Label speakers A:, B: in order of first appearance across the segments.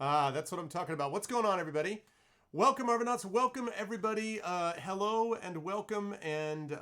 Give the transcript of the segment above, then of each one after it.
A: That's what I'm talking about. What's going on, everybody? Welcome, Arvanauts. Welcome, everybody. Hello and welcome, and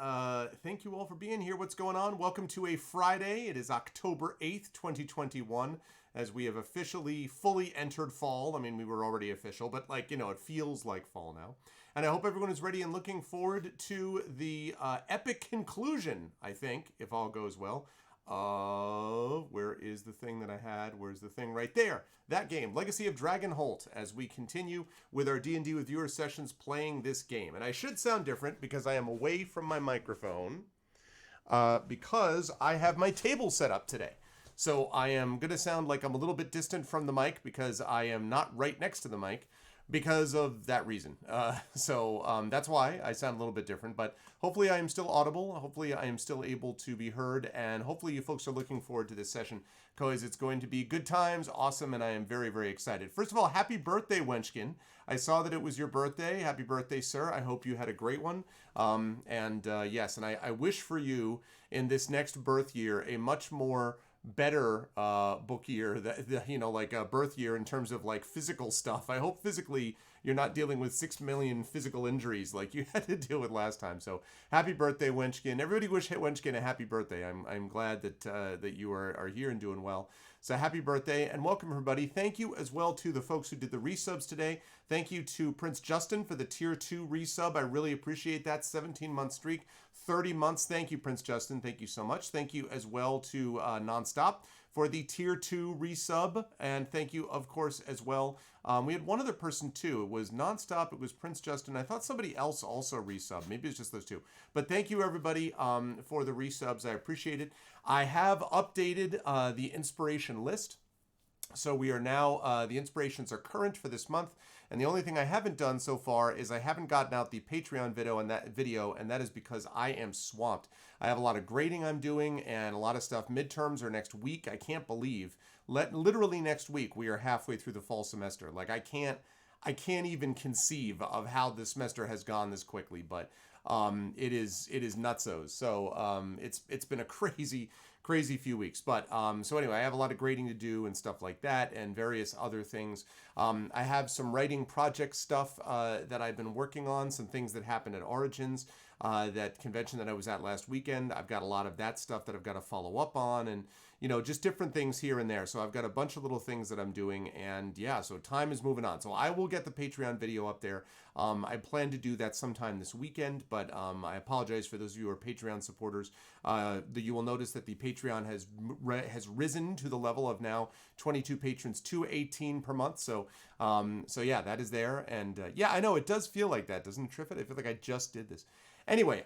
A: thank you all for being here. What's going on? Welcome to a Friday. It is October 8th, 2021, as we have officially fully entered fall. I mean, we were already official, but it feels like fall now. And I hope everyone is ready and looking forward to the epic conclusion, I think, if all goes well, of where is the thing that I had? Where's the thing? Right there. That game, Legacy of Dragonholt, as we continue with our D&D with Viewer sessions playing this game. And I should sound different because I am away from my microphone because I have my table set up today. So I am going to sound like I'm a little bit distant from the mic because I am not right next to the mic because of that reason. So that's why I sound a little bit different, but hopefully I am still audible. Hopefully I am still able to be heard, and hopefully you folks are looking forward to this session because it's going to be good times, awesome, and I am very, very excited. First of all, happy birthday, Wenchkin. I saw that it was your birthday. Happy birthday, sir. I hope you had a great one. Yes, and I wish for you in this next birth year a much more better book year, like a birth year in terms of like physical stuff. I hope physically you're not dealing with 6 million physical injuries like you had to deal with last time. So happy birthday, Wenchkin. Everybody wish Wenchkin a happy birthday. I'm glad that you are here and doing well. So happy birthday and welcome, everybody. Thank you as well to the folks who did the resubs today. Thank you to Prince Justin for the tier 2 resub. I really appreciate that. 17-month streak, 30 months. Thank you, Prince Justin. Thank you so much. Thank you as well to Nonstop for the tier 2 resub. And thank you, of course, as well. We had one other person too. It was Nonstop. It was Prince Justin. I thought somebody else also resub. Maybe it's just those two. But thank you, everybody, for the resubs. I appreciate it. I have updated the inspiration list. So we are now, the inspirations are current for this month. And the only thing I haven't done so far is I haven't gotten out the Patreon video, and that is because I am swamped. I have a lot of grading I'm doing and a lot of stuff. Midterms are next week. I can't believe, literally next week, we are halfway through the fall semester. Like I can't even conceive of how this semester has gone this quickly, but it is nutsos. So it's been a crazy few weeks. But so anyway, I have a lot of grading to do and stuff like that and various other things. I have some writing project stuff that I've been working on, some things that happened at Origins, that convention that I was at last weekend. I've got a lot of that stuff that I've got to follow up on, and just different things here and there. So I've got a bunch of little things that I'm doing, and yeah, so time is moving on. So I will get the Patreon video up there. I plan to do that sometime this weekend, but I apologize for those of you who are Patreon supporters. You will notice that the Patreon has risen to the level of now 22 patrons to 18 per month. So yeah, that is there, and yeah, I know it does feel like that, doesn't it, Triffid? I feel like I just did this. Anyway,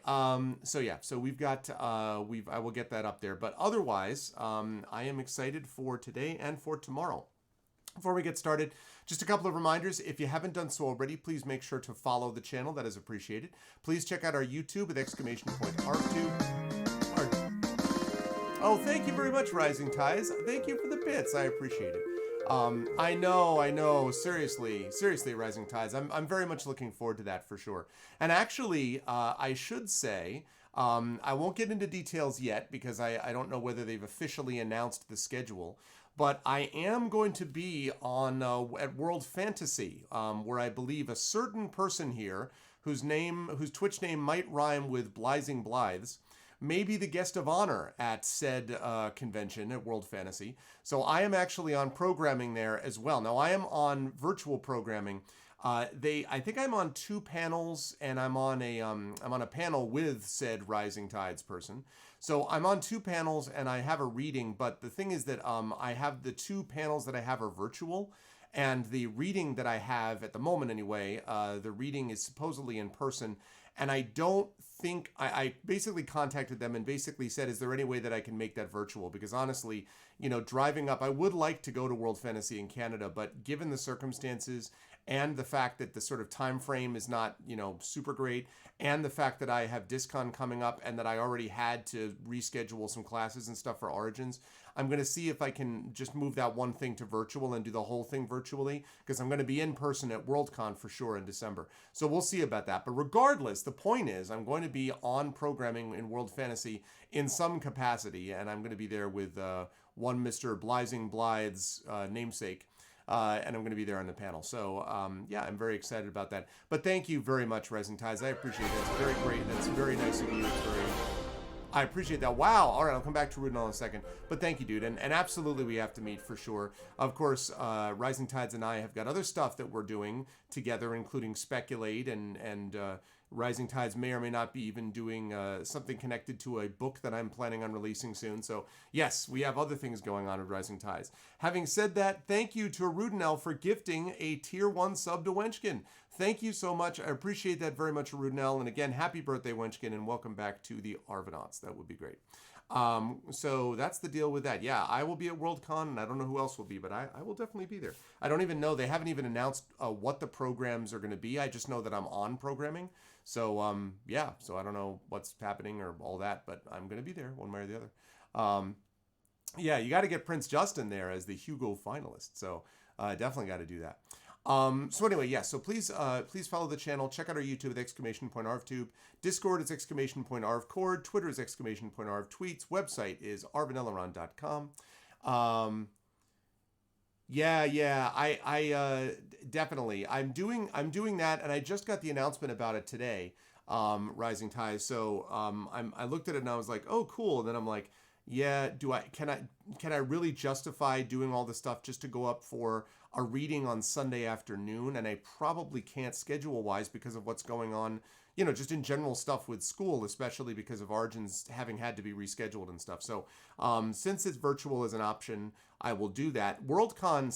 A: so yeah, so we've got, I will get that up there, but otherwise, I am excited for today and for tomorrow. Before we get started, just a couple of reminders. If you haven't done so already, please make sure to follow the channel. That is appreciated. Please check out our YouTube with !ARC2. Oh, thank you very much, Rising Ties. Thank you for the bits. I appreciate it. I know. Seriously, Rising Tides. I'm very much looking forward to that for sure. And actually, I should say, I won't get into details yet because I don't know whether they've officially announced the schedule. But I am going to be on at World Fantasy, where I believe a certain person here, whose Twitch name might rhyme with Blizing Blythes, may be the guest of honor at said convention at World Fantasy. So I am actually on programming there as well. Now I am on virtual programming. I think I'm on 2 panels, and I'm on a panel with said Rising Tides person. So I'm on 2 panels and I have a reading, but the thing is that I have the 2 panels that I have are virtual, and the reading that I have at the moment anyway, the reading is supposedly in person. And I don't think, I basically contacted them and basically said, is there any way that I can make that virtual? Because honestly, driving up, I would like to go to World Fantasy in Canada, but given the circumstances and the fact that the sort of time frame is not, super great, and the fact that I have Discon coming up and that I already had to reschedule some classes and stuff for Origins, I'm going to see if I can just move that one thing to virtual and do the whole thing virtually, because I'm going to be in person at Worldcon for sure in December. So we'll see about that. But regardless, the point is I'm going to be on programming in World Fantasy in some capacity, and I'm going to be there with one Mr. Blizing Blythe's namesake. and I'm going to be there on the panel. So yeah, I'm very excited about that. But thank you very much, Rising Tides. I appreciate it. It's very great. That's very nice of you. It's very I appreciate that. Wow. All right, I'll come back to Rudin in a second. But thank you, dude. And absolutely, we have to meet for sure. Of course, Rising Tides and I have got other stuff that we're doing together, including Speculate, and Rising Tides may or may not be even doing something connected to a book that I'm planning on releasing soon. So yes, we have other things going on with Rising Tides. Having said that, thank you to Rudinel for gifting a Tier 1 sub to Wenchkin. Thank you so much. I appreciate that very much, Rudinel. And again, happy birthday, Wenchkin, and welcome back to the Arvanauts. That would be great. So that's the deal with that. Yeah, I will be at Worldcon, and I don't know who else will be, but I will definitely be there. I don't even know. They haven't even announced what the programs are going to be. I just know that I'm on programming. So, yeah, so I don't know what's happening or all that, but I'm going to be there one way or the other. Yeah, you got to get Prince Justin there as the Hugo finalist. So definitely got to do that. So anyway, yeah, so please follow the channel. Check out our YouTube with !arvtube. Discord is !arvcord. Twitter is !arvtweets. Website is arvaneleron.com. Yeah, I definitely. I'm doing that, and I just got the announcement about it today, Rising Ties. So I looked at it and I was like, oh, cool. And then I'm like, yeah, can I really justify doing all this stuff just to go up for a reading on Sunday afternoon? And I probably can't schedule-wise because of what's going on, just in general stuff with school, especially because of Origins having had to be rescheduled and stuff. So since it's virtual as an option, I will do that. Worldcon,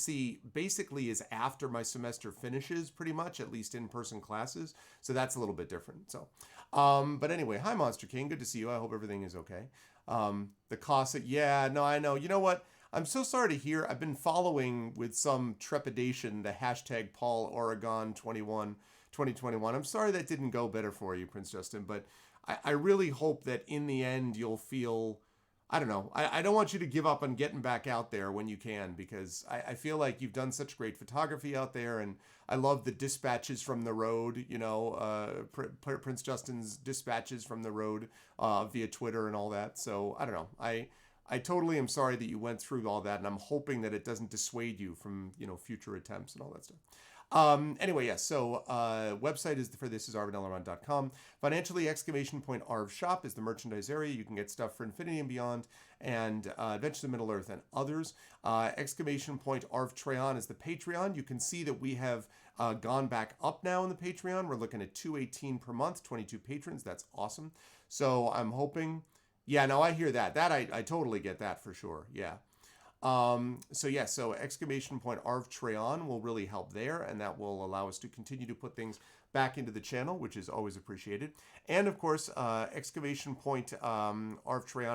A: basically is after my semester finishes, pretty much, at least in-person classes. So that's a little bit different. So, but anyway, hi, Monster King. Good to see you. I hope everything is okay. The cost, yeah, no, I know. You know what? I'm so sorry to hear. I've been following with some trepidation the hashtag Paul Oregon 2021. I'm sorry that didn't go better for you, Prince Justin, but I really hope that in the end you'll feel, I don't know, I don't want you to give up on getting back out there when you can, because I feel like you've done such great photography out there, and I love the dispatches from the road, Prince Justin's dispatches from the road via Twitter and all that. So I don't know. I totally am sorry that you went through all that, and I'm hoping that it doesn't dissuade you from, future attempts and all that stuff. Anyway, yes, so website for this is arvaneleron.com. Financially, !Arv Shop is the merchandise area. You can get stuff for Infinity and Beyond and Adventures in Middle-earth and others. Arv Treon is the Patreon. You can see that we have gone back up now in the Patreon. We're looking at $2.18 per month, 22 patrons. That's awesome. So I'm hoping... Yeah, no, I hear that. I totally get that for sure. Yeah. So Arv Treon will really help there, and that will allow us to continue to put things back into the channel, which is always appreciated. And of course, Arv Treon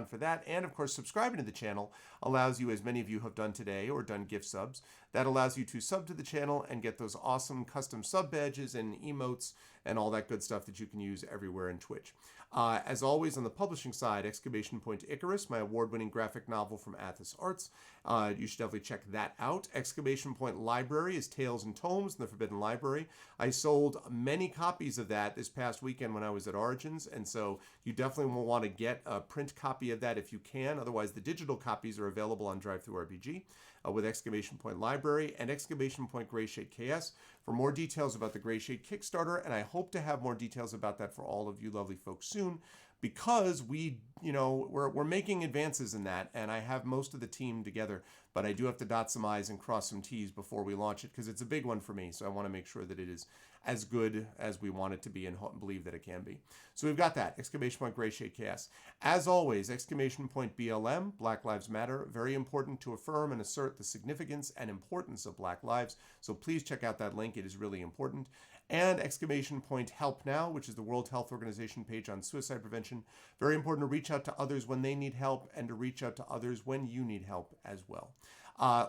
A: for that. And of course, subscribing to the channel allows you, as many of you have done today or done gift subs, that allows you to sub to the channel and get those awesome custom sub badges and emotes and all that good stuff that you can use everywhere in Twitch. As always, on the publishing side, Icarus, my award-winning graphic novel from Athos Arts. You should definitely check that out. Library is Tales and Tomes in the Forbidden Library. I sold many copies of that this past weekend when I was at Origins, and so you definitely will want to get a print copy of that if you can. Otherwise, the digital copies are available on DriveThruRPG with Library and Grayshade KS for more details about the Grayshade Kickstarter, and I hope to have more details about that for all of you lovely folks soon, because we're making advances in that, and I have most of the team together, but I do have to dot some I's and cross some T's before we launch it, because it's a big one for me, so I want to make sure that it is as good as we want it to be and believe that it can be. So we've got that, Grayshade KS. As always, BLM, Black Lives Matter, very important to affirm and assert the significance and importance of Black lives, so please check out that link, it is really important. And Help Now, which is the World Health Organization page on suicide prevention. Very important to reach out to others when they need help and to reach out to others when you need help as well.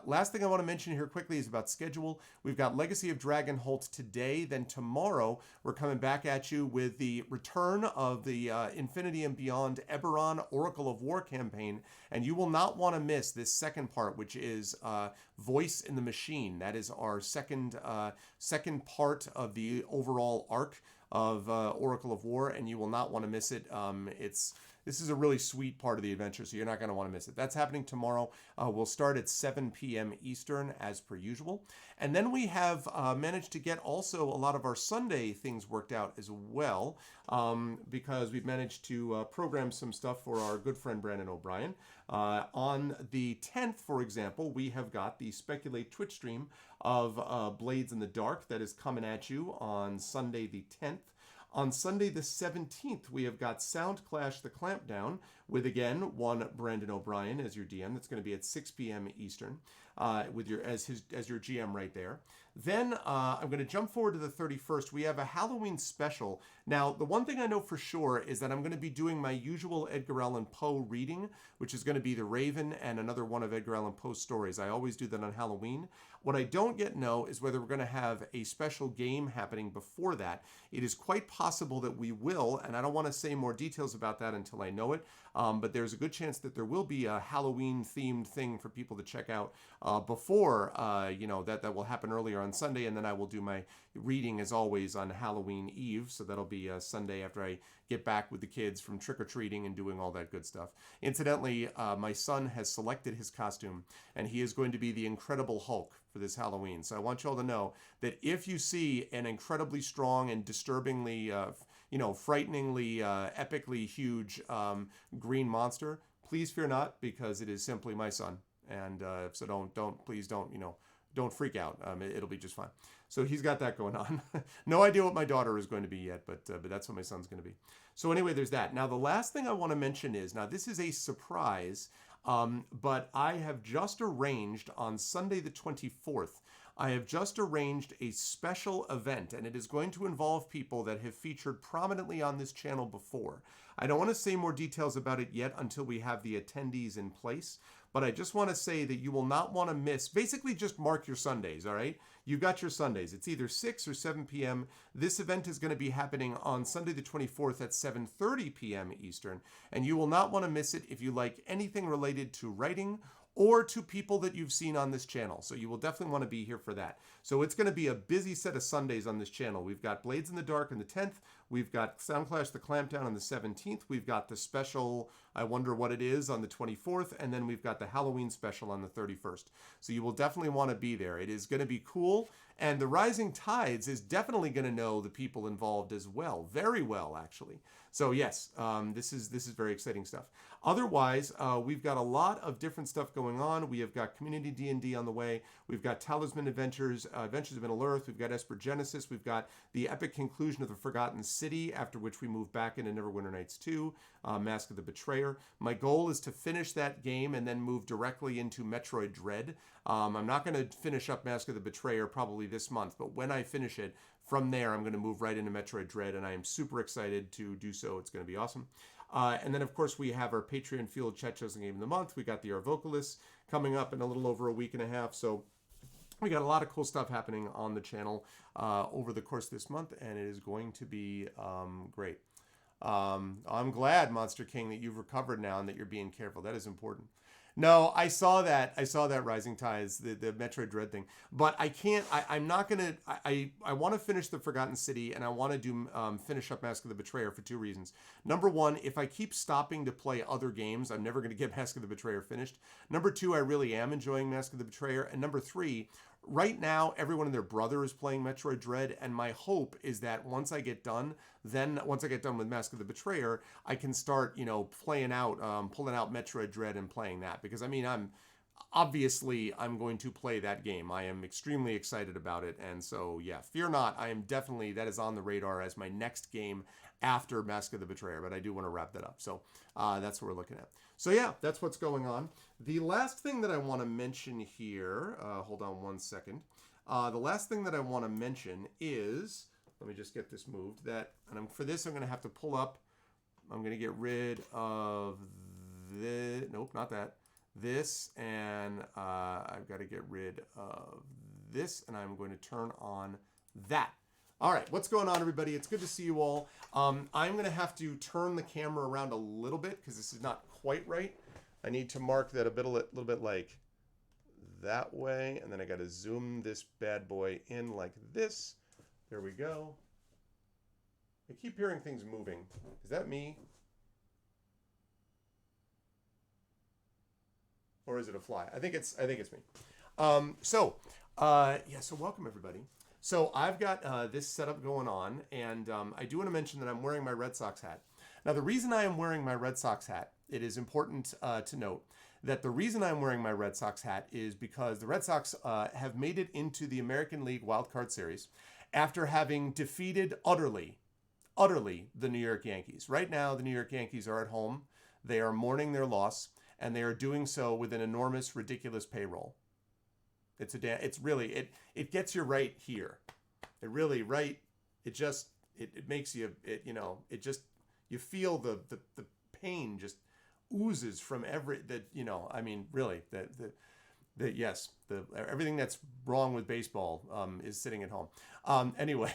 A: Last thing I want to mention here quickly is about schedule. We've got Legacy of Dragonholt today. Then tomorrow, we're coming back at you with the return of the Infinity and Beyond Eberron Oracle of War campaign. And you will not want to miss this second part, which is Voice in the Machine. That is our second part of the overall arc of Oracle of War, and you will not want to miss it. This is a really sweet part of the adventure, so you're not going to want to miss it. That's happening tomorrow. We'll start at 7 p.m. Eastern as per usual. And then we have managed to get also a lot of our Sunday things worked out as well, because we've managed to program some stuff for our good friend Brandon O'Brien. On the 10th, for example, we have got the Speculate Twitch stream of Blades in the Dark that is coming at you on Sunday the 10th. On Sunday the 17th, we have got Sound Clash the Clampdown with, again, one Brandon O'Brien as your DM. That's going to be at 6 p.m. Eastern with your as your GM right there. Then I'm going to jump forward to the 31st. We have a Halloween special. Now, the one thing I know for sure is that I'm going to be doing my usual Edgar Allan Poe reading, which is going to be The Raven and another one of Edgar Allan Poe's stories. I always do that on Halloween. What I don't yet know is whether we're going to have a special game happening before that. It is quite possible that we will, and I don't want to say more details about that until I know it, but there's a good chance that there will be a Halloween-themed thing for people to check out before, that will happen earlier on Sunday, and then I will do my reading, as always, on Halloween Eve, so that'll be Sunday after I get back with the kids from trick-or-treating and doing all that good stuff. Incidentally, my son has selected his costume, and he is going to be the Incredible Hulk for this Halloween. So I want you all to know that if you see an incredibly strong and disturbingly, frighteningly, epically huge green monster, please fear not, because it is simply my son. And so please don't freak out. It'll be just fine. So he's got that going on. No idea what my daughter is going to be yet, but that's what my son's going to be. So anyway, there's that. Now, the last thing I want to mention is, now this is a surprise, but I have just arranged on Sunday the 24th, I have just arranged a special event, and it is going to involve people that have featured prominently on this channel before. I don't want to say more details about it yet until we have the attendees in place, but I just want to say that you will not want to miss, basically just mark your Sundays, all right? You've got your Sundays. It's either 6 or 7 p.m. This event is going to be happening on Sunday the 24th at 7:30 p.m. Eastern, and you will not want to miss it if you like anything related to writing or to people that you've seen on this channel. So you will definitely want to be here for that. So it's going to be a busy set of Sundays on this channel. We've got Blades in the Dark on the 10th. We've got Sound Clash the Clampdown on the 17th. We've got the special, I Wonder What It Is, on the 24th. And then we've got the Halloween special on the 31st. So you will definitely want to be there. It is going to be cool. And the Rising Tides is definitely going to know the people involved as well. Very well, actually. So yes, this is very exciting stuff. Otherwise, we've got a lot of different stuff going on. We have got Community D&D on the way. We've got Talisman Adventures, Adventures of Middle-earth. We've got Esper Genesis. We've got the epic conclusion of the Forgotten City, after which we move back into Neverwinter Nights 2, Mask of the Betrayer. My goal is to finish that game and then move directly into Metroid Dread. I'm not going to finish up Mask of the Betrayer probably this month, but when I finish it, from there, I'm going to move right into Metroid Dread, and I am super excited to do so. It's going to be awesome. And then, of course, we have our Patreon-fueled Chat Chosen Game of the Month. We got the Our Vocalists coming up in a little over a week and a half. So we got a lot of cool stuff happening on the channel over the course of this month, and it is going to be great. I'm glad, Monster King, that you've recovered now and that you're being careful. That is important. No, I saw that Rising Tides, the Metroid Dread thing. But I can't, I'm not going to, I want to finish the Forgotten City, and I want to do finish up Mask of the Betrayer for two reasons. Number one, if I keep stopping to play other games, I'm never going to get Mask of the Betrayer finished. Number two, I really am enjoying Mask of the Betrayer. And number three, right now, everyone and their brother is playing Metroid Dread, and my hope is that once I get done with Mask of the Betrayer, I can start, pulling out Metroid Dread and playing that. Because, I mean, I'm going to play that game. I am extremely excited about it, and so, yeah, fear not. That is on the radar as my next game after Mask of the Betrayer, but I do want to wrap that up. So that's what we're looking at. So yeah, that's what's going on. The last thing that I want to mention here, hold on one second. The last thing that I want to mention is, let me just get this moved, for this I'm going to have to pull up, I'm going to get rid of this, nope, not that, this, and I've got to get rid of this, and I'm going to turn on that. All right, what's going on, everybody? It's good to see you all. I'm going to have to turn the camera around a little bit because this is not quite right. I need to mark that a little bit like that way, and then I got to zoom this bad boy in like this. There we go. I keep hearing things moving. Is that me? or is it a fly? I think it's me. So welcome everybody. So I've got this setup going on, and I do want to mention that I'm wearing my Red Sox hat. Now, the reason I am wearing my Red Sox hat, it is important to note that the reason I'm wearing my Red Sox hat is because the Red Sox have made it into the American League Wild Card Series after having defeated utterly the New York Yankees. Right now, the New York Yankees are at home. They are mourning their loss, and they are doing so with an enormous, ridiculous payroll. It gets you right here. It really right. It makes you you feel the pain just oozes from everything that's wrong with baseball is sitting at home. Anyway,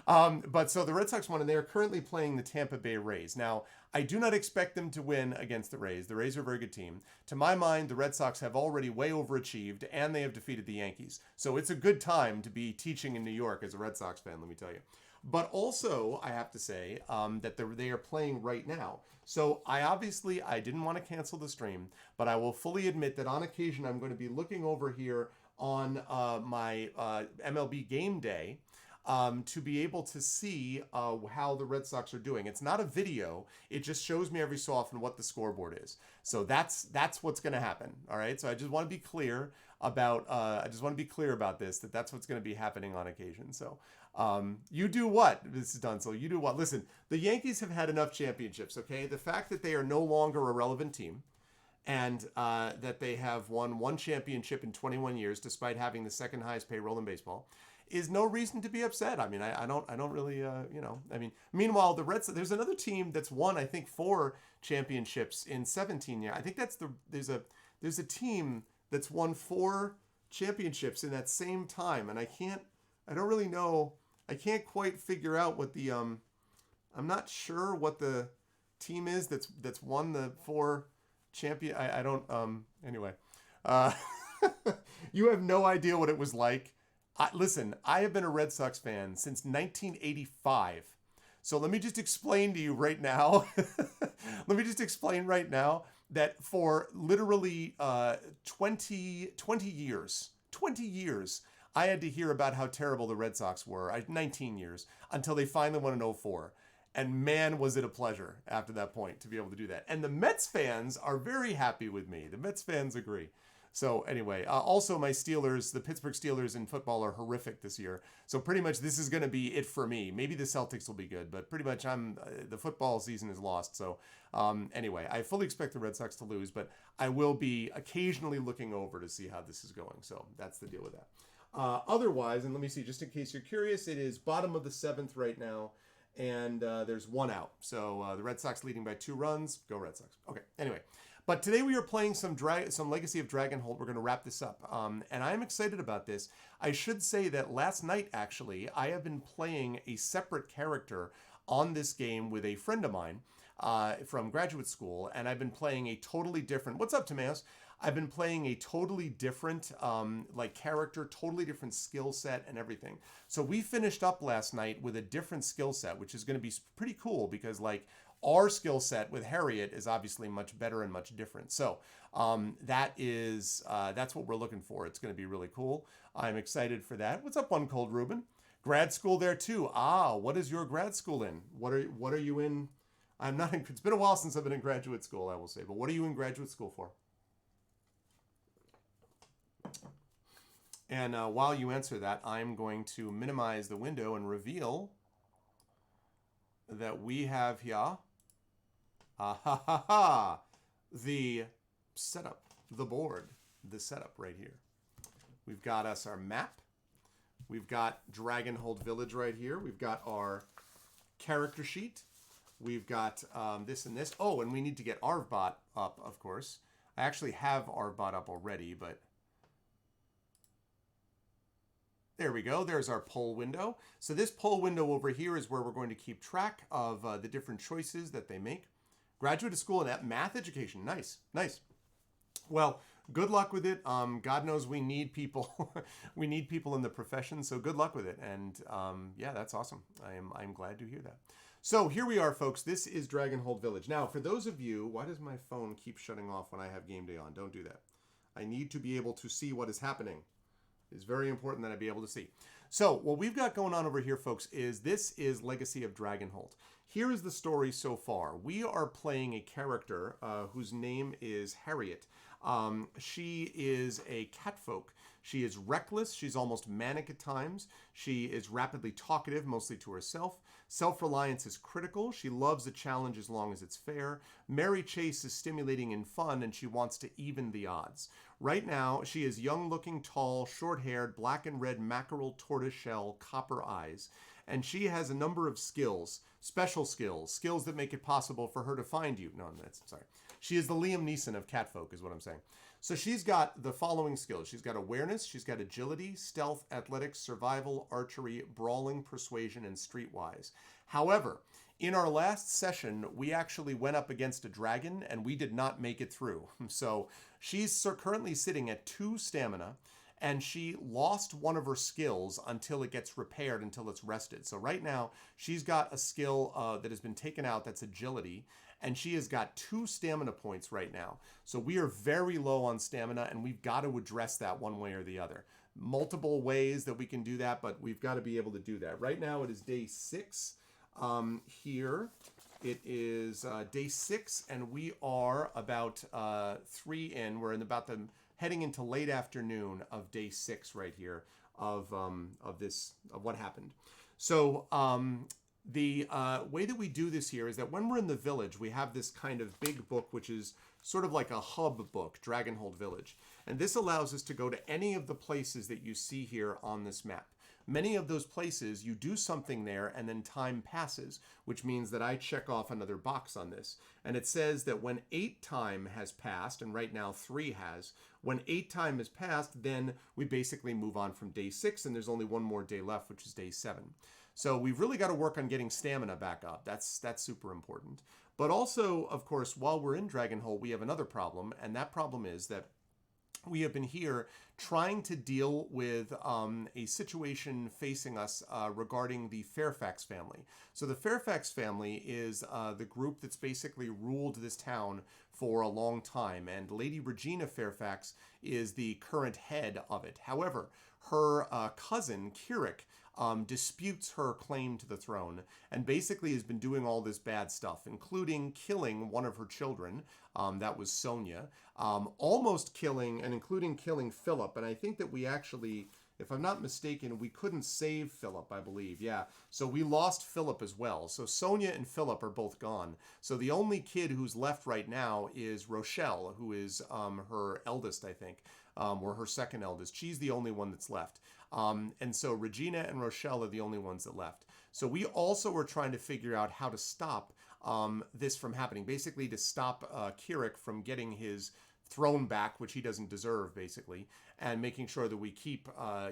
A: but so the Red Sox won, and they are currently playing the Tampa Bay Rays. Now, I do not expect them to win against the Rays. The Rays are a very good team. To my mind, the Red Sox have already way overachieved, and they have defeated the Yankees. So it's a good time to be teaching in New York as a Red Sox fan, let me tell you. But also, I have to say that they are playing right now. So I didn't want to cancel the stream, but I will fully admit that on occasion I'm going to be looking over here on my MLB game day to be able to see how the Red Sox are doing. It's not a video. It just shows me every so often what the scoreboard is. So that's what's going to happen. All right. So I just want to be clear about this, that's what's going to be happening on occasion. So you do what? This is done. So you do what? Listen, the Yankees have had enough championships, okay? The fact that they are no longer a relevant team and that they have won one championship in 21 years, despite having the second highest payroll in baseball, is no reason to be upset. I mean, I don't really, meanwhile, there's another team that's won, I think, 4 championships in 17 years. I think there's a team that's won 4 championships in that same time. And I don't really know. I can't quite figure out what I'm not sure what the team is that's won the 4 champion. I don't, anyway, you have no idea what it was like. Listen, I have been a Red Sox fan since 1985. So let me just explain to you right now. That for literally 20 years, I had to hear about how terrible the Red Sox were, 19 years, until they finally won in 2004. And man, was it a pleasure after that point to be able to do that. And the Mets fans are very happy with me. The Mets fans agree. So anyway, also my Steelers, the Pittsburgh Steelers in football are horrific this year. So pretty much this is going to be it for me. Maybe the Celtics will be good, but pretty much the football season is lost. So anyway, I fully expect the Red Sox to lose, but I will be occasionally looking over to see how this is going. So that's the deal with that. Otherwise, and let me see, just in case you're curious, it is bottom of the 7th right now, and there's 1 out. So the Red Sox leading by 2 runs. Go Red Sox. Okay, anyway. But today we are playing some Legacy of Dragonholt. We're going to wrap this up, and I'm excited about this. I should say that last night, actually, I have been playing a separate character on this game with a friend of mine from graduate school, and I've been playing a totally different... What's up, Timaeus? I've been playing a totally different character, totally different skill set and everything. So we finished up last night with a different skill set, which is going to be pretty cool because our skill set with Harriet is obviously much better and much different. So that's what we're looking for. It's going to be really cool. I'm excited for that. What's up, One Cold Ruben? Grad school there too. What is your grad school in? What are you in? I'm not in. It's been a while since I've been in graduate school, I will say. But what are you in graduate school for? And while you answer that, I'm going to minimize the window and reveal that we have here the setup, the board, the setup right here. We've got us our map. We've got Dragonholt Village right here. We've got our character sheet. We've got this and this. Oh, and we need to get Arvbot up, of course. I actually have Arvbot up already, but there we go. There's our poll window. So this poll window over here is where we're going to keep track of the different choices that they make. Graduate school and math education. Nice, nice. Well, good luck with it. God knows we need people. We need people in the profession, so good luck with it. And yeah, that's awesome. I'm glad to hear that. So here we are, folks. This is Dragonholt Village. Now, for those of you, why does my phone keep shutting off when I have game day on? Don't do that. I need to be able to see what is happening. It's very important that I be able to see. So what we've got going on over here, folks, is this is Legacy of Dragonholt. Here is the story so far. We are playing a character whose name is Harriet. She is a catfolk. She is reckless. She's almost manic at times. She is rapidly talkative, mostly to herself. Self-reliance is critical. She loves a challenge as long as it's fair. Merry chase is stimulating and fun, and she wants to even the odds. Right now, she is young-looking, tall, short-haired, black and red mackerel, tortoiseshell, copper eyes. And she has a number of skills, special skills that make it possible for her to find you. No, that's, sorry. She is the Liam Neeson of catfolk, is what I'm saying. So she's got the following skills. She's got awareness, she's got agility, stealth, athletics, survival, archery, brawling, persuasion, and streetwise. However, in our last session, we actually went up against a dragon, and we did not make it through. So she's currently sitting at 2 stamina, and she lost one of her skills until it gets repaired, until it's rested. So right now, she's got a skill that has been taken out, that's agility, and she has got 2 stamina points right now. So we are very low on stamina, and we've got to address that one way or the other. Multiple ways that we can do that, but we've got to be able to do that. Right now, it is day 6 here. It is day 6, and we are about 3 in. We're in about the heading into late afternoon of day 6 right here of what happened. So the way that we do this here is that when we're in the village, we have this kind of big book, which is sort of like a hub book, Dragonholt Village. And this allows us to go to any of the places that you see here on this map. Many of those places, you do something there and then time passes, which means that I check off another box on this. And it says that when 8 time has passed, and right now 3 has, when 8 time has passed, then we basically move on from day 6, and there's only one more day left, which is day 7. So we've really got to work on getting stamina back up. That's super important. But also, of course, while we're in Dragonholt, we have another problem, and that problem is that we have been here trying to deal with a situation facing us regarding the Fairfax family. So the Fairfax family is the group that's basically ruled this town for a long time, and Lady Regina Fairfax is the current head of it. However, her cousin, Kirik, disputes her claim to the throne and basically has been doing all this bad stuff, including killing one of her children, that was Sonia, almost killing and including killing Philip. And I think that we actually, if I'm not mistaken, we couldn't save Philip, I believe. Yeah, so we lost Philip as well. So Sonia and Philip are both gone. So the only kid who's left right now is Rochelle, who is her eldest, I think, or her second eldest. She's the only one that's left. And so Regina and Rochelle are the only ones that left. So we also are trying to figure out how to stop this from happening. Basically to stop Kirik from getting his throne back, which he doesn't deserve, basically, and making sure that we keep,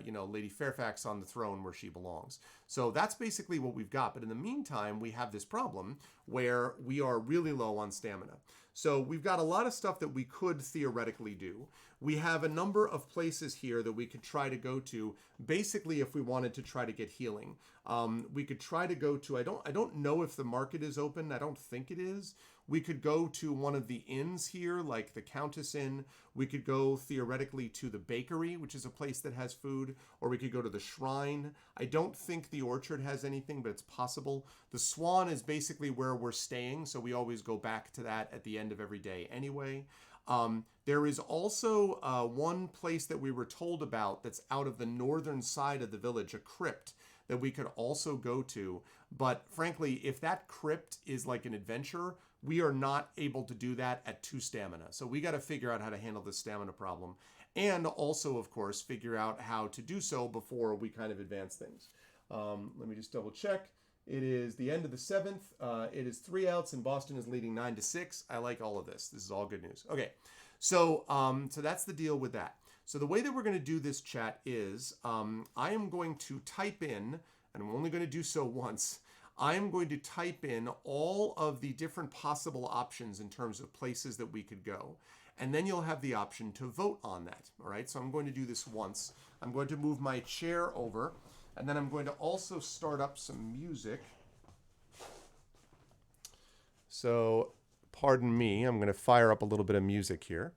A: Lady Fairfax on the throne where she belongs. So that's basically what we've got. But in the meantime, we have this problem where we are really low on stamina. So we've got a lot of stuff that we could theoretically do. We have a number of places here that we could try to go to, basically if we wanted to try to get healing. We could try to go to, I don't know if the market is open. I don't think it is. We could go to one of the inns here, like the Countess Inn. We could go theoretically to the bakery, which is a place that has food, or we could go to the shrine. I don't think the orchard has anything, but it's possible. The Swan is basically where we're staying, so we always go back to that at the end of every day anyway. There is also one place that we were told about that's out of the northern side of the village, a crypt that we could also go to. But frankly, if that crypt is like an adventure, we are not able to do that at 2 stamina. So we got to figure out how to handle this stamina problem. And also, of course, figure out how to do so before we kind of advance things. Let me just double check. It is the end of the 7th. It is 3 outs and Boston is leading 9-6. I like all of this. This is all good news. Okay, so that's the deal with that. So the way that we're going to do this, chat, is I am going to type in, and I'm only going to do so once, I am going to type in all of the different possible options in terms of places that we could go. and then you'll have the option to vote on that. All right, so I'm going to do this once. I'm going to move my chair over, and then I'm going to also start up some music. So, pardon me, I'm going to fire up a little bit of music here.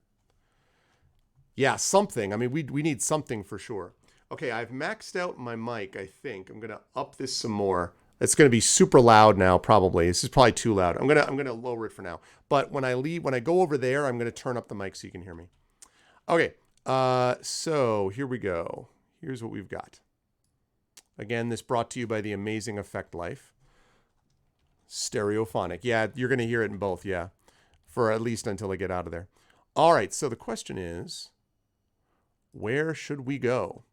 A: Yeah, something. I mean, we need something for sure. Okay, I've maxed out my mic, I think. I'm going to up this some more. It's going to be super loud now, probably. This is probably too loud. I'm gonna lower it for now. But when I go over there, I'm going to turn up the mic so you can hear me. Okay, so here we go. Here's what we've got. Again, this brought to you by the amazing Effect Life. Stereophonic. Yeah, you're going to hear it in both, yeah. For at least until I get out of there. All right, so the question is, where should we go?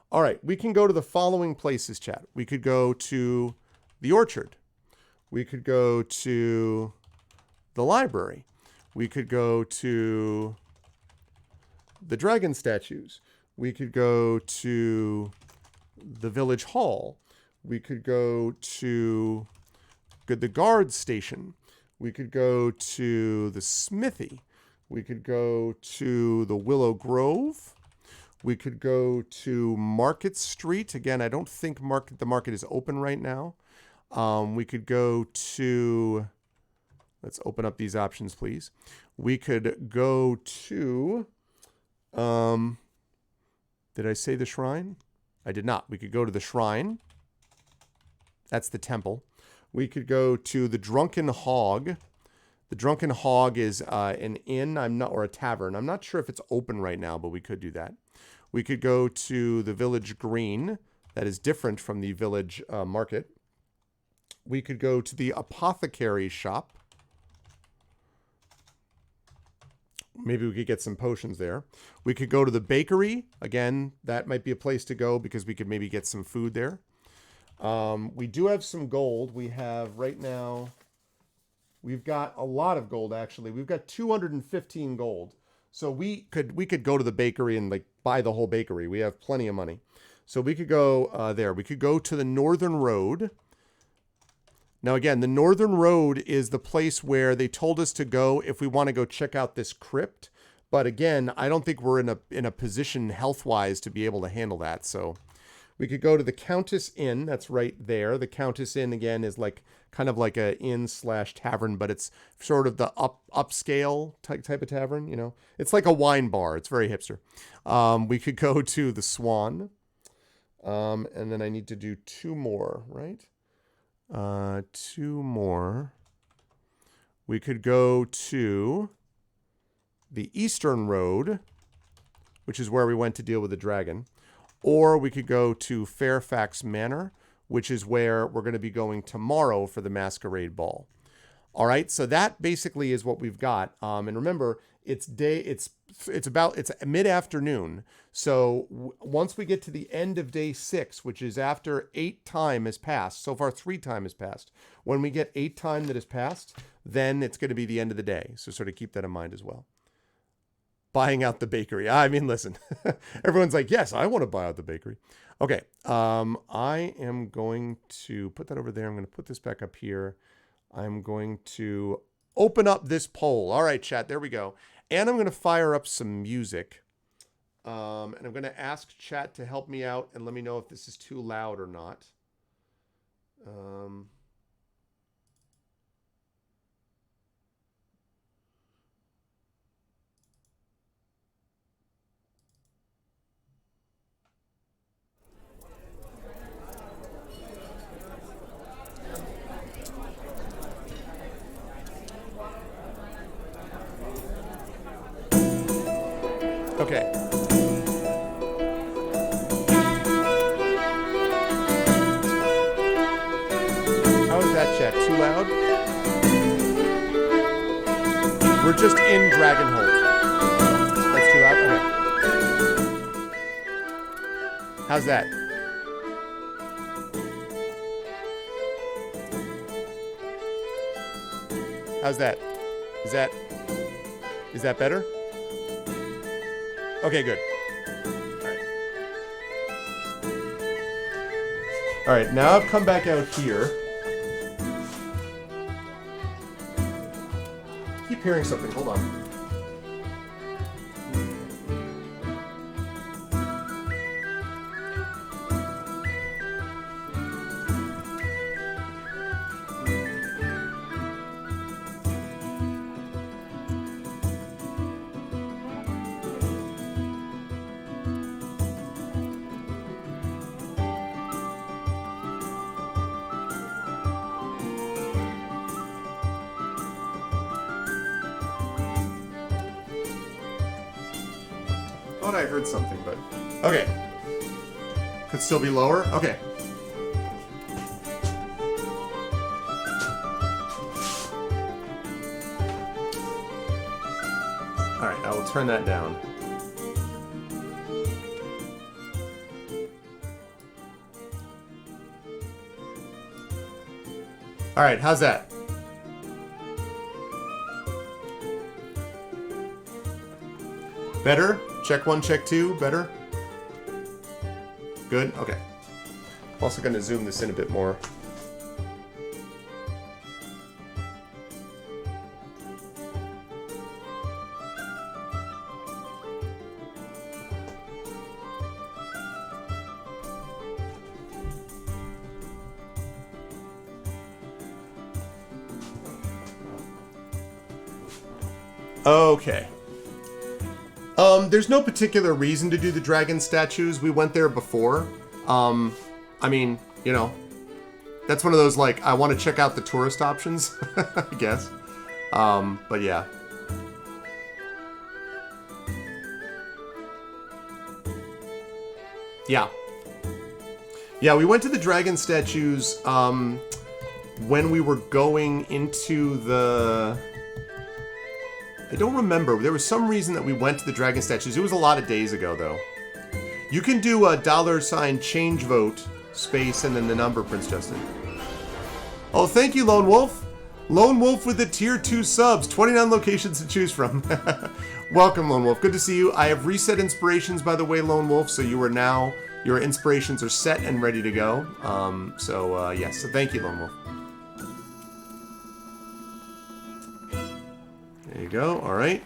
A: All right, we can go to the following places, chat. We could go to the orchard. We could go to the library. We could go to the dragon statues. We could go to the village hall. We could go to the guard station. We could go to the smithy. We could go to the Willow Grove. We could go to Market Street. Again, I don't think the market is open right now. We could go to, let's open up these options, please. We could go to, did I say the shrine? I did not. We could go to the shrine. That's the temple. We could go to the Drunken Hog. The Drunken Hog is an inn, or a tavern. I'm not sure if it's open right now, but we could do that. We could go to the Village Green. That is different from the Village Market. We could go to the Apothecary Shop. Maybe we could get some potions there. We could go to the bakery. Again, that might be a place to go because we could maybe get some food there. We do have some gold. We have right now, we've got a lot of gold actually. We've got 215 gold. So we could go to the bakery and like buy the whole bakery. We have plenty of money. So we could go there. We could go to the Northern Road. Now again, the Northern Road is the place where they told us to go if we want to go check out this crypt. But again, I don't think we're in a position health-wise to be able to handle that. So we could go to the Countess Inn. That's right there. The Countess Inn, again, is like kind of like a inn/tavern, but it's sort of the upscale type of tavern, you know. It's like a wine bar. It's very hipster. We could go to the Swan. And then I need to do two more, right? Two more. We could go to the Eastern Road, which is where we went to deal with the dragon. Or we could go to Fairfax Manor, which is where we're going to be going tomorrow for the Masquerade Ball. All right, so that basically is what we've got. And remember, it's mid-afternoon. So once we get to the end of day 6, which is after 8 time has passed, so far 3 time has passed. When we get 8 time that has passed, then it's going to be the end of the day. So sort of keep that in mind as well. Buying out the bakery. I mean, listen, everyone's like, yes, I want to buy out the bakery. Okay, I am going to put that over there. I'm going to put this back up here. I'm going to open up this poll. All right, chat, there we go. And I'm going to fire up some music. And I'm going to ask chat to help me out and let me know if this is too loud or not. Okay. How is that, chat? Too loud? We're just in Dragonholt. That's too loud? Okay. How's that? How's that? Is that better? Okay, good. All right, now I've come back out here. Keep hearing something. Hold on. thought I heard something, but... Okay. Could still be lower? Okay. Alright, I will turn that down. Alright, how's that? Better? Check 1, check 2, better? Good? Okay. I'm also going to zoom this in a bit more. Okay. There's no particular reason to do the dragon statues. We went there before. I mean, you know, that's one of those, like, I want to check out the tourist options, I guess. But yeah. Yeah. Yeah, we went to the dragon statues, when we were going into the... I don't remember. There was some reason that we went to the dragon statues. It was a lot of days ago, though. You can do a $ change vote space and then the number, Prince Justin. Oh, thank you, Lone Wolf. Lone Wolf with the tier 2 subs. 29 locations to choose from. Welcome, Lone Wolf. Good to see you. I have reset inspirations, by the way, Lone Wolf. So you are now, your inspirations are set and ready to go. Yes. So thank you, Lone Wolf. There you go. All right.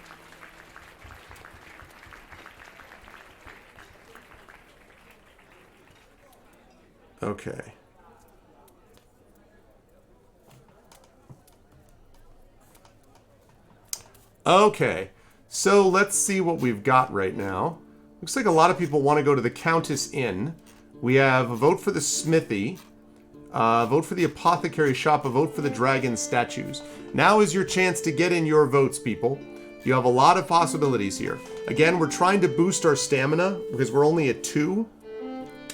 A: Okay. Okay. So let's see what we've got right now. Looks like a lot of people want to go to the Countess Inn. We have a vote for the Smithy. Vote for the Apothecary Shop. A vote for the Dragon Statues. Now is your chance to get in your votes, people. You have a lot of possibilities here. Again, we're trying to boost our stamina because we're only at 2.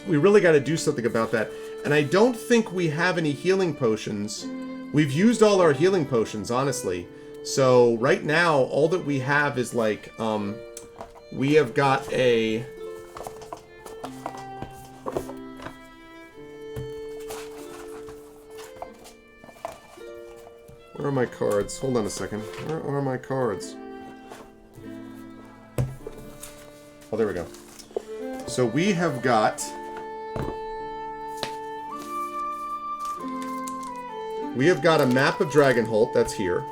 A: We really got to do something about that. And I don't think we have any healing potions. We've used all our healing potions, honestly. So right now, all that we have is like, we have got a... Where are my cards? Hold on a second. Where are my cards? Oh, there we go. So we have got... We have got a map of Dragonholt. That's here.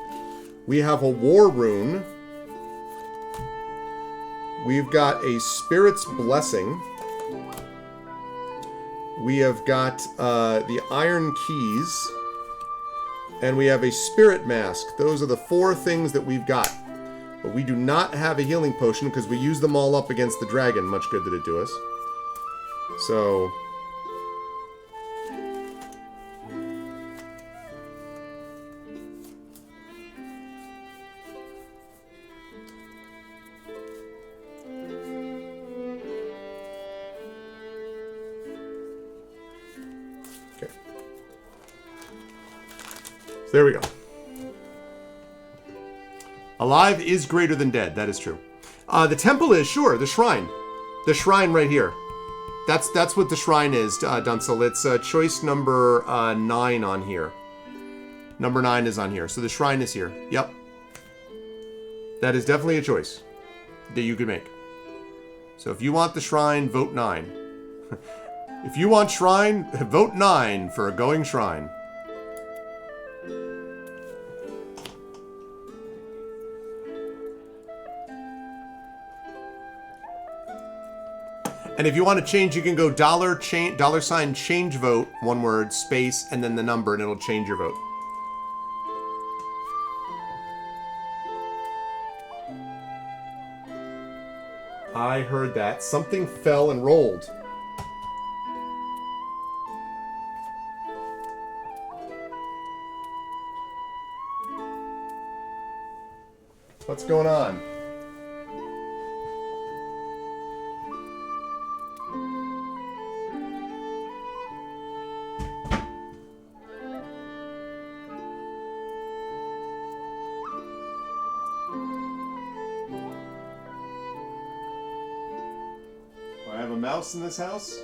A: We have a war rune. We've got a Spirit's Blessing. We have got the Iron Keys. And we have a Spirit Mask. Those are the 4 things that we've got. But we do not have a healing potion because we use them all up against the dragon. Much good did it do us. So... There we go. Alive is greater than dead. That is true. The temple is, sure, the shrine. The shrine right here. That's what the shrine is, Dunsel. It's choice number 9 on here. Number 9 is on here. So the shrine is here. Yep. That is definitely a choice that you could make. So if you want the shrine, vote 9. If you want shrine, vote 9 for a going shrine. And if you want to change, you can go $ change vote, one word, space, and then the number, and it'll change your vote. I heard that. Something fell and rolled. What's going on? mouse in this house?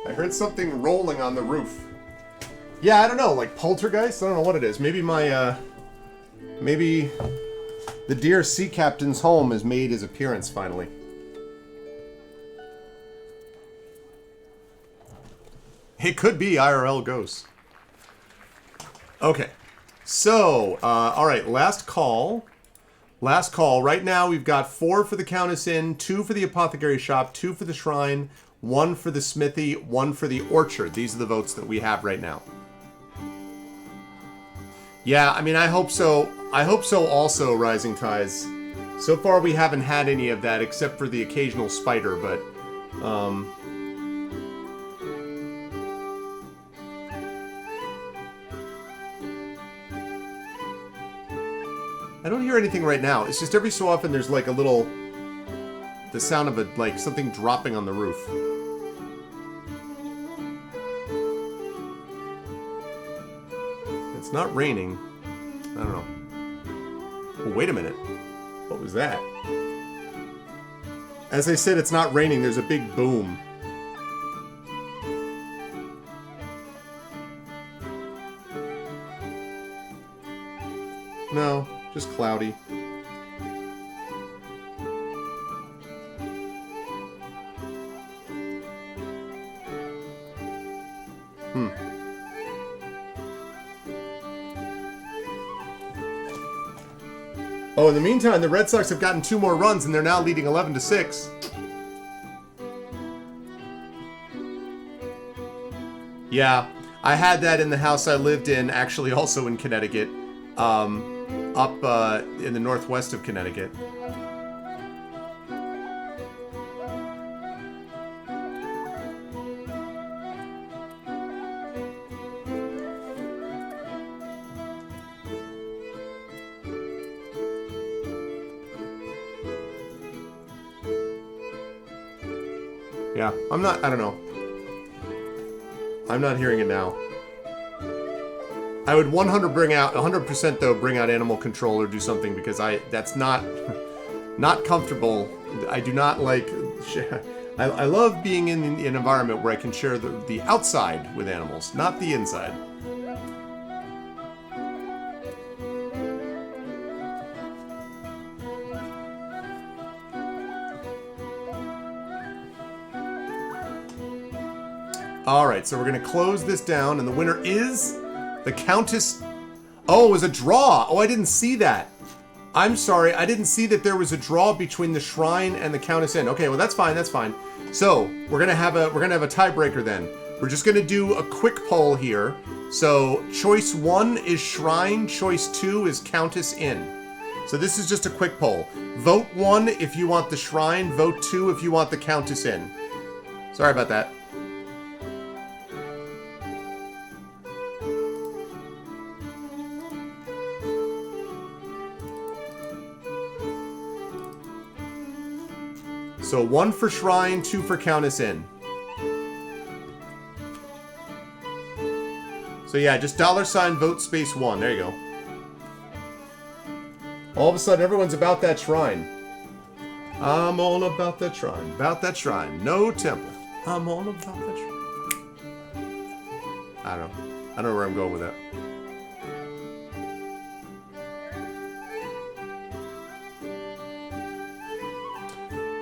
A: I heard something rolling on the roof. Yeah, I don't know, like poltergeist? I don't know what it is. Maybe my, maybe the dear sea captain's home has made his appearance finally. It could be IRL ghosts. Okay. So, alright, last call. Last call. Right now we've got 4 for the Countess Inn, 2 for the Apothecary Shop, 2 for the Shrine, 1 for the Smithy, 1 for the Orchard. These are the votes that we have right now. Yeah, I mean, I hope so. I hope so also, Rising Tides. So far we haven't had any of that except for the occasional spider, but... I don't hear anything right now. It's just every so often there's like a little... the sound of it, like something dropping on the roof. It's not raining. I don't know. Oh, wait a minute. What was that? As I said, it's not raining. There's a big boom. No, just cloudy. Oh, in the meantime, the Red Sox have gotten 2 more runs, and they're now leading 11-6. Yeah, I had that in the house I lived in, actually also in Connecticut, up in the northwest of Connecticut. Yeah, I don't know. I'm not hearing it now. I would 100% though, bring out Animal Control or do something because that's not comfortable. I do not like, I love being in an environment where I can share the outside with animals, not the inside. Alright, so we're going to close this down, and the winner is the Countess... Oh, it was a draw! Oh, I didn't see that. I'm sorry, I didn't see that there was a draw between the Shrine and the Countess Inn. Okay, well that's fine, that's fine. So, we're gonna have a tiebreaker then. We're just gonna do a quick poll here. So, choice 1 is Shrine, choice 2 is Countess Inn. So this is just a quick poll. Vote 1 if you want the Shrine, vote 2 if you want the Countess Inn. Sorry about that. So 1 for Shrine, 2 for Countess Inn. So yeah, just $ vote space 1. There you go. All of a sudden, everyone's about that Shrine. I'm all about that Shrine. About that Shrine. No temple. I'm all about that Shrine. I don't know where I'm going with that.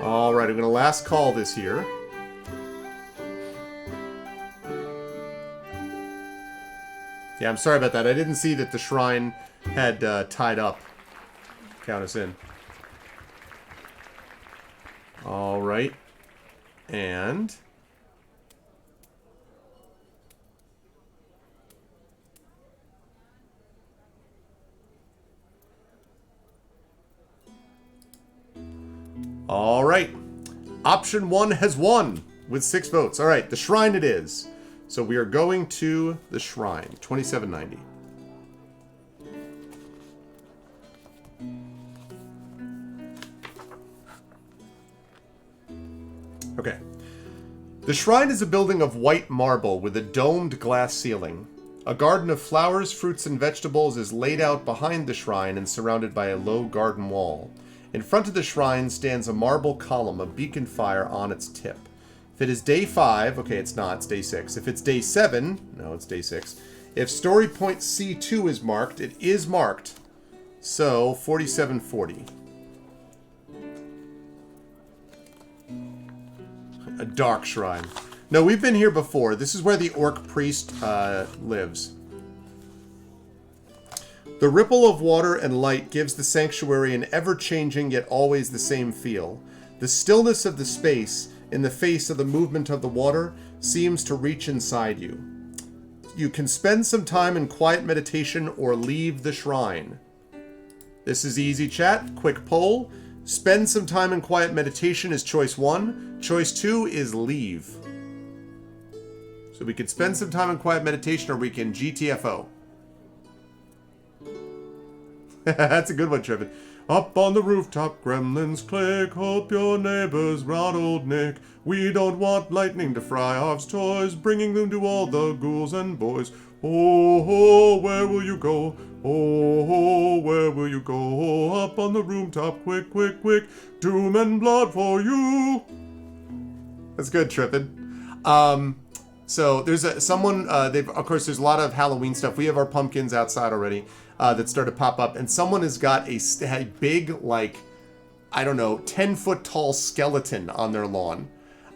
A: Alright, I'm going to last call this here. Yeah, I'm sorry about that. I didn't see that the Shrine had tied up Countess Inn. Alright. And... Alright. Option 1 has won with 6 votes. Alright, the Shrine it is. So we are going to the Shrine. $27.90. Okay. The shrine is a building of white marble with a domed glass ceiling. A garden of flowers, fruits, and vegetables is laid out behind the shrine and surrounded by a low garden wall. In front of the shrine stands a marble column, a beacon fire on its tip. If it is day 5, okay, it's not, it's day 6. If it's day 7, no, it's day 6. If story point C2 is marked, it is marked. So, 4740. A dark shrine. No, we've been here before. This is where the orc priest lives. The ripple of water and light gives the sanctuary an ever-changing yet always the same feel. The stillness of the space, in the face of the movement of the water, seems to reach inside you. You can spend some time in quiet meditation or leave the shrine. This is easy, chat. Quick poll. Spend some time in quiet meditation is choice 1. Choice 2 is leave. So we could spend some time in quiet meditation or we can GTFO. That's a good one, Trevin. Up on the rooftop, gremlins click. Hope your neighbors rout old Nick. We don't want lightning to fry Harv's toys, bringing them to all the ghouls and boys. Oh, oh, where will you go? Oh, oh, where will you go? Up on the rooftop, quick, quick, quick. Doom and blood for you. That's good, Trippin. So there's someone. Of course, there's a lot of Halloween stuff. We have our pumpkins outside already that start to pop up, and someone has got a big, like, I don't know, 10-foot tall skeleton on their lawn.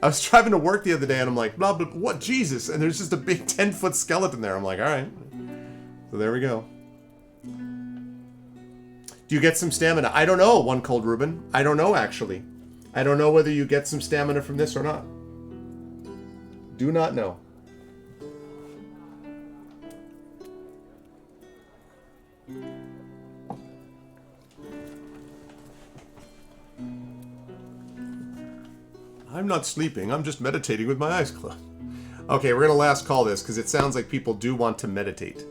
A: I was driving to work the other day, and I'm like, blah, blah, what, Jesus? And there's just a big 10-foot skeleton there. I'm like, all right. So there we go. Do you get some stamina? I don't know, One Cold Ruben. I don't know, actually. I don't know whether you get some stamina from this or not. Do not know. I'm not sleeping. I'm just meditating with my eyes closed. Okay, we're going to last call this because it sounds like people do want to meditate.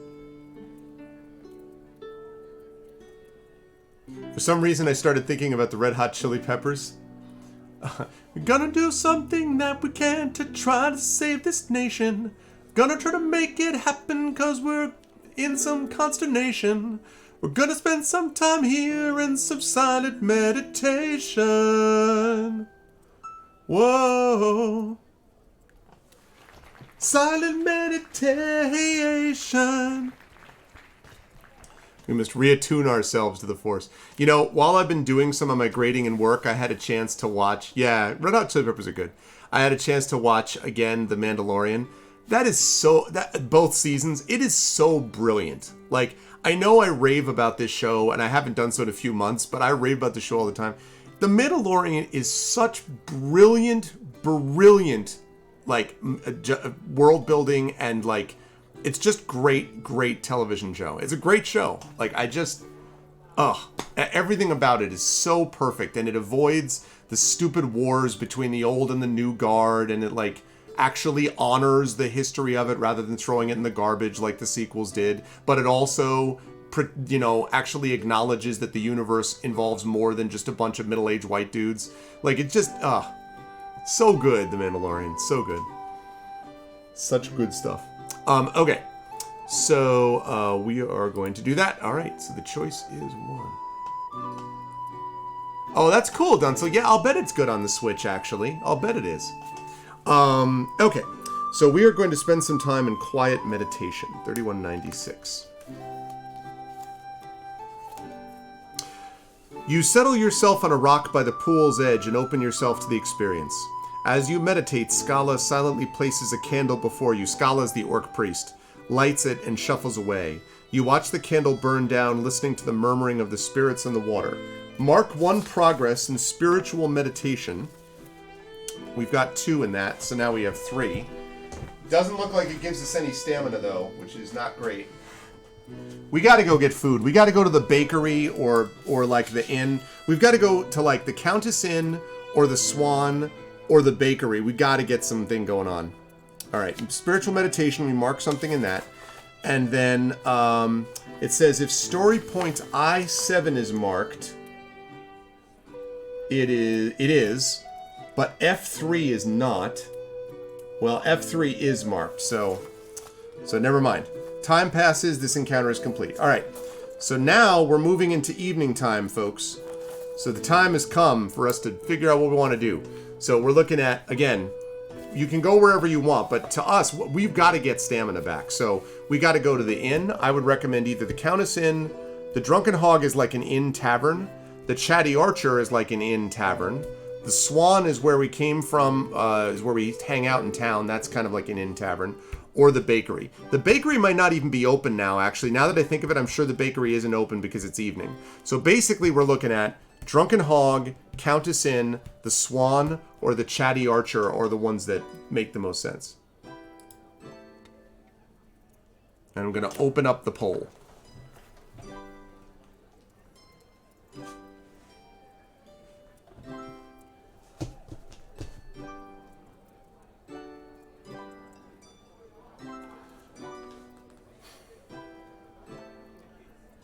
A: For some reason, I started thinking about the Red Hot Chili Peppers. We're gonna do something that we can to try to save this nation. Gonna try to make it happen cause we're in some consternation. We're gonna spend some time here in some silent meditation. Whoa. Silent meditation. We must reattune ourselves to the Force. You know, while I've been doing some of my grading and work, I had a chance to watch... Yeah, Red Hot Chili Peppers are good. I had a chance to watch, again, The Mandalorian. That is so... both seasons, it is so brilliant. Like, I know I rave about this show, and I haven't done so in a few months, but I rave about the show all the time. The Mandalorian is such brilliant, like, world building and, like... It's just great television show. It's a great show. Like, everything about it is so perfect, and it avoids the stupid wars between the old and the new guard, and it, like, actually honors the history of it rather than throwing it in the garbage like the sequels did. But it also, you know, actually acknowledges that the universe involves more than just a bunch of middle-aged white dudes. Like, it just, so good, The Mandalorian. So good. Such good stuff. Okay, so we are going to do that. All right, so the choice is 1. Oh, that's cool, Dunzel. Yeah, I'll bet it's good on the Switch, actually. I'll bet it is. Okay, so we are going to spend some time in quiet meditation. 3196. You settle yourself on a rock by the pool's edge and open yourself to the experience. As you meditate, Scala silently places a candle before you. Scala is the orc priest. Lights it and shuffles away. You watch the candle burn down, listening to the murmuring of the spirits in the water. Mark 1 progress in spiritual meditation. We've got 2 in that, so now we have 3. Doesn't look like it gives us any stamina, though, which is not great. We gotta go get food. We gotta go to the bakery or like, the inn. We've got to go to, like, the Countess Inn or the Swan... or the bakery. We got to get something going on. All right, spiritual meditation, we mark something in that. And then it says if story point I7 is marked, it is, but F3 is not. Well, F3 is marked, so never mind. Time passes, this encounter is complete. All right, so now we're moving into evening time, folks. So the time has come for us to figure out what we want to do. So we're looking at, again, you can go wherever you want, but to us, we've got to get stamina back. So we got to go to the inn. I would recommend either the Countess Inn, the Drunken Hog is like an inn tavern, the Chatty Archer is like an inn tavern, the Swan is where we came from, is where we hang out in town. That's kind of like an inn tavern. Or the bakery. The bakery might not even be open now, actually. Now that I think of it, I'm sure the bakery isn't open because it's evening. So basically, we're looking at Drunken Hog, Countess Inn, the Swan, or the Chatty Archer are the ones that make the most sense. And I'm going to open up the poll.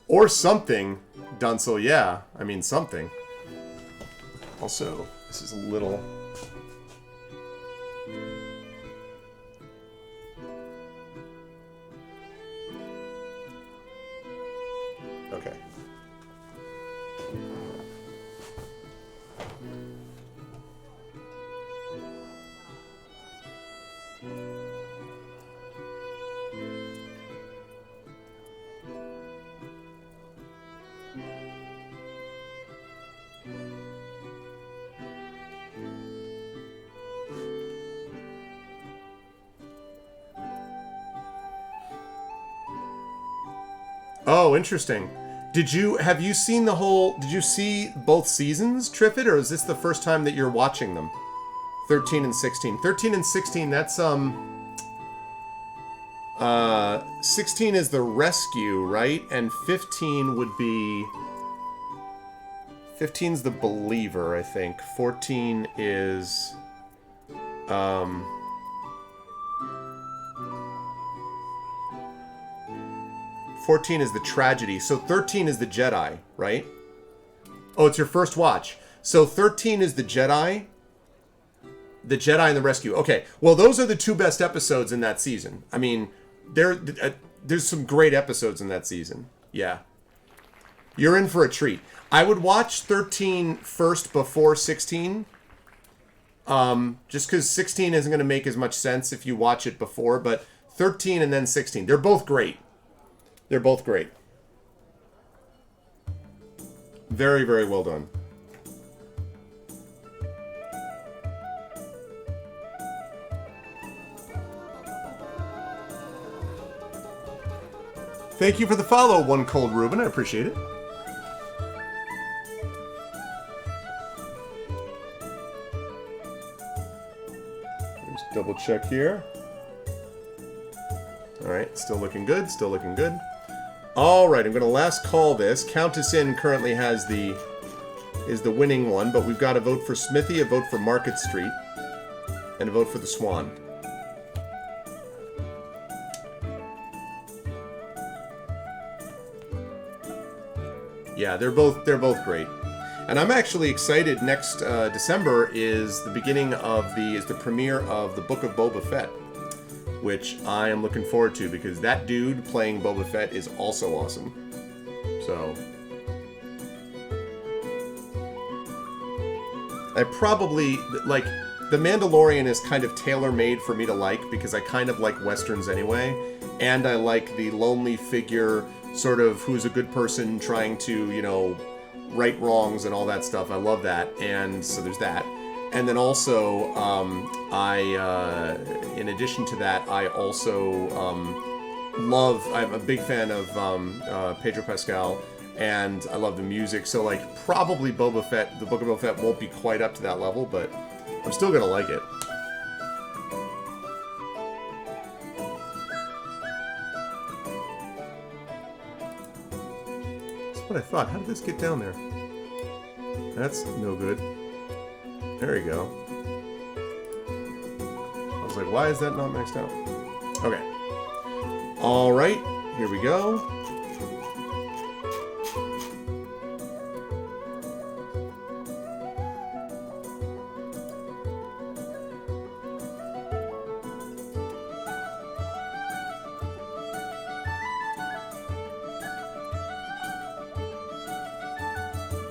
A: Or something, Dunsel, yeah. I mean, something. Also, this is a little... Okay. Oh, interesting. Did you see both seasons, Triffid, or is this the first time that you're watching them? 13 and 16. 13 and 16, that's 16 is the rescue, right? And 15 would be 15's the believer, I think. 14 is 14 is the tragedy. So 13 is the Jedi, right? Oh, it's your first watch. So 13 is the Jedi and the rescue. Okay, well, those are the two best episodes in that season. I mean, there's some great episodes in that season. Yeah. You're in for a treat. I would watch 13 first before 16. Just because 16 isn't going to make as much sense if you watch it before, but 13 and then 16. They're both great. They're both great. Very, very well done. Thank you for the follow, One Cold Ruben. I appreciate it. Just double check here. All right, still looking good. Still looking good. All right, I'm going to last call this. Countess Inn currently is the winning one, but we've got a vote for Smithy, a vote for Market Street, and a vote for the Swan. Yeah, they're both great, and I'm actually excited. Next December is the beginning of the premiere of the Book of Boba Fett, which I am looking forward to because that dude playing Boba Fett is also awesome. So I probably like The Mandalorian is kind of tailor-made for me to like because I kind of like westerns anyway, and I like the lonely figure sort of who's a good person trying to, you know, right wrongs and all that stuff. I love that, and so there's that. And then also, in addition to that, I also I'm a big fan of Pedro Pascal, and I love the music. So, like, probably Boba Fett, the Book of Boba Fett won't be quite up to that level, but I'm still going to like it. That's what I thought. How did this get down there? That's no good. There you go. I was like, why is that not maxed out? Okay. All right, here we go.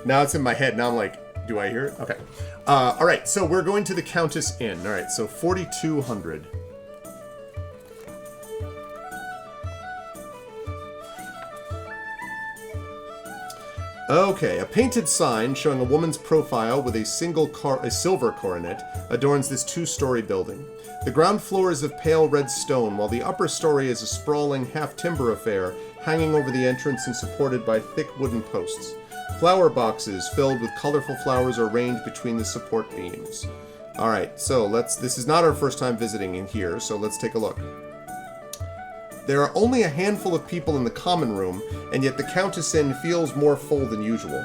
A: Now it's in my head. Now I'm like, do I hear it? Okay. All right, so we're going to the Countess Inn. All right, so 4,200. Okay, a painted sign showing a woman's profile with a silver coronet adorns this two-story building. The ground floor is of pale red stone, while the upper story is a sprawling half-timber affair hanging over the entrance and supported by thick wooden posts. Flower boxes filled with colorful flowers are ranged between the support beams. All right, so this is not our first time visiting in here, so let's take a look. There are only a handful of people in the common room, and yet the Countess Inn feels more full than usual.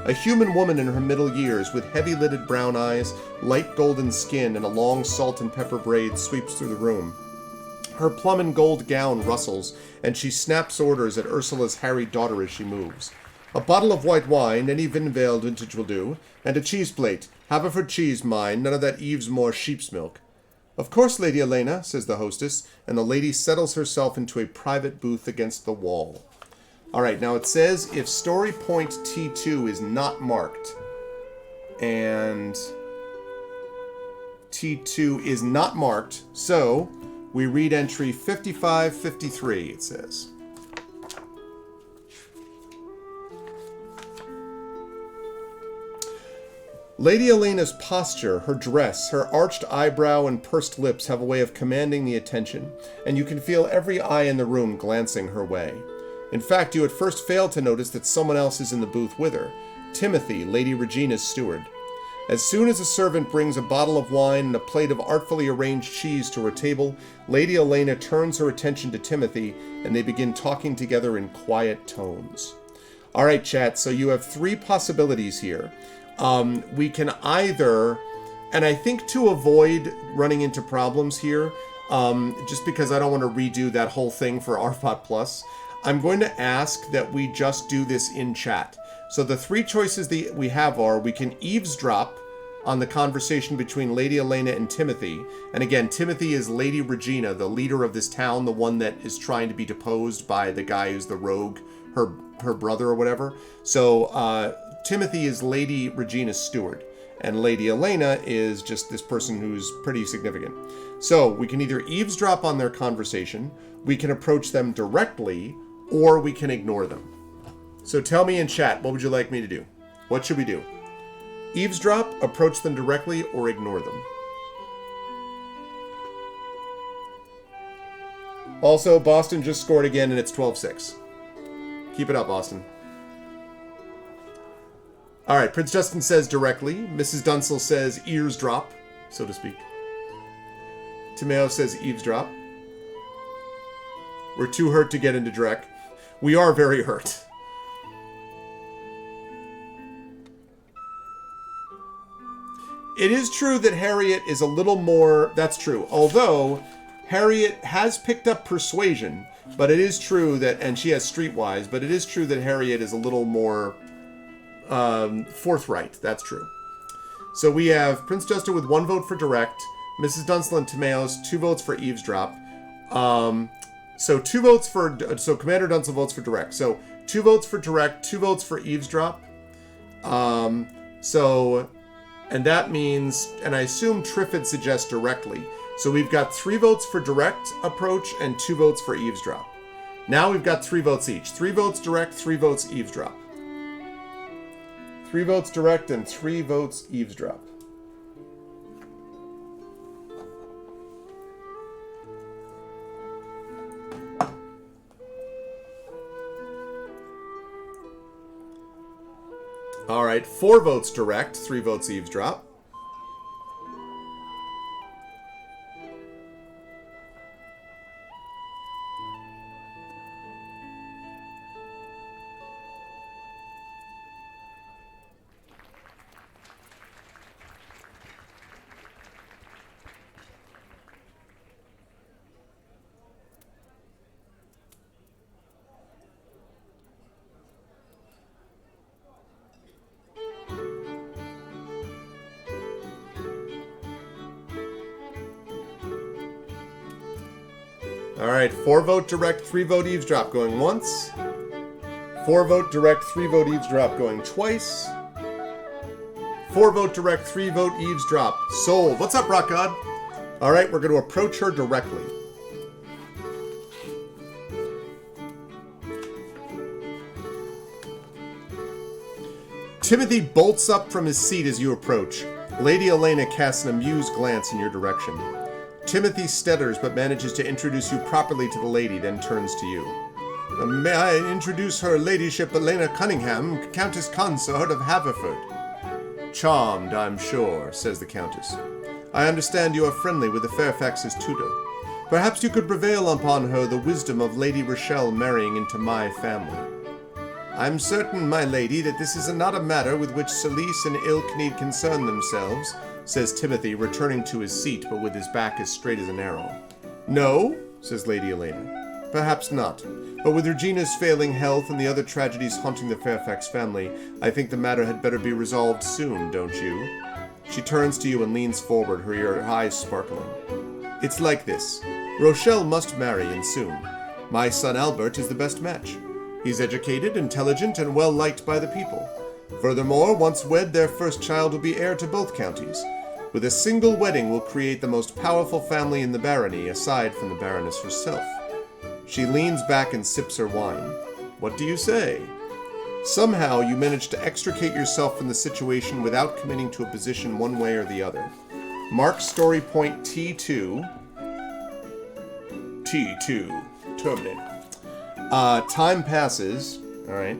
A: A human woman in her middle years, with heavy-lidded brown eyes, light golden skin, and a long salt and pepper braid sweeps through the room. Her plum and gold gown rustles, and she snaps orders at Ursula's harried daughter as she moves. A bottle of white wine, any Vinvale vintage will do, and a cheese plate. Have a for cheese, mind, none of that Eve's more sheep's milk. Of course, Lady Elena, says the hostess, and the lady settles herself into a private booth against the wall. All right, now it says if story point T2 is not marked, and T2 is not marked, so we read entry 5553, it says. Lady Elena's posture, her dress, her arched eyebrow and pursed lips have a way of commanding the attention, and you can feel every eye in the room glancing her way. In fact, you at first fail to notice that someone else is in the booth with her, Timothy, Lady Regina's steward. As soon as a servant brings a bottle of wine and a plate of artfully arranged cheese to her table, Lady Elena turns her attention to Timothy, and they begin talking together in quiet tones. All right, chat, so you have three possibilities here. We can either, and I think to avoid running into problems here, just because I don't want to redo that whole thing for RFOT Plus, I'm going to ask that we just do this in chat. So the three choices that we have are, we can eavesdrop on the conversation between Lady Elena and Timothy. And again, Timothy is Lady Regina, the leader of this town, the one that is trying to be deposed by the guy who's the rogue, her brother or whatever. So Timothy is Lady Regina's steward, and Lady Elena is just this person who's pretty significant. So we can either eavesdrop on their conversation, we can approach them directly, or we can ignore them. So tell me in chat, what would you like me to do? What should we do? Eavesdrop, approach them directly, or ignore them? Also, Boston just scored again, and it's 12-6. Keep it up, Boston. All right, Prince Justin says directly. Mrs. Dunsel says eavesdrop, so to speak. Tomeo says eavesdrop. We're too hurt to get into Drek. We are very hurt. It is true that Harriet is a little more... That's true. Although, Harriet has picked up persuasion, but it is true that... And she has streetwise, but it is true that Harriet is a little more... forthright. That's true. So we have Prince Juster with 1 vote for direct, Mrs. Dunsel and Timaeus 2 votes for eavesdrop. So 2 votes for, so Commander Dunsel votes for direct. So 2 votes for direct, 2 votes for eavesdrop. And that means, and I assume Triffid suggests directly. So we've got 3 votes for direct approach and 2 votes for eavesdrop. Now we've got 3 votes each. 3 votes direct, 3 votes eavesdrop. 3 votes direct and 3 votes eavesdrop. All right, 4 votes direct, 3 votes eavesdrop. All right, 4 vote direct, 3 vote eavesdrop going once. 4 vote direct, 3 vote eavesdrop going twice. 4-vote direct, 3-vote eavesdrop. Sold. What's up, Rock God? All right, we're going to approach her directly. Timothy bolts up from his seat as you approach. Lady Elena casts an amused glance in your direction. Timothy stutters but manages to introduce you properly to the lady, then turns to you. May I introduce her ladyship Elena Cunningham, Countess Consort of Haverford. Charmed, I'm sure, says the Countess. I understand you are friendly with the Fairfax's tutor. Perhaps you could prevail upon her the wisdom of Lady Rochelle marrying into my family. I'm certain, my lady, that this is not a matter with which Celise and Ilk need concern themselves, says Timothy, returning to his seat, but with his back as straight as an arrow. No, says Lady Elena. Perhaps not. But with Regina's failing health and the other tragedies haunting the Fairfax family, I think the matter had better be resolved soon, don't you? She turns to you and leans forward, her eyes sparkling. It's like this. Rochelle must marry, and soon. My son Albert is the best match. He's educated, intelligent, and well-liked by the people. Furthermore, once wed, their first child will be heir to both counties. With a single wedding will create the most powerful family in the barony, aside from the Baroness herself. She leans back and sips her wine. What do you say? Somehow you manage to extricate yourself from the situation without committing to a position one way or the other. Mark story point T2. T2. Terminate. Time passes. Alright.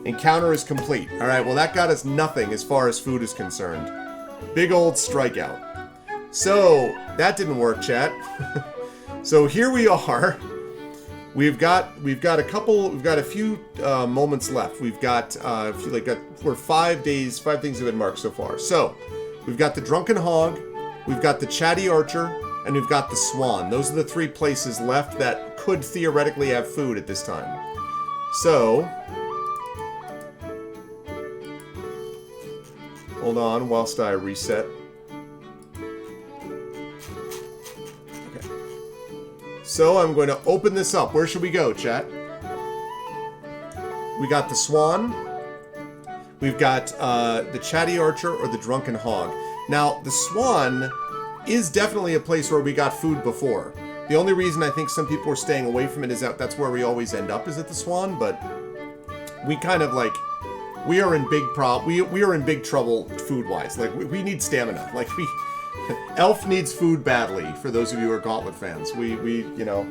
A: Encounter is complete. Alright, well that got us nothing as far as food is concerned. Big old strikeout. So, that didn't work, chat. So here we are. We've got a few moments left. We've got, we're 5 things have been marked so far. So, we've got the Drunken Hog, we've got the Chatty Archer, and we've got the Swan. Those are the 3 places left that could theoretically have food at this time. So, hold on whilst I reset. Okay. So I'm going to open this up. Where should we go, chat? We got the Swan. We've got the Chatty Archer or the Drunken Hog. Now, the Swan is definitely a place where we got food before. The only reason I think some people are staying away from it is that's where we always end up, is at the Swan, but we kind of like, we are in big trouble food-wise. Like, we need stamina. Like, Elf needs food badly, for those of you who are Gauntlet fans. We you know.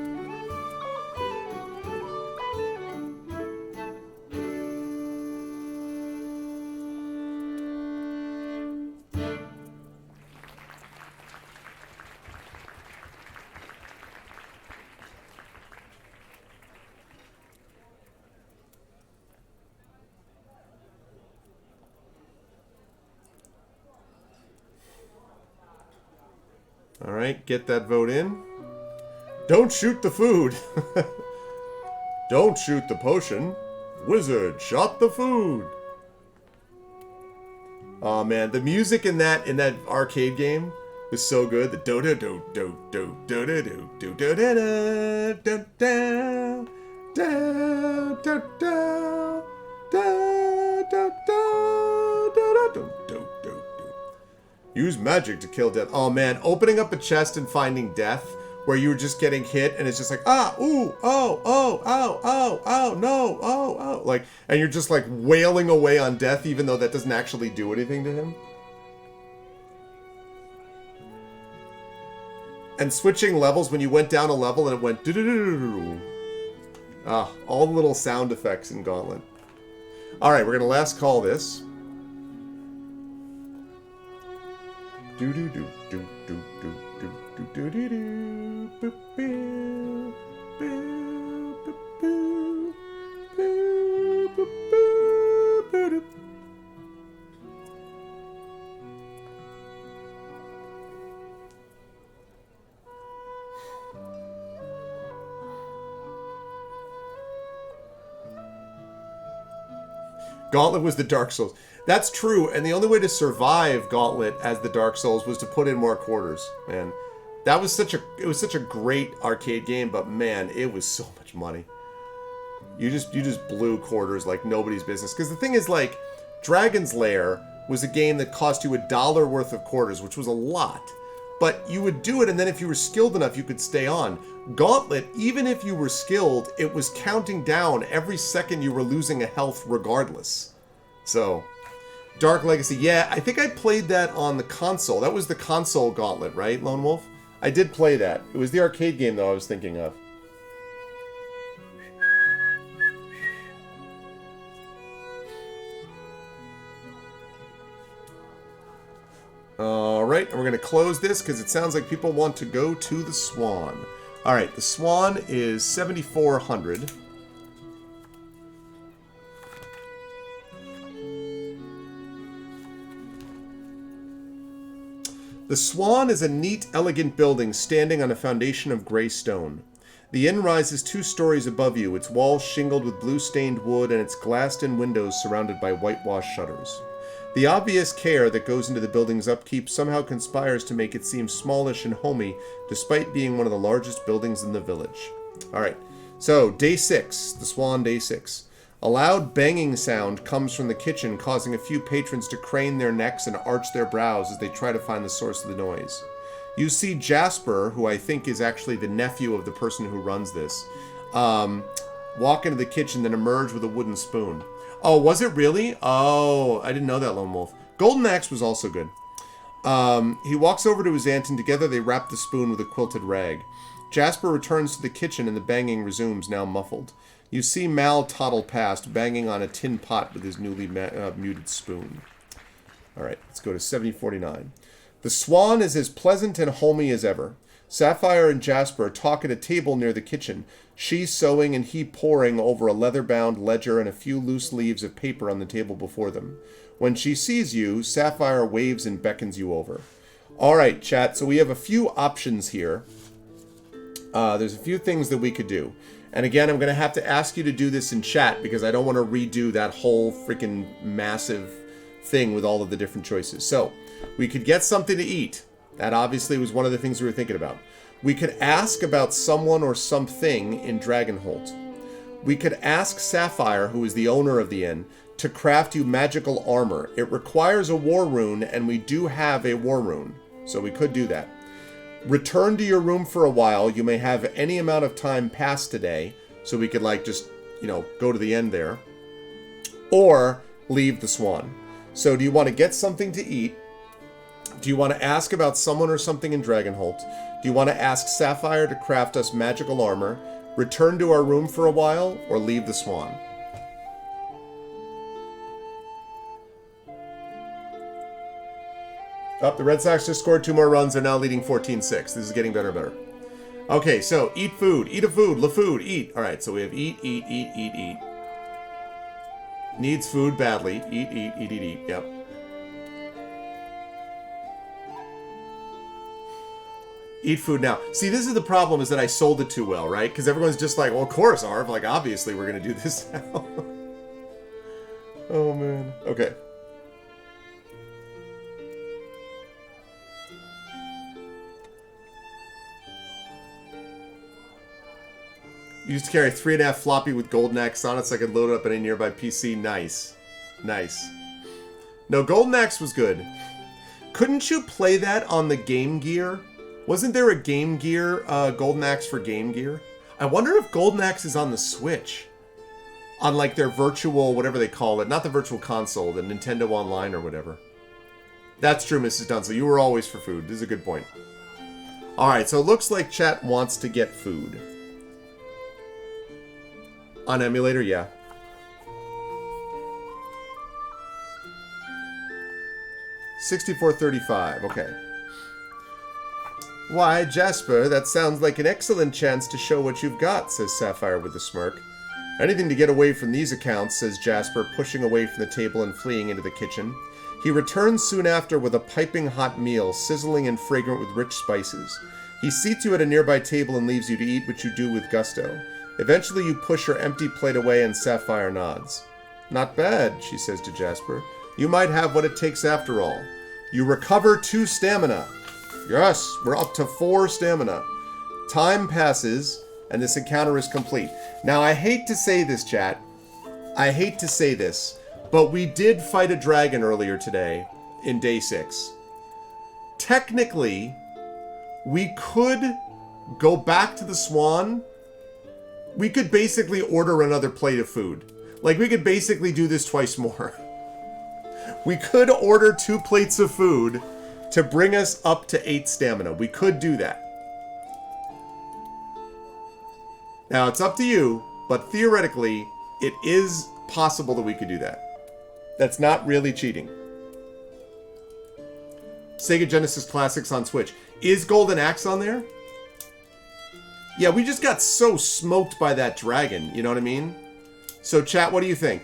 A: Alright, get that vote in. Don't shoot the food. Don't shoot the potion. Wizard shot the food. Oh man, the music in that arcade game was so good. The do do do do do do do do do do do do do do do do do. Use magic to kill death. Oh man, opening up a chest and finding death where you were just getting hit and it's just like, ah, ooh, oh, oh, ow, ow, ow, no, oh, oh. Like, and you're just like wailing away on death even though that doesn't actually do anything to him. And switching levels when you went down a level and it went do-do-do-do-do. Ah, all the little sound effects in Gauntlet. Alright, we're gonna last call this. Do do do do do do do do do do do boo boo boo boo boo boo boo boo. Gauntlet was the Dark Souls. That's true, and the only way to survive Gauntlet as the Dark Souls was to put in more quarters, man. That was such a great arcade game, but man, it was so much money. You just blew quarters like nobody's business. Because the thing is, like, Dragon's Lair was a game that cost you $1 worth of quarters, which was a lot. But you would do it, and then if you were skilled enough, you could stay on. Gauntlet, even if you were skilled, it was counting down every second you were losing a health regardless. So, Dark Legacy. Yeah, I think I played that on the console. That was the console Gauntlet, right, Lone Wolf? I did play that. It was the arcade game, though, I was thinking of. Alright, and we're going to close this because it sounds like people want to go to the Swan. Alright, the Swan is 7,400. The Swan is a neat, elegant building standing on a foundation of gray stone. The inn rises 2 stories above you, its walls shingled with blue-stained wood and its glassed-in windows surrounded by whitewashed shutters. The obvious care that goes into the building's upkeep somehow conspires to make it seem smallish and homey, despite being one of the largest buildings in the village. Alright, so day 6, the Swan, day 6. A loud banging sound comes from the kitchen, causing a few patrons to crane their necks and arch their brows as they try to find the source of the noise. You see Jasper, who I think is actually the nephew of the person who runs this, walk into the kitchen, then emerge with a wooden spoon. Oh, was it really? Oh, I didn't know that, Lone Wolf. Golden Axe was also good. He walks over to his aunt, and together they wrap the spoon with a quilted rag. Jasper returns to the kitchen, and the banging resumes, now muffled. You see Mal toddle past, banging on a tin pot with his newly muted spoon. All right, let's go to 7049. The Swan is as pleasant and homey as ever. Sapphire and Jasper talk at a table near the kitchen, she sewing and he poring over a leather-bound ledger and a few loose leaves of paper on the table before them. When she sees you, Sapphire waves and beckons you over. All right, chat, so we have a few options here. There's a few things that we could do. And again, I'm going to have to ask you to do this in chat because I don't want to redo that whole freaking massive thing with all of the different choices. So, we could get something to eat. That obviously was one of the things we were thinking about. We could ask about someone or something in Dragonholt. We could ask Sapphire, who is the owner of the inn, to craft you magical armor. It requires a war rune, and we do have a war rune. So we could do that. Return to your room for a while. You may have any amount of time past today, so we could, like, just, go to the end there. Or leave the Swan. So do you want to get something to eat? Do you want to ask about someone or something in Dragonholt? Do you want to ask Sapphire to craft us magical armor, return to our room for a while, or leave the Swan? Oh, the Red Sox just scored 2 more runs. They're now leading 14-6. This is getting better and better. Okay, so eat food. Eat a food. La food. Eat. All right, so we have eat, eat, eat, eat, eat. Needs food badly. Eat, eat, eat, eat, eat. Yep. Eat food now. See, this is the problem, is that I sold it too well, right? Because everyone's just like, well, of course, Arv. Like, obviously, we're going to do this now. Oh, man. Okay. You used to carry a 3.5 floppy with Golden Axe on it so I could load it up in a nearby PC. Nice. Nice. No, Golden Axe was good. Couldn't you play that on the Game Gear? Wasn't there a Game Gear, Golden Axe for Game Gear? I wonder if Golden Axe is on the Switch. On, like, their virtual, whatever they call it. Not the virtual console, the Nintendo Online or whatever. That's true, Mrs. Dunsel. You were always for food. This is a good point. Alright, so it looks like chat wants to get food. On emulator, yeah. $64.35, okay. Why, Jasper, that sounds like an excellent chance to show what you've got, says Sapphire with a smirk. Anything to get away from these accounts, says Jasper, pushing away from the table and fleeing into the kitchen. He returns soon after with a piping hot meal, sizzling and fragrant with rich spices. He seats you at a nearby table and leaves you to eat, which you do with gusto. Eventually you push your empty plate away and Sapphire nods. Not bad, she says to Jasper. You might have what it takes after all. You recover 2 stamina. Yes, we're up to 4 stamina. Time passes, and this encounter is complete. Now, I hate to say this, chat. I hate to say this, but we did fight a dragon earlier today in day 6. Technically, we could go back to the Swan. We could basically order another plate of food. Like, we could basically do this twice more. We could order 2 plates of food to bring us up to 8 stamina. We could do that. Now, it's up to you, but theoretically, it is possible that we could do that. That's not really cheating. Sega Genesis Classics on Switch. Is Golden Axe on there? Yeah, we just got so smoked by that dragon, you know what I mean? So, chat, what do you think?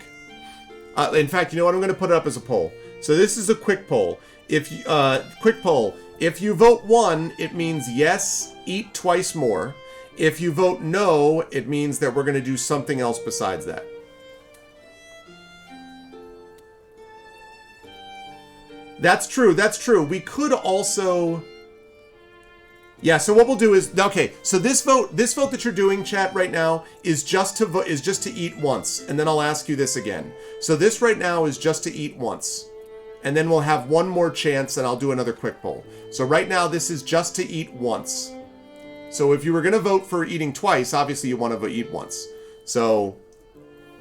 A: In fact, you know what? I'm going to put it up as a poll. So this is a quick poll. Quick poll. If you vote 1, it means yes, eat twice more. If you vote no, it means that we're going to do something else besides that. That's true. That's true. We could also... Yeah, so what we'll do is... Okay, so this vote that you're doing, chat, right now is just to eat once. And then I'll ask you this again. So this right now is just to eat once. And then we'll have one more chance and I'll do another quick poll. So right now this is just to eat once. So if you were going to vote for eating twice, obviously you want to eat once. So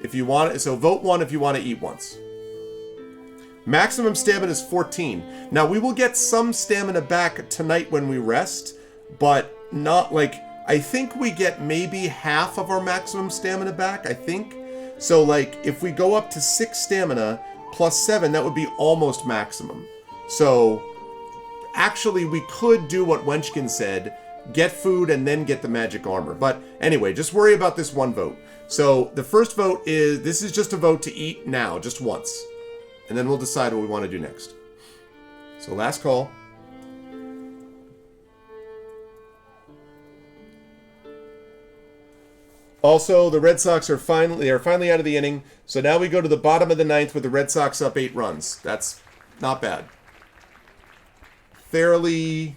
A: if you want, so vote 1 if you want to eat once. Maximum stamina is 14. Now we will get some stamina back tonight when we rest, but not like, I think we get maybe half of our maximum stamina back, I think. So like if we go up to 6 stamina plus 7, that would be almost maximum. So actually we could do what Wenchkin said, get food and then get the magic armor. But anyway, just worry about this one vote. So the first vote is, this is just a vote to eat now, just once. And then we'll decide what we want to do next. So last call. Also, the Red Sox are finally out of the inning. So now we go to the bottom of the 9th with the Red Sox up 8 runs. That's not bad. Fairly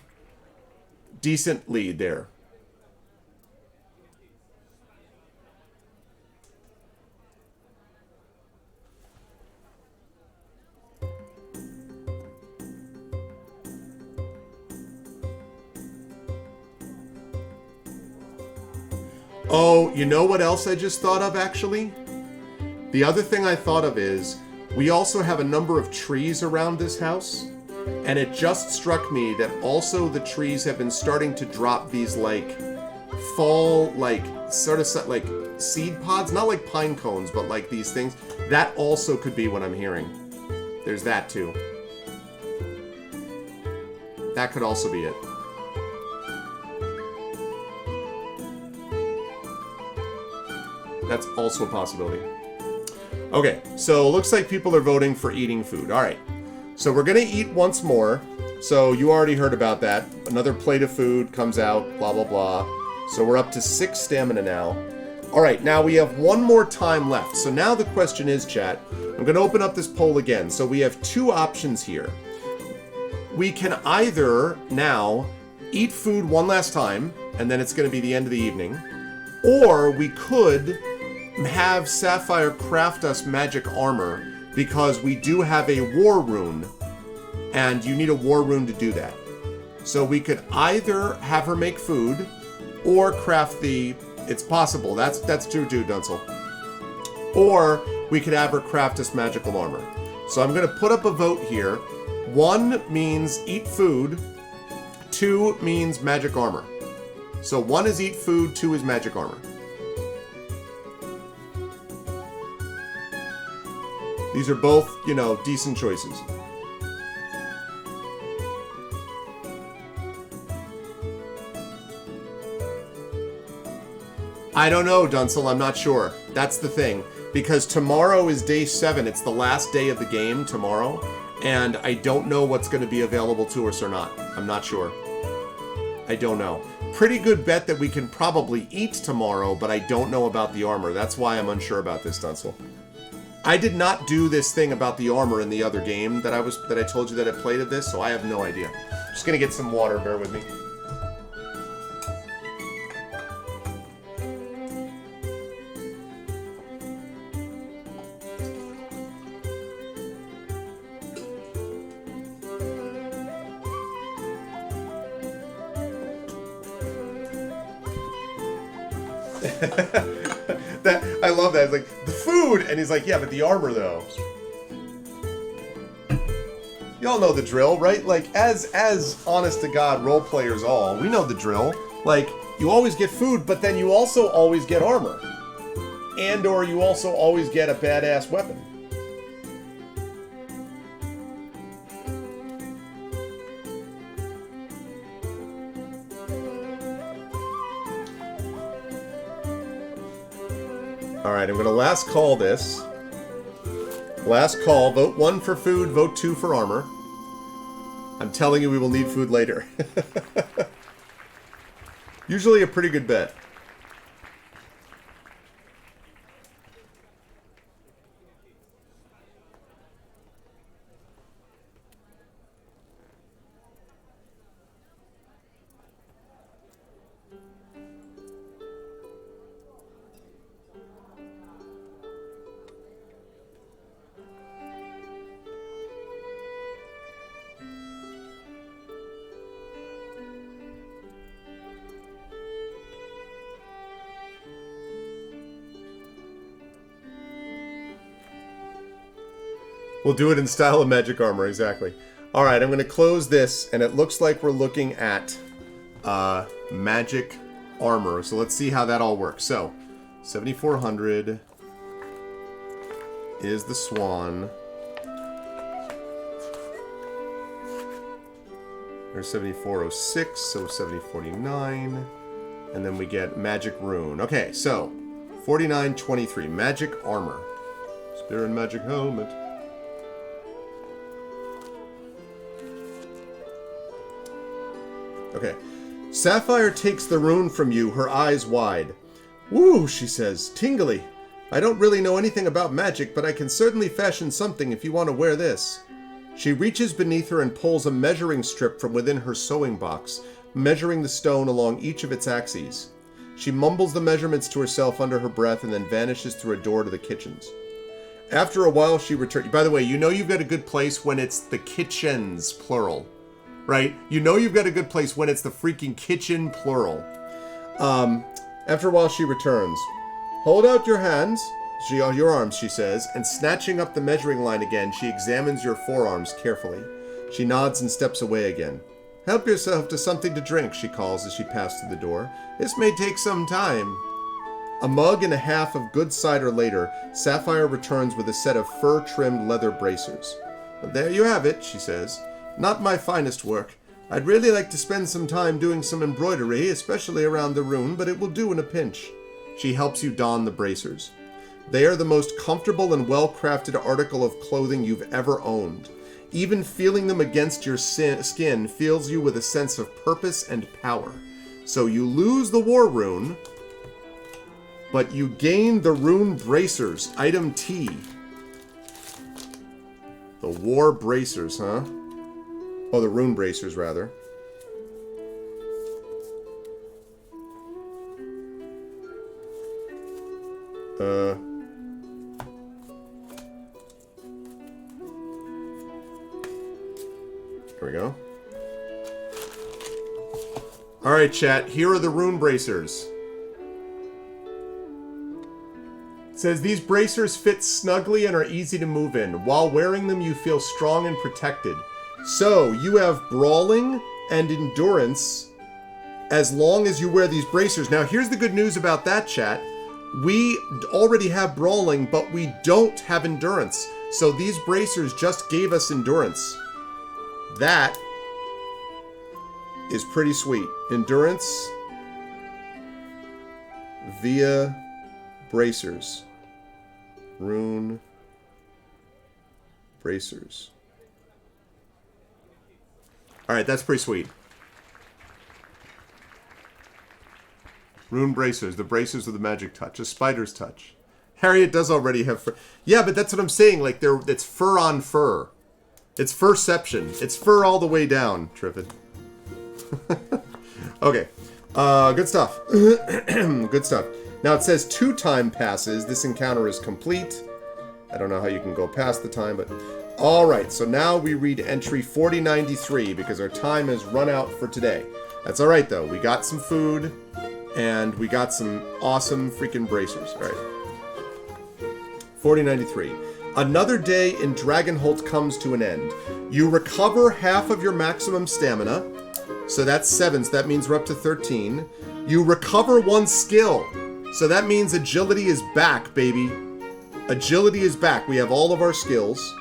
A: decent lead there. Oh, you know what else I just thought of, actually? The other thing I thought of is, we also have a number of trees around this house, and it just struck me that also the trees have been starting to drop these, like, fall, like, sort of, like, seed pods? Not like pine cones, but like these things. That also could be what I'm hearing. There's that, too. That could also be it. That's also a possibility. Okay, so it looks like people are voting for eating food. All right, so we're going to eat once more. So you already heard about that. Another plate of food comes out, blah, blah, blah. So we're up to 6 stamina now. All right, now we have one more time left. So now the question is, chat, I'm going to open up this poll again. So we have 2 options here. We can either now eat food one last time, and then it's going to be the end of the evening. Or we could have Sapphire craft us magic armor, because we do have a war rune, and you need a war rune to do that. So we could either have her make food, or craft the... It's possible. That's true too, Dunsel. Or we could have her craft us magical armor. So I'm going to put up a vote here. 1 means eat food. 2 means magic armor. So 1 is eat food, 2 is magic armor. These are both, you know, decent choices. I don't know, Dunsel, I'm not sure. That's the thing. Because tomorrow is day 7. It's the last day of the game tomorrow. And I don't know what's going to be available to us or not. I'm not sure. I don't know. Pretty good bet that we can probably eat tomorrow, but I don't know about the armor. That's why I'm unsure about this, Dunsel. I did not do this thing about the armor in the other game that I told you that I played of this, so I have no idea. Just gonna get some water, bear with me. That I love that. It's like, the food! And he's like, yeah, but the armor, though. Y'all know the drill, right? Like, as honest-to-God role players all, we know the drill. Like, you always get food, but then you also always get armor. And or you also always get a badass weapon. Alright, I'm going to last call this. Last call. Vote 1 for food, vote 2 for armor. I'm telling you we will need food later. Usually a pretty good bet. We'll do it in style of magic armor, exactly. Alright, I'm going to close this, and it looks like we're looking at magic armor. So let's see how that all works. So, 7,400 is the swan. There's 7,406, so 7,049. And then we get magic rune. Okay, so 4923, magic armor. Spear and magic helmet. Okay. Sapphire takes the rune from you, her eyes wide. Woo, she says, tingly. I don't really know anything about magic, but I can certainly fashion something if you want to wear this. She reaches beneath her and pulls a measuring strip from within her sewing box, measuring the stone along each of its axes. She mumbles the measurements to herself under her breath and then vanishes through a door to the kitchens. After a while, she returns. By the way, you know you've got a good place when it's the kitchens, plural. Right? You know you've got a good place when it's the freaking kitchen, plural. After a while, she returns. Hold out your hands, your arms, she says, and snatching up the measuring line again, she examines your forearms carefully. She nods and steps away again. Help yourself to something to drink, she calls as she passes through the door. This may take some time. A mug and a half of good cider later, Sapphire returns with a set of fur-trimmed leather bracers. There you have it, she says. Not my finest work. I'd really like to spend some time doing some embroidery, especially around the rune, but it will do in a pinch. She helps you don the bracers. They are the most comfortable and well-crafted article of clothing you've ever owned. Even feeling them against your skin fills you with a sense of purpose and power. So you lose the war rune, but you gain the rune bracers, item T. The war bracers, huh? Oh, the rune bracers, rather. There we go. Alright, chat. Here are the rune bracers. It says, these bracers fit snugly and are easy to move in. While wearing them, you feel strong and protected. So, you have brawling and endurance as long as you wear these bracers. Now, here's the good news about that, chat. We already have brawling, but we don't have endurance. So these bracers just gave us endurance. That is pretty sweet. Endurance via bracers. Rune bracers. Alright, that's pretty sweet. Rune bracers. The bracers with the magic touch. A spider's touch. Harriet does already have fur. Yeah, but that's what I'm saying. Like, it's fur on fur. It's furception. It's fur all the way down, Triffid. Okay. Good stuff. Good stuff. Now it says 2 time passes. This encounter is complete. I don't know how you can go past the time, but... Alright, so now we read entry 4093 because our time has run out for today. That's alright though. We got some food And we got some awesome freaking bracers. All right. 4093. Another day in Dragonholt comes to an end. You recover half of your maximum stamina. So that's 7, so that means we're up to 13. You recover 1 skill. So that means agility is back, baby. Agility is back. We have all of our skills.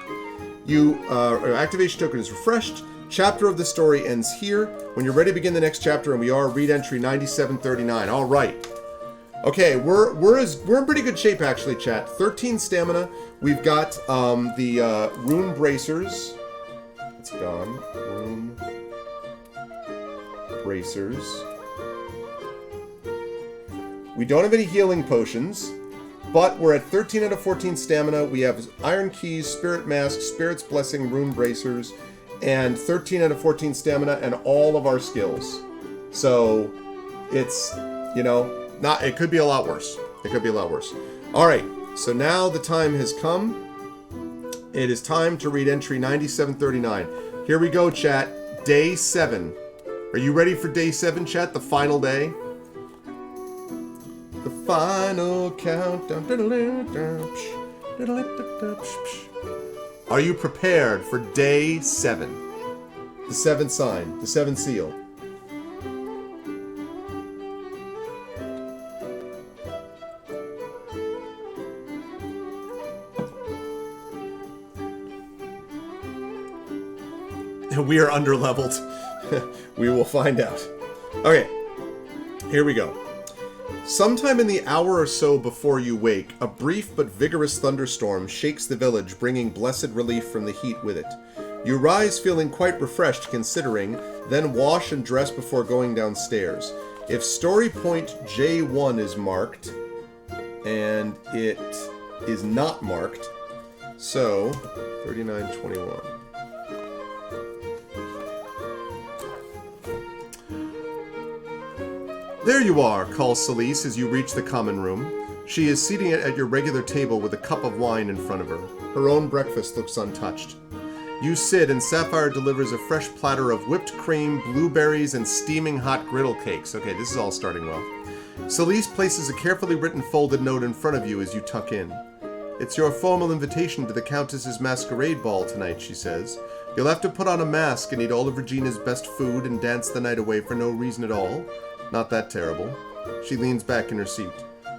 A: Our activation token is refreshed. Chapter of the story ends here. When you're ready to begin the next chapter, and we are, read entry 9739. All right. Okay, we're in pretty good shape actually, chat. 13 stamina. We've got the rune bracers. It's gone. Rune bracers. We don't have any healing potions, but we're at 13 out of 14 stamina. We have Iron Keys, Spirit Mask, Spirit's Blessing, Rune Bracers, and 13 out of 14 stamina, and all of our skills. So it's, you know, it could be a lot worse. It could be a lot worse. All right, so now the time has come. It is time to read entry 9739. Here we go, chat. Day 7. Are you ready for day 7, chat? The final day? The final countdown. Are you prepared for day 7? The 7th sign, the 7th seal. We are underleveled. We will find out. Okay, here we go. Sometime in the hour or so before you wake, a brief but vigorous thunderstorm shakes the village, bringing blessed relief from the heat with it. You rise feeling quite refreshed considering, then wash and dress before going downstairs. If story point J1 is marked, and it is not marked, so 3921. There you are, calls Celise as you reach the common room. She is seating at your regular table with a cup of wine in front of her. Her own breakfast looks untouched. You sit and Sapphire delivers a fresh platter of whipped cream, blueberries, and steaming hot griddle cakes. Okay, this is all starting well. Celise places a carefully written folded note in front of you as you tuck in. It's your formal invitation to the Countess's masquerade ball tonight, she says. You'll have to put on a mask and eat all of Regina's best food and dance the night away for no reason at all. Not that terrible. She leans back in her seat.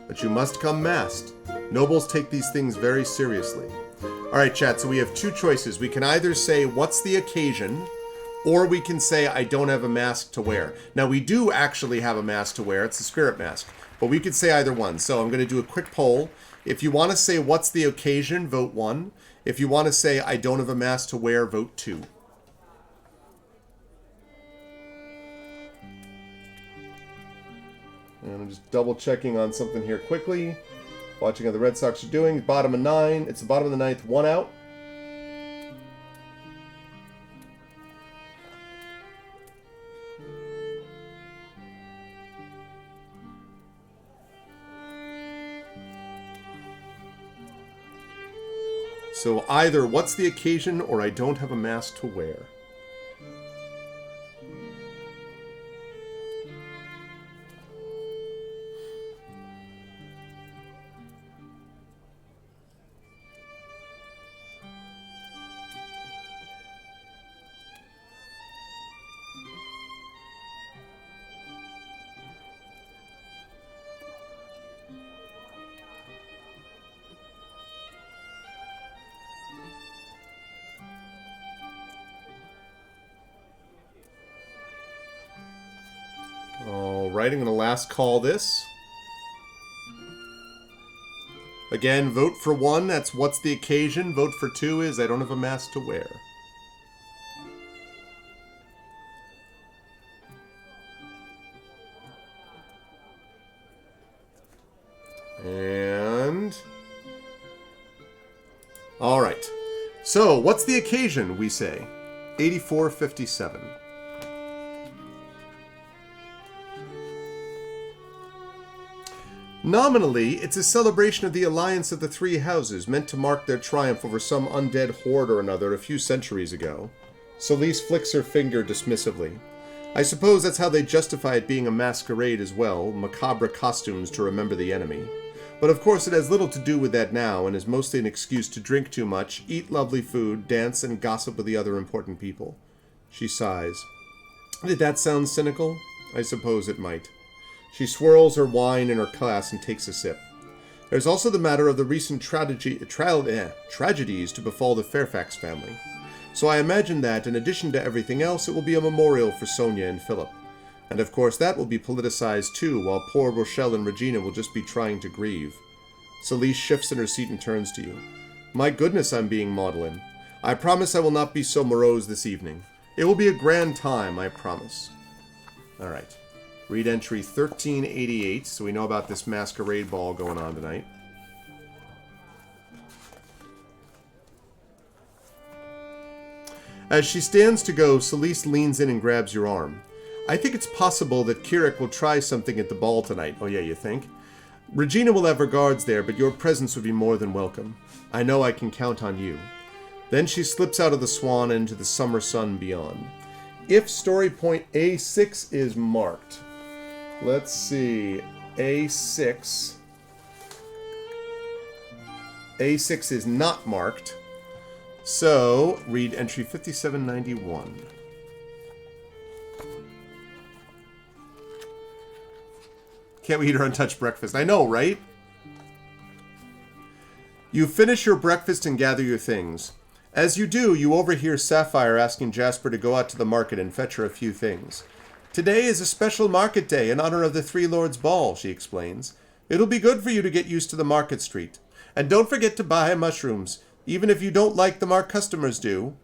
A: But you must come masked. Nobles take these things very seriously. Alright, chat, so we have two choices. We can either say, what's the occasion? Or we can say, I don't have a mask to wear. Now, we do actually have a mask to wear. It's a spirit mask. But we could say either one. So I'm going to do a quick poll. If you want to say, what's the occasion, vote 1. If you want to say, I don't have a mask to wear, vote 2. And I'm just double checking on something here quickly. Watching how the Red Sox are doing. Bottom of 9. It's the bottom of the 9th. 1 out. So either what's the occasion or I don't have a mask to wear. Alright, I'm going to last call this. Again, vote for 1, that's what's the occasion. Vote for 2 is I don't have a mask to wear. And... Alright. So, what's the occasion, we say? 8457. Nominally, it's a celebration of the alliance of the three houses, meant to mark their triumph over some undead horde or another a few centuries ago. Celise flicks her finger dismissively. I suppose that's how they justify it being a masquerade as well, macabre costumes to remember the enemy. But of course it has little to do with that now, and is mostly an excuse to drink too much, eat lovely food, dance, and gossip with the other important people. She sighs. Did that sound cynical? I suppose it might. She swirls her wine in her glass and takes a sip. There's also the matter of the recent tragedies to befall the Fairfax family. So I imagine that, in addition to everything else, it will be a memorial for Sonia and Philip. And of course that will be politicized too, while poor Rochelle and Regina will just be trying to grieve. Celeste shifts in her seat and turns to you. My goodness, I'm being maudlin. I promise I will not be so morose this evening. It will be a grand time, I promise. Alright. Read entry 1388, so we know about this masquerade ball going on tonight. As she stands to go, Celeste leans in and grabs your arm. I think it's possible that Kirik will try something at the ball tonight. Oh yeah, you think? Regina will have her guards there, but your presence would be more than welcome. I know I can count on you. Then she slips out of the Swan into the summer sun beyond. If story point A6 is marked, let's see, A6 is not marked, so read entry 5791. Can't we eat our untouched breakfast? I know, right? You finish your breakfast and gather your things. As you do, you overhear Sapphire asking Jasper to go out to the market and fetch her a few things. Today is a special market day in honor of the Three Lords' Ball, she explains. It'll be good for you to get used to the market street. And don't forget to buy mushrooms, even if you don't like them our customers do.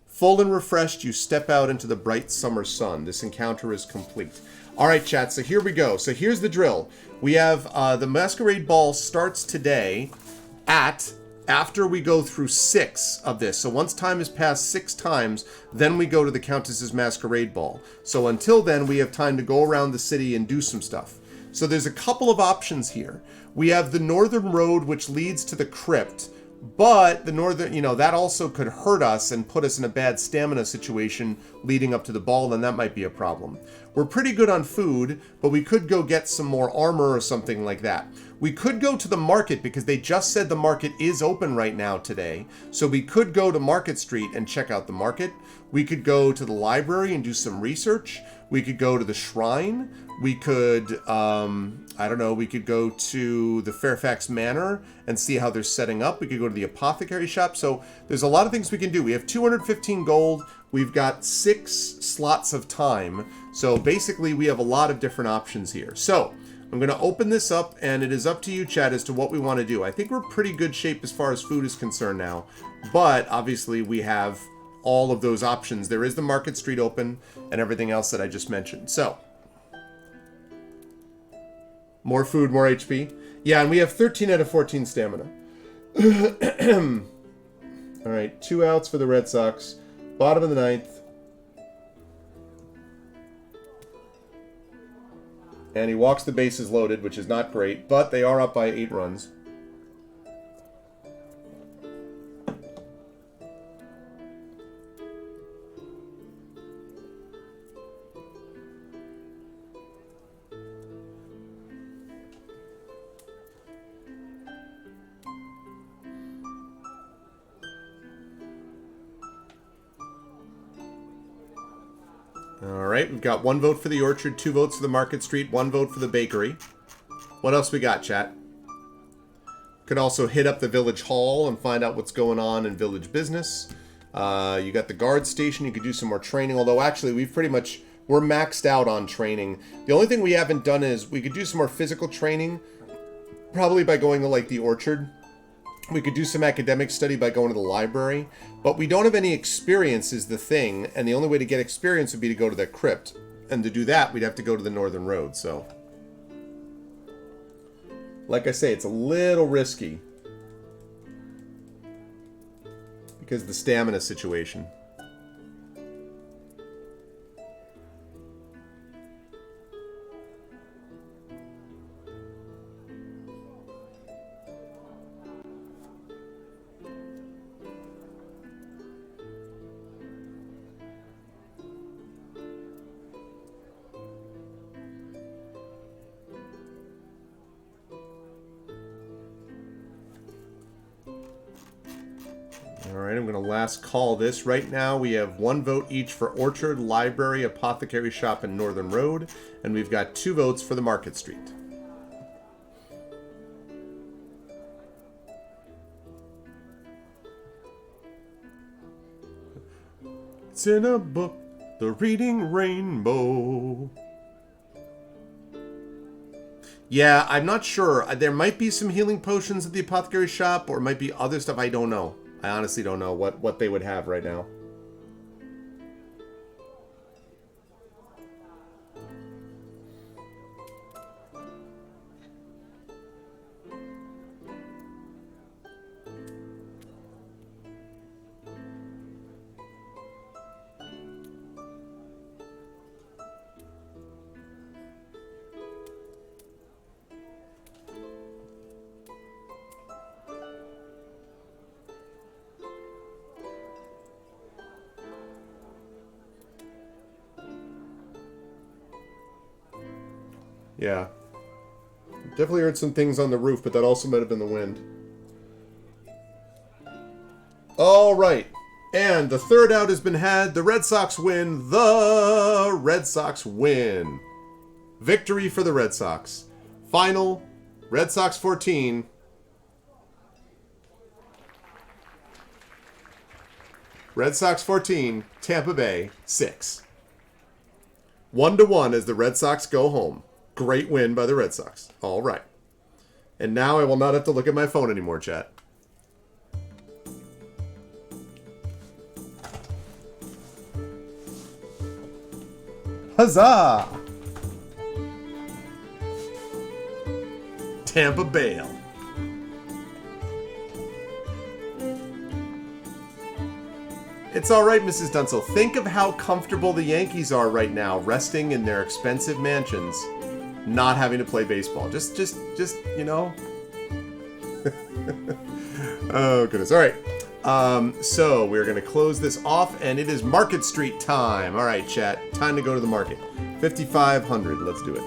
A: Full and refreshed, you step out into the bright summer sun. This encounter is complete. All right, chat, so here we go. So here's the drill. We have the Masquerade Ball starts today after we go through 6 of this. So once time has passed 6 times, then we go to the Countess's Masquerade Ball. So until then, we have time to go around the city and do some stuff. So there's a couple of options here. We have the Northern Road, which leads to the crypt. But the northern, that also could hurt us and put us in a bad stamina situation leading up to the ball, and that might be a problem. We're pretty good on food, but we could go get some more armor or something like that. We could go to the market because they just said the market is open right now today. So we could go to Market Street and check out the market. We could go to the library and do some research. We could go to the shrine. We could, we could go to the Fairfax Manor and see how they're setting up. We could go to the apothecary shop. So there's a lot of things we can do. We have 215 gold. We've got 6 slots of time. So basically we have a lot of different options here. So I'm going to open this up, and it is up to you, chat, as to what we want to do. I think we're pretty good shape as far as food is concerned now. But obviously we have all of those options. There is the Market Street open and everything else that I just mentioned. So more food, more HP. Yeah, and we have 13 out of 14 stamina. All right, 2 outs for the Red Sox. Bottom of the 9th. And he walks the bases loaded, which is not great, but they are up by 8 runs. Alright, we've got 1 vote for the Orchard, 2 votes for the Market Street, 1 vote for the Bakery. What else we got, chat? Could also hit up the Village Hall and find out what's going on in Village Business. You got the Guard Station, you could do some more training, although actually we're maxed out on training. The only thing we haven't done is we could do some more physical training, probably by going to like the Orchard. We could do some academic study by going to the library, but we don't have any experience is the thing, and the only way to get experience would be to go to that crypt. And to do that, we'd have to go to the Northern Road, so. Like I say, it's a little risky. Because of the stamina situation. right, I'm going to last call this. Right now we have 1 vote each for Orchard, Library, Apothecary Shop, and Northern Road. And we've got 2 votes for the Market Street. It's in a book, The Reading Rainbow. Yeah, I'm not sure. There might be some healing potions at the apothecary shop, or it might be other stuff. I don't know. I honestly don't know what they would have right now. Yeah. Definitely heard some things on the roof, but that also might have been the wind. All right. And the third out has been had. The Red Sox win. The Red Sox win. Victory for the Red Sox. Final, Red Sox 14. Red Sox 14, Tampa Bay 6. 1-1 as the Red Sox go home. Great win by the Red Sox. All right. And now I will not have to look at my phone anymore, chat. Huzzah! Tampa Bay. It's all right, Mrs. Dunsel. Think of how comfortable the Yankees are right now, resting in their expensive mansions, not having to play baseball. Just, you know. Oh, goodness. All right. So we're going to close this off, and it is Market Street time. All right, chat. Time to go to the market. 5,500. Let's do it.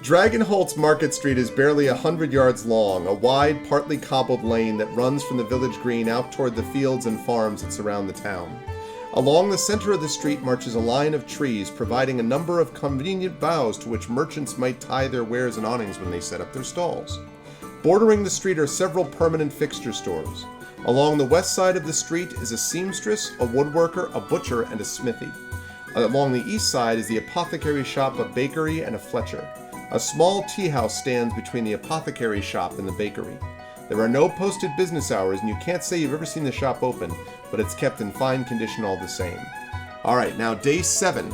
A: Dragonholt's Market Street is barely 100 yards long, a wide, partly cobbled lane that runs from the village green out toward the fields and farms that surround the town. Along the center of the street marches a line of trees, providing a number of convenient boughs to which merchants might tie their wares and awnings when they set up their stalls. Bordering the street are several permanent fixture stores. Along the west side of the street is a seamstress, a woodworker, a butcher, and a smithy. Along the east side is the apothecary shop, a bakery, and a fletcher. A small tea house stands between the apothecary shop and the bakery. There are no posted business hours, and you can't say you've ever seen the shop open, but it's kept in fine condition all the same. Alright, now day 7.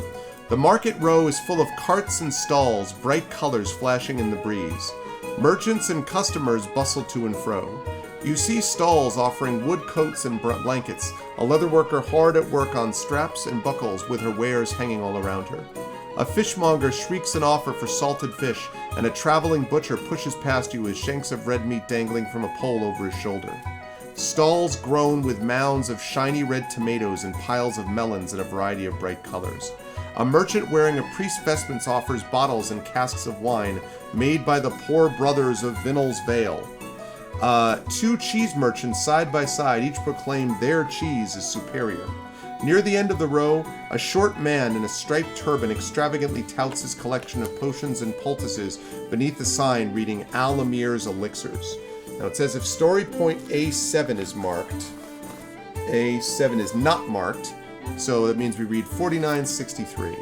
A: The market row is full of carts and stalls, bright colors flashing in the breeze. Merchants and customers bustle to and fro. You see stalls offering wood coats and blankets, a leatherworker hard at work on straps and buckles with her wares hanging all around her. A fishmonger shrieks an offer for salted fish, and a traveling butcher pushes past you with shanks of red meat dangling from a pole over his shoulder. Stalls groan with mounds of shiny red tomatoes and piles of melons in a variety of bright colors. A merchant wearing a priest's vestments offers bottles and casks of wine made by the poor brothers of Vinnell's Vale. 2 cheese merchants side by side each proclaim their cheese is superior. Near the end of the row, a short man in a striped turban extravagantly touts his collection of potions and poultices beneath a sign reading Al Amir's Elixirs. Now it says if story point A7 is marked, A7 is not marked, so that means we read 4963.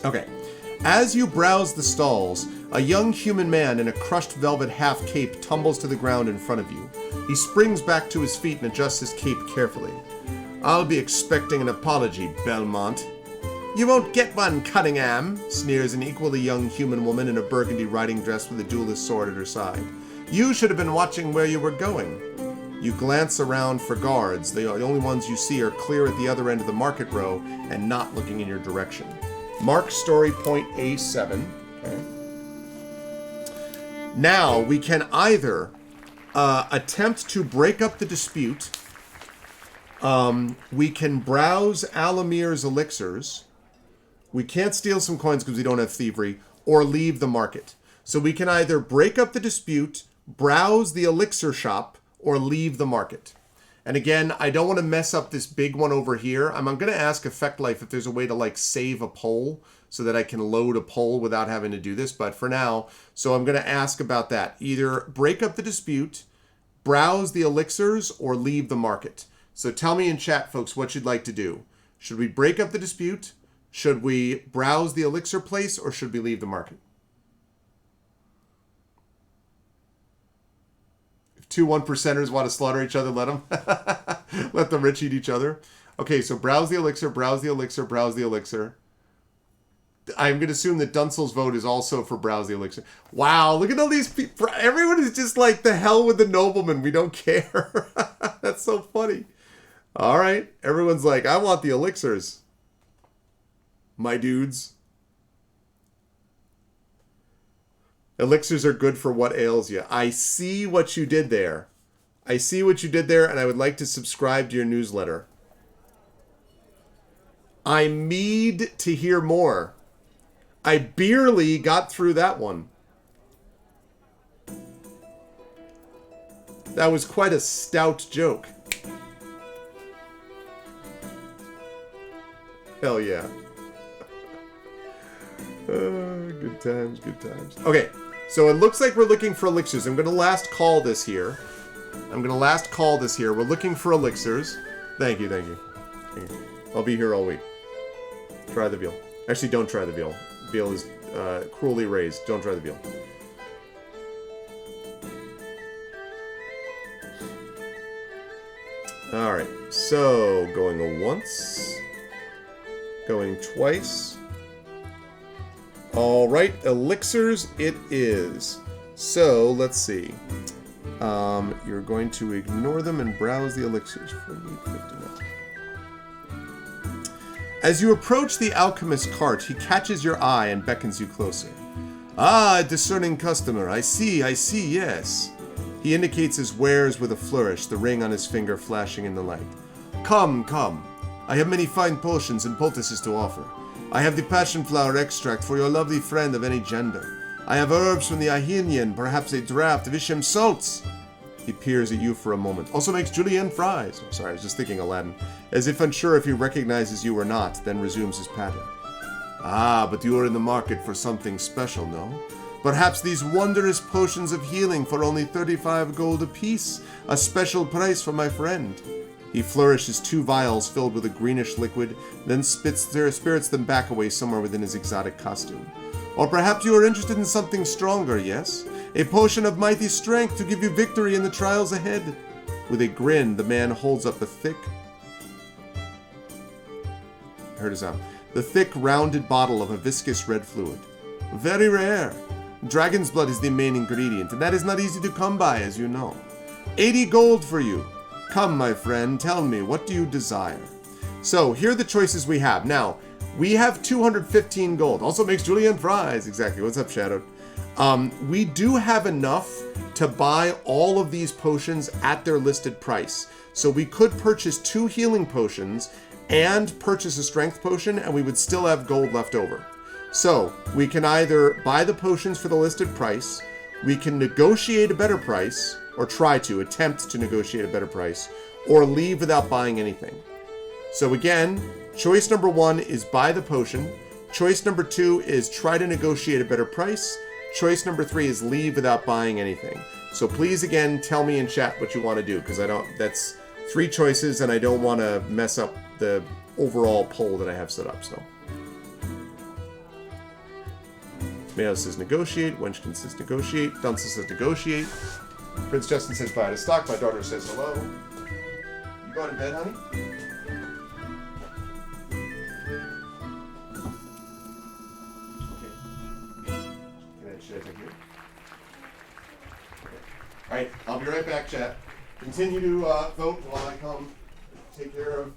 A: Okay. As you browse the stalls, a young human man in a crushed velvet half-cape tumbles to the ground in front of you. He springs back to his feet and adjusts his cape carefully. I'll be expecting an apology, Belmont. You won't get one, Cunningham, sneers an equally young human woman in a burgundy riding dress with a duelist sword at her side. You should have been watching where you were going. You glance around for guards. The only ones you see are clear at the other end of the market row and not looking in your direction. Mark story point A7. Okay. Now we can either attempt to break up the dispute. We can browse Al Amir's Elixirs, We can't steal some coins because we don't have thievery, or leave the market. So we can either break up the dispute, browse the elixir shop, or leave the market. And again, I don't want to mess up this big one over here. I'm going to ask Effect Life if there's a way to like save a poll so that I can load a poll without having to do this. But for now, so I'm going to ask about that. Either break up the dispute, browse the elixirs, or leave the market. So tell me in chat, folks, what you'd like to do. Should we break up the dispute? Should we browse the elixir place, or should we leave the market? If two 1%ers want to slaughter each other, let them. Let the rich eat each other. Okay, so browse the elixir, browse the elixir, browse the elixir. I'm going to assume that Dunsel's vote is also for browse the elixir. Wow, look at all these people. Everyone is just like, the hell with the nobleman. We don't care. That's so funny. All right. Everyone's like, I want the elixirs. My dudes. Elixirs are good for what ails you. I see what you did there. I see what you did there, and I would like to subscribe to your newsletter. I need to hear more. I barely got through that one. That was quite a stout joke. Hell yeah. Good times, good times. Okay, so it looks like we're looking for elixirs. I'm going to last call this here. We're looking for elixirs. Thank you, thank you. I'll be here all week. Try the veal. Actually, don't try the veal. Veal is cruelly raised. Don't try the veal. Alright, so going once. Going twice. Alright, elixirs it is. So, let's see. You're going to ignore them and browse the elixirs for week 59. As you approach the alchemist's cart, he catches your eye and beckons you closer. Ah, a discerning customer. I see, yes. He indicates his wares with a flourish, the ring on his finger flashing in the light. Come, come. I have many fine potions and poultices to offer. I have the passion flower extract for your lovely friend of any gender. I have herbs from the Ahinian, perhaps a draft of Isham salts. He peers at you for a moment. Also makes julienne fries. Oh, sorry, I was just thinking Aladdin. As if unsure if he recognizes you or not, then resumes his patter. Ah, but you are in the market for something special, no? Perhaps these wondrous potions of healing for only 35 gold apiece. A special price for my friend. He flourishes 2 vials filled with a greenish liquid, then spirits them back away somewhere within his exotic costume. Or perhaps you are interested in something stronger, yes? A potion of mighty strength to give you victory in the trials ahead. With a grin, the man holds up a thick... I heard his sound. The thick, rounded bottle of a viscous red fluid. Very rare. Dragon's blood is the main ingredient, and that is not easy to come by, as you know. 80 gold for you. Come, my friend, tell me, what do you desire? So, here are the choices we have. Now, we have 215 gold. Also makes julienne fries. Exactly. What's up, Shadow? We do have enough to buy all of these potions at their listed price. So we could purchase 2 healing potions and purchase a strength potion, and we would still have gold left over. So we can either buy the potions for the listed price, we can negotiate a better price, or try to attempt to negotiate a better price, or leave without buying anything. So again, choice number 1 is buy the potion. Choice number 2 is try to negotiate a better price. Choice number 3 is leave without buying anything. So please, again, tell me in chat what you want to do, because that's 3 choices, and I don't want to mess up the overall poll that I have set up. So, Mayo says negotiate. Wenchkin says negotiate. Dunsel says negotiate. Prince Justin says buy to stock. My daughter says hello. You going to bed, honey? Alright, I'll be right back, chat. Continue to vote while I come take care of...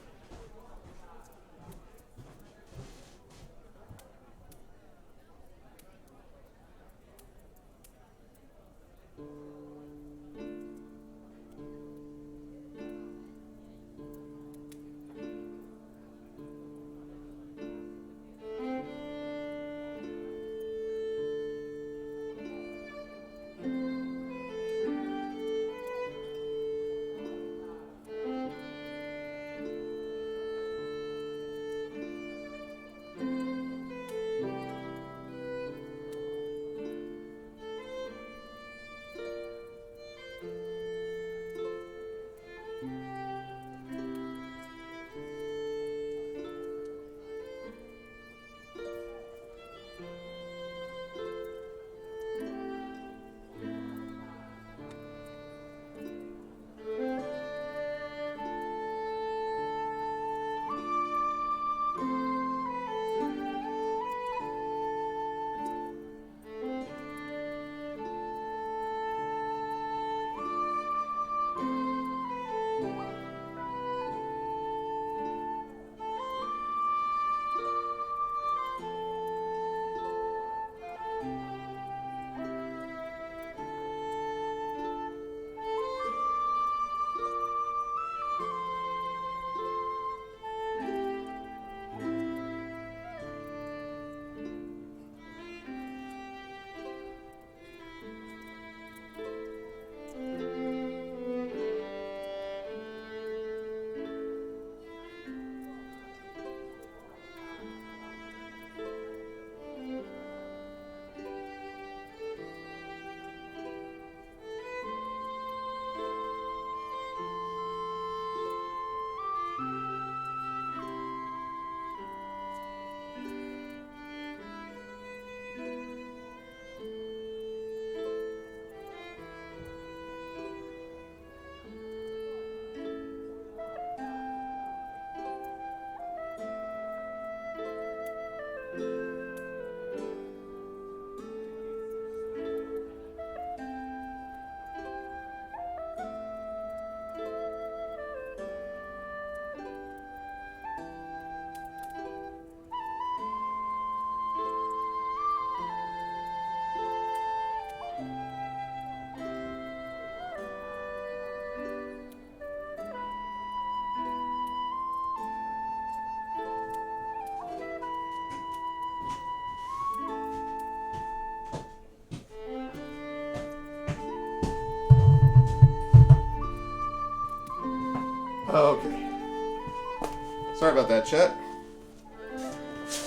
A: about that, chat.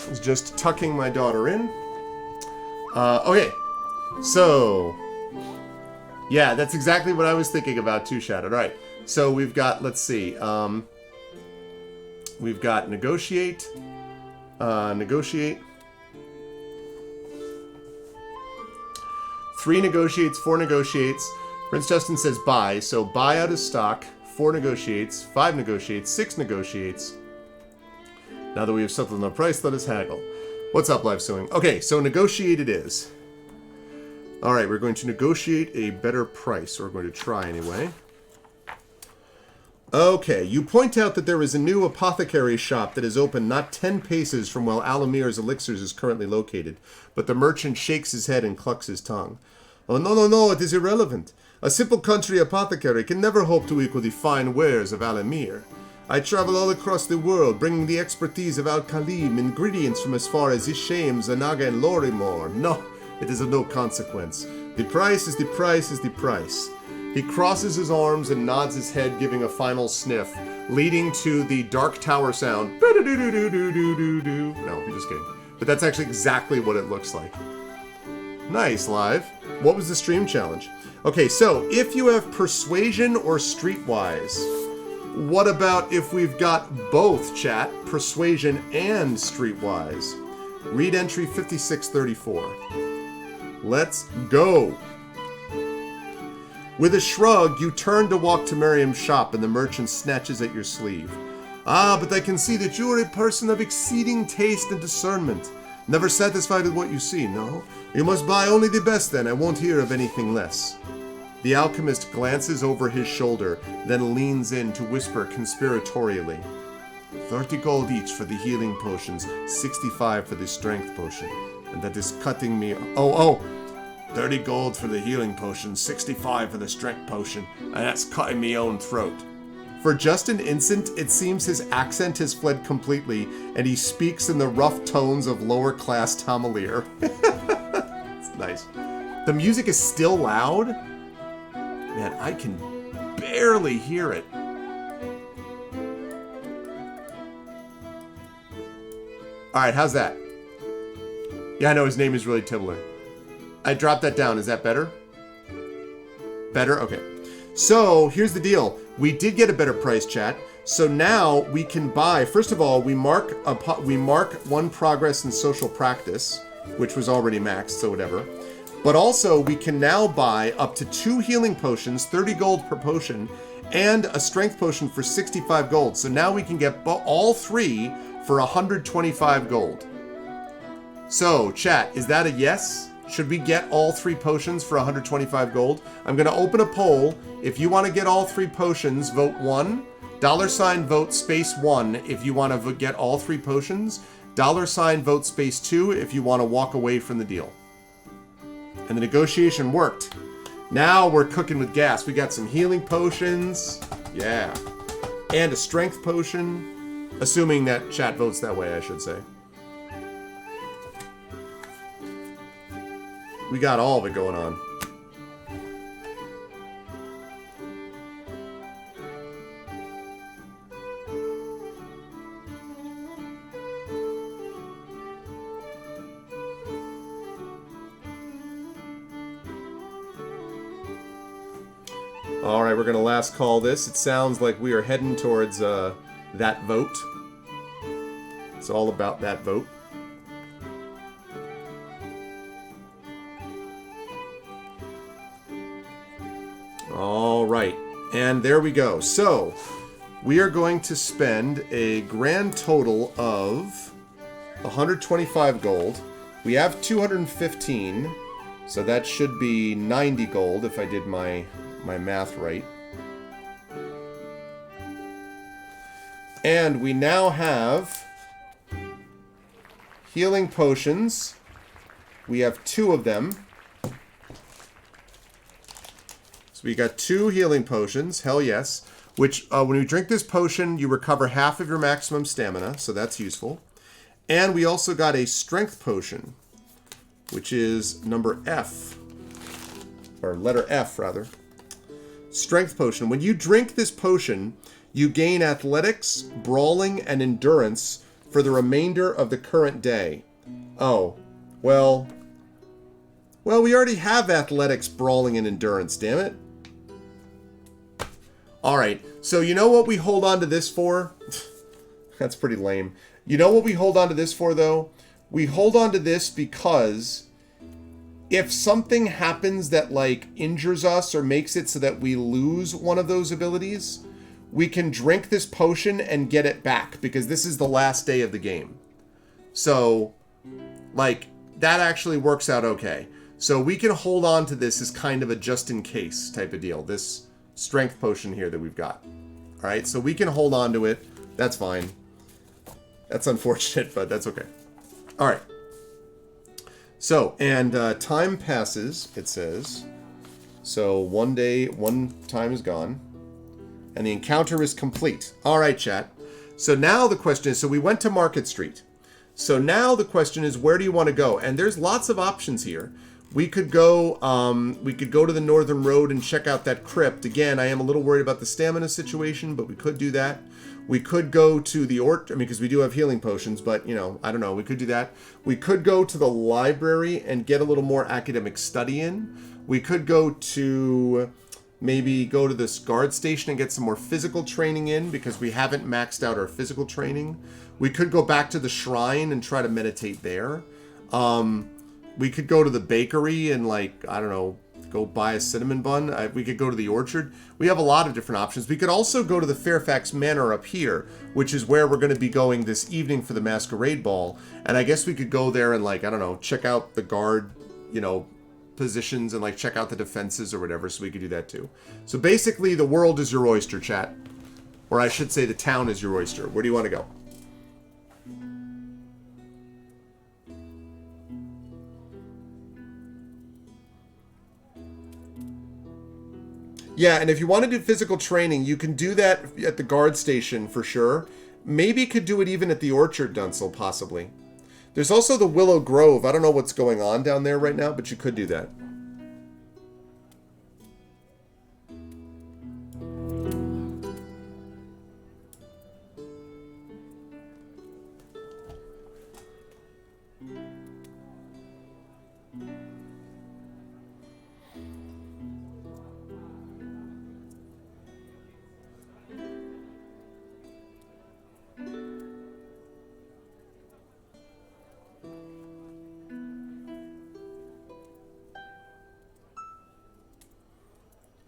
A: I was just tucking my daughter in. Okay. So, yeah, that's exactly what I was thinking about too, Shattered. All right. So we've got, let's see. We've got negotiate. Negotiate. 3 negotiates, 4 negotiates. Prince Justin says buy. So buy out of stock. 4 negotiates, 5 negotiates, 6 negotiates. Now that we have settled on the price, let us haggle. What's up, Live Sewing? Okay, so negotiate it is. All right, we're going to negotiate a better price, or we're going to try anyway. Okay, you point out that there is a new apothecary shop that is open not 10 paces from where Alamir's Elixirs is currently located, but the merchant shakes his head and clucks his tongue. Oh, no, it is irrelevant. A simple country apothecary can never hope to equal the fine wares of Alamir. I travel all across the world, bringing the expertise of Al-Khalim, ingredients from as far as Ishaim, Zanaga, and Lorimor. No, it is of no consequence. The price is the price is the price. He crosses his arms and nods his head, giving a final sniff, leading to the Dark Tower sound. No, I'm just kidding. But that's actually exactly what it looks like. Nice, Live. What was the stream challenge? Okay, so if you have Persuasion or Streetwise, what about if we've got both, chat? Persuasion and Streetwise. Read entry 5634. Let's go. With a shrug, you turn to walk to Miriam's shop and the merchant snatches at your sleeve. Ah, but I can see that you are a person of exceeding taste and discernment. Never satisfied with what you see, no? You must buy only the best then, I won't hear of anything less. The alchemist glances over his shoulder, then leans in to whisper conspiratorially. 30 gold each for the healing potions, 65 for the strength potion. And that is cutting me... Oh! 30 gold for the healing potion, 65 for the strength potion, and that's cutting me own throat. For just an instant, it seems his accent has fled completely, and he speaks in the rough tones of lower-class Tamalir. It's nice. The music is still loud? Man, I can barely hear it. Alright, how's that? Yeah, I know his name is really Tibbler. I dropped that down. Is that better? Better? Okay. So, here's the deal. We did get a better price, chat. So now we can buy... First of all, we mark 1 progress in social practice, which was already maxed, so whatever. But also, we can now buy up to 2 healing potions, 30 gold per potion, and a strength potion for 65 gold. So now we can get all 3 for 125 gold. So, chat, is that a yes? Should we get all 3 potions for 125 gold? I'm going to open a poll. If you want to get all 3 potions, vote 1. $ vote space 1 if you want to get all 3 potions. $ vote space 2 if you want to walk away from the deal. And the negotiation worked. Now we're cooking with gas. We got some healing potions. Yeah. And a strength potion. Assuming that chat votes that way, I should say. We got all of it going on. All right, we're going to last call this. It sounds like we are heading towards that vote. It's all about that vote. All right, and there we go. So, we are going to spend a grand total of 125 gold. We have 215, so that should be 90 gold if I did my math right. And we now have healing potions. We have 2 of them. So we got 2 healing potions, hell yes. Which, when you drink this potion, you recover half of your maximum stamina, so that's useful. And we also got a strength potion, which is number F. Or letter F, rather. Strength potion. When you drink this potion, You gain athletics, brawling, and endurance for the remainder of the current day. Oh, well, we already have athletics, brawling, and endurance, damn it. All right, so you know what we hold on to this for? That's pretty lame. You know what we hold on to this for, though? We hold on to this because if something happens that, like, injures us or makes it so that we lose one of those abilities, we can drink this potion and get it back, because this is the last day of the game. So, like, that actually works out okay. So we can hold on to this as kind of a just-in-case type of deal, this strength potion here that we've got. All right, so we can hold on to it. That's fine. That's unfortunate, but that's okay. All right. So, and time passes, it says. So one time is gone. And the encounter is complete. All right, chat. So now the question is, so we went to Market Street. So now the question is, where do you want to go? And there's lots of options here. We could go to the Northern Road and check out that crypt. Again, I am a little worried about the stamina situation, but we could do that. We could go to the because we do have healing potions, but, you know, I don't know. We could do that. We could go to the library and get a little more academic study in. We could maybe go to this guard station and get some more physical training in, because we haven't maxed out our physical training. We could go back to the shrine and try to meditate there. We could go to the bakery and, like, I don't know, go buy a cinnamon bun. We could go to the orchard. We have a lot of different options. We could also go to the Fairfax Manor up here, which is where we're going to be going this evening for the Masquerade Ball. And I guess we could go there and, like, I don't know, check out the guard, you know, positions and, like, check out the defenses or whatever, so we could do that too. So basically, the world is your oyster, chat. Or I should say the town is your oyster. Where do you want to go? Yeah, and if you want to do physical training, you can do that at the guard station for sure. Maybe could do it even at the Orchard, Dunsel, possibly. There's also the Willow Grove. I don't know what's going on down there right now, but you could do that.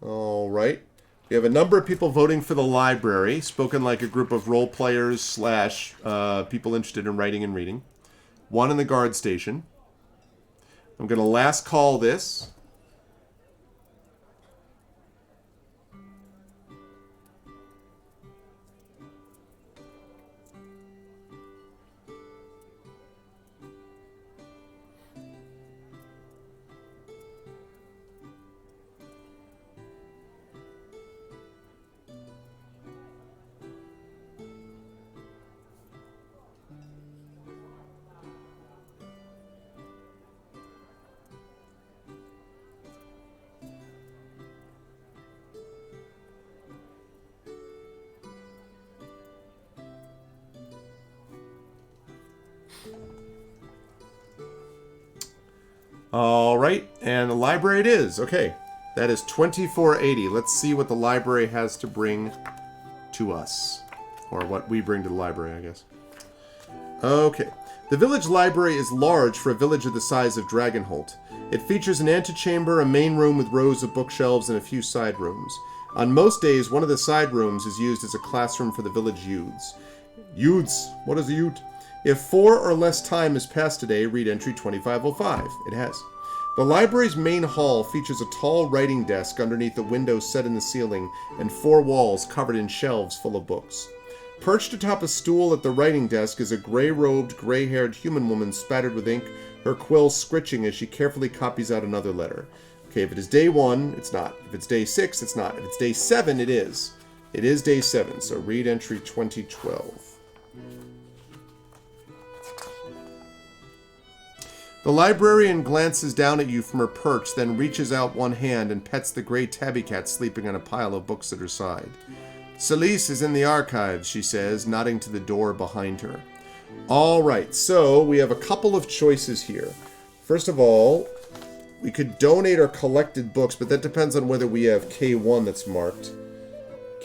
A: All right. We have a number of people voting for the library, spoken like a group of role players / people interested in writing and reading. One in the guard station. I'm going to last call this. All right, and the library it is. Okay, that is 2480. Let's see what the library has to bring to us. Or what we bring to the library, I guess. Okay. The village library is large for a village of the size of Dragonholt. It features an antechamber, a main room with rows of bookshelves, and a few side rooms. On most days, one of the side rooms is used as a classroom for the village youths. Youths? What is a youth? If 4 or less time has passed today, read entry 2505. It has. The library's main hall features a tall writing desk underneath a window set in the ceiling and 4 walls covered in shelves full of books. Perched atop a stool at the writing desk is a gray-robed, gray-haired human woman spattered with ink, her quill scritching as she carefully copies out another letter. Okay, if it is day 1, it's not. If it's day 6, it's not. If it's day 7, it is. It is day 7, so read entry 2012. The librarian glances down at you from her perch, then reaches out one hand and pets the gray tabby cat sleeping on a pile of books at her side. Celise is in the archives, she says, nodding to the door behind her. All right, so we have a couple of choices here. First of all, we could donate our collected books, but that depends on whether we have K1 that's marked.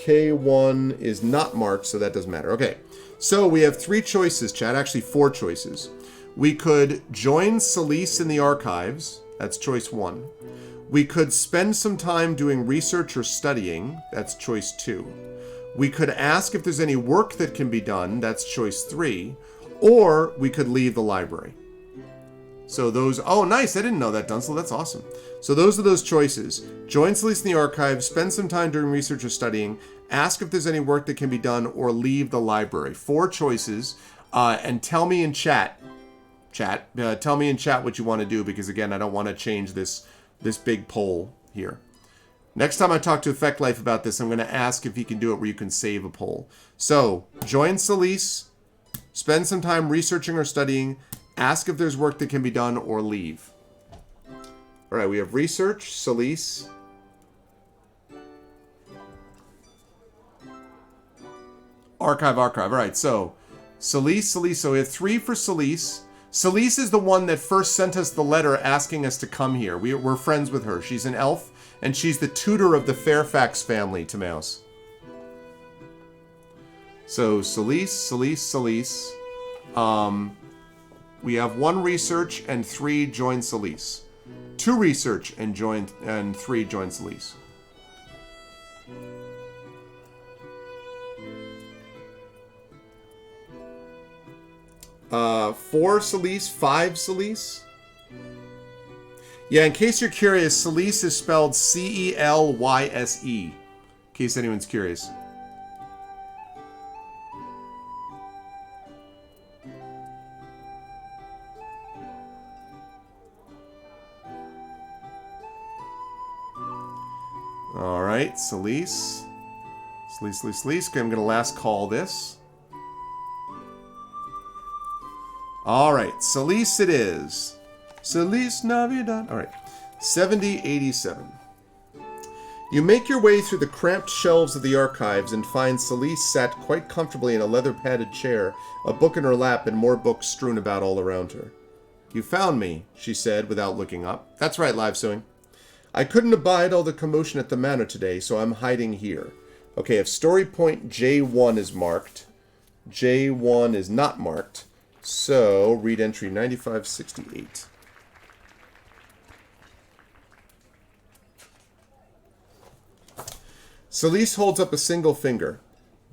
A: K1 is not marked, so that doesn't matter. Okay, so we have 3 choices, chat. Actually, 4 choices. We could join Celise in the archives. That's choice 1. We could spend some time doing research or studying. That's choice 2. We could ask if there's any work that can be done. That's choice 3. Or we could leave the library. So those... Oh, nice. I didn't know that, Dunsel. That's awesome. So those are those choices. Join Celise in the archives, spend some time doing research or studying, ask if there's any work that can be done, or leave the library. 4 choices. And tell me in chat. Tell me in chat what you want to do, because, again, I don't want to change this big poll here. Next time I talk to Effect Life about this, I'm going to ask if he can do it where you can save a poll. So, join Celise, spend some time researching or studying, ask if there's work that can be done, or leave. All right, we have research, Celise. Archive. All right, so Celise. So we have 3 for Celise. Celise is the one that first sent us the letter asking us to come here. We're friends with her. She's an elf, and she's the tutor of the Fairfax family, Timaeus. So Celise. We have 1 research and 3 join Celise. 2 research and 3 join Celise. Four Celise, 5 Celise. Yeah, in case you're curious, Celise is spelled C-E-L-Y-S-E. In case anyone's curious. All right, Celise. Celise. Okay, I'm going to last call this. All right, Celise it is. Celise Navidad. All right, 7087. You make your way through the cramped shelves of the archives and find Celise sat quite comfortably in a leather-padded chair, a book in her lap, and more books strewn about all around her. You found me, she said without looking up. That's right, Live Suing. I couldn't abide all the commotion at the manor today, so I'm hiding here. Okay, if story point J1 is marked, J1 is not marked, so read entry 9568. Celise holds up a single finger.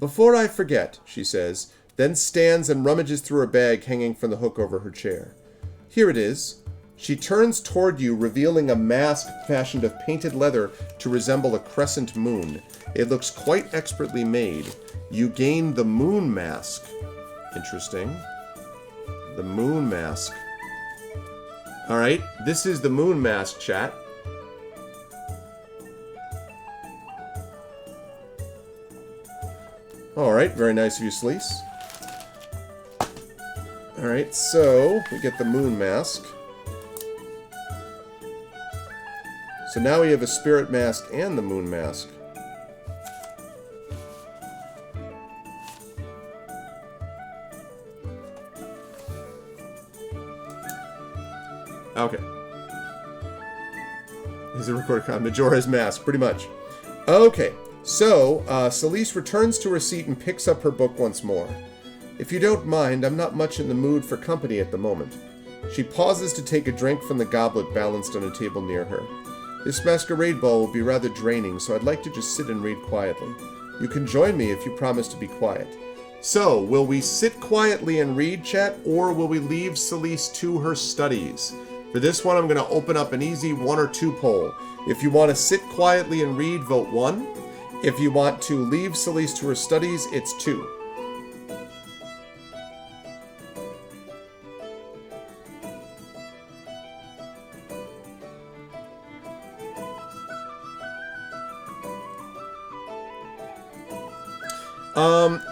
A: Before I forget, she says, then stands and rummages through her bag hanging from the hook over her chair. Here it is. She turns toward you, revealing a mask fashioned of painted leather to resemble a crescent moon. It looks quite expertly made. You gain the moon mask. Interesting. The moon mask. All right, this is the moon mask, chat. All right, very nice of you, Celise. All right, so we get the moon mask. So now we have a spirit mask and the moon mask. Okay. Is it recorded? Majora's Mask, pretty much. Okay, so Celise returns to her seat and picks up her book once more. If you don't mind, I'm not much in the mood for company at the moment. She pauses to take a drink from the goblet balanced on a table near her. This masquerade ball will be rather draining, so I'd like to just sit and read quietly. You can join me if you promise to be quiet. So, will we sit quietly and read, chat, or will we leave Celise to her studies? For this one, I'm going to open up an easy 1 or 2 poll. If you want to sit quietly and read, vote 1. If you want to leave Celise to her studies, it's 2.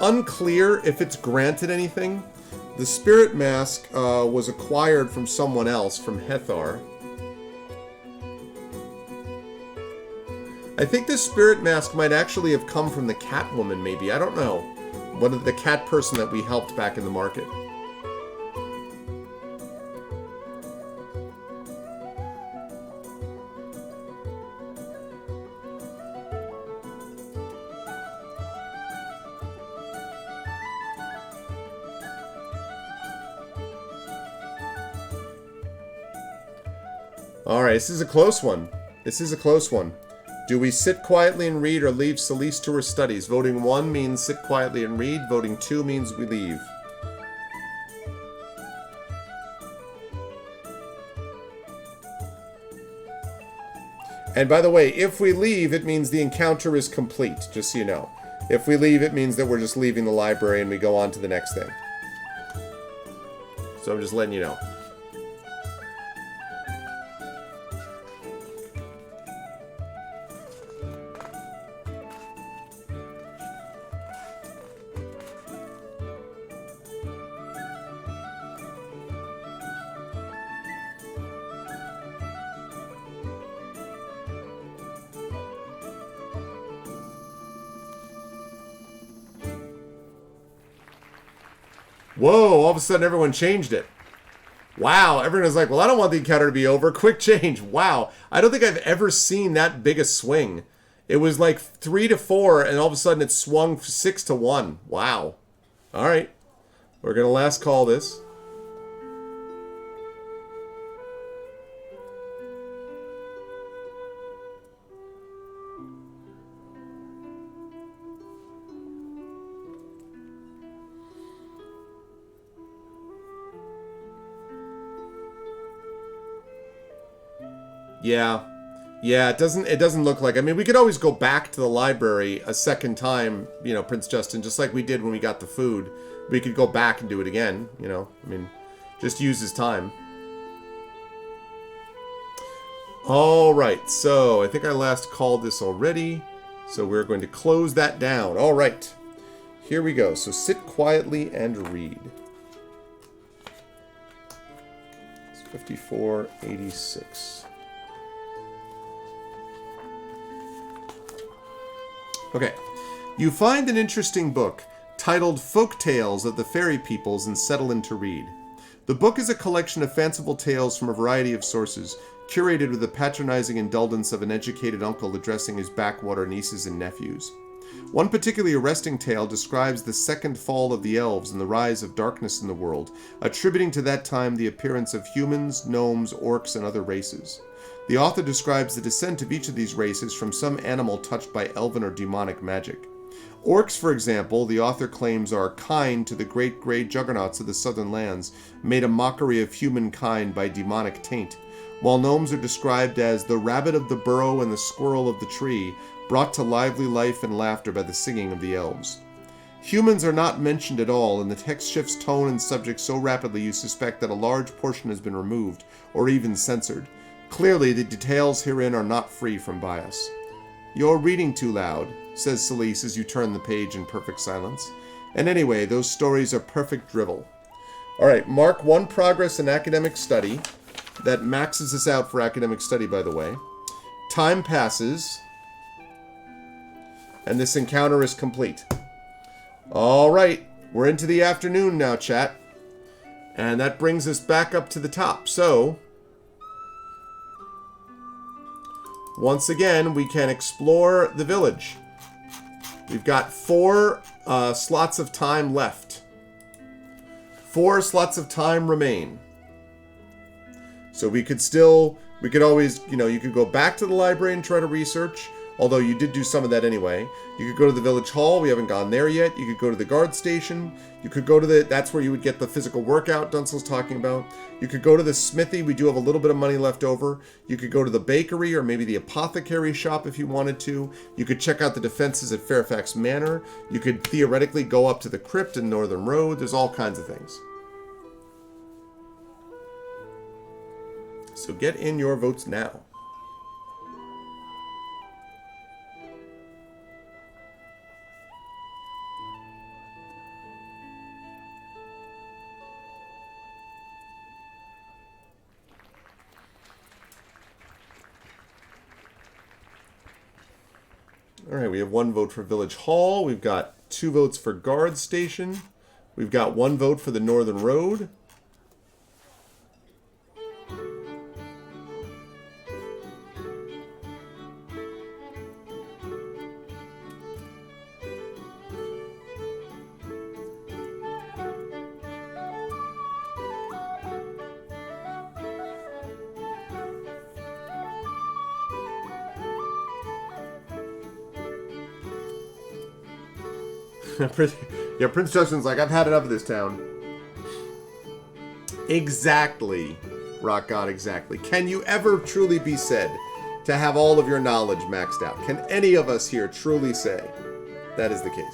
A: Unclear if it's granted anything. The spirit mask was acquired from someone else, from Hethar. I think this spirit mask might actually have come from the cat woman, maybe. I don't know. One of the cat person that we helped back in the market. Alright, this is a close one. This is a close one. Do we sit quietly and read or leave Celise to her studies? Voting 1 means sit quietly and read. Voting 2 means we leave. And by the way, if we leave, it means the encounter is complete, just so you know. If we leave, it means that we're just leaving the library and we go on to the next thing. So I'm just letting you know. Whoa, all of a sudden everyone changed it. Wow, everyone was like, well, I don't want the encounter to be over. Quick change. Wow. I don't think I've ever seen that big a swing. It was like 3 to 4, and all of a sudden it swung 6 to 1. Wow. All right. We're going to last call this. Yeah, it doesn't look like. I mean, we could always go back to the library a second time, you know, Prince Justin, just like we did when we got the food. We could go back and do it again, you know. I mean, just use his time. All right, so I think I last called this already. So we're going to close that down. All right, here we go. So sit quietly and read. It's 5486. Okay. You find an interesting book titled Folk Tales of the Fairy Peoples and settle in to read. The book is a collection of fanciful tales from a variety of sources, curated with the patronizing indulgence of an educated uncle addressing his backwater nieces and nephews. One particularly arresting tale describes the second fall of the elves and the rise of darkness in the world, attributing to that time the appearance of humans, gnomes, orcs, and other races. The author describes the descent of each of these races from some animal touched by elven or demonic magic. Orcs, for example, the author claims are kind to the great grey juggernauts of the southern lands, made a mockery of humankind by demonic taint, while gnomes are described as the rabbit of the burrow and the squirrel of the tree, brought to lively life and laughter by the singing of the elves. Humans are not mentioned at all, and the text shifts tone and subject so rapidly you suspect that a large portion has been removed, or even censored. Clearly, the details herein are not free from bias. You're reading too loud, says Celise as you turn the page in perfect silence. And anyway, those stories are perfect drivel. Alright, mark 1 progress in academic study. That maxes us out for academic study, by the way. Time passes. And this encounter is complete. Alright, we're into the afternoon now, chat. And that brings us back up to the top. So, once again, we can explore the village. We've got 4 slots of time left. 4 slots of time remain. So we could always, you know, you could go back to the library and try to research, although you did do some of that anyway. You could go to the village hall. We haven't gone there yet. You could go to the guard station. You could go to that's where you would get the physical workout Dunsel's talking about. You could go to the smithy. We do have a little bit of money left over. You could go to the bakery or maybe the apothecary shop if you wanted to. You could check out the defenses at Fairfax Manor. You could theoretically go up to the crypt in Northern Road. There's all kinds of things. So get in your votes now. All right, we have 1 vote for Village Hall. We've got 2 votes for Guard Station. We've got 1 vote for the Northern Road. Yeah, Prince Justin's like, I've had enough of this town. Exactly, Rock God, exactly. Can you ever truly be said to have all of your knowledge maxed out? Can any of us here truly say that is the case?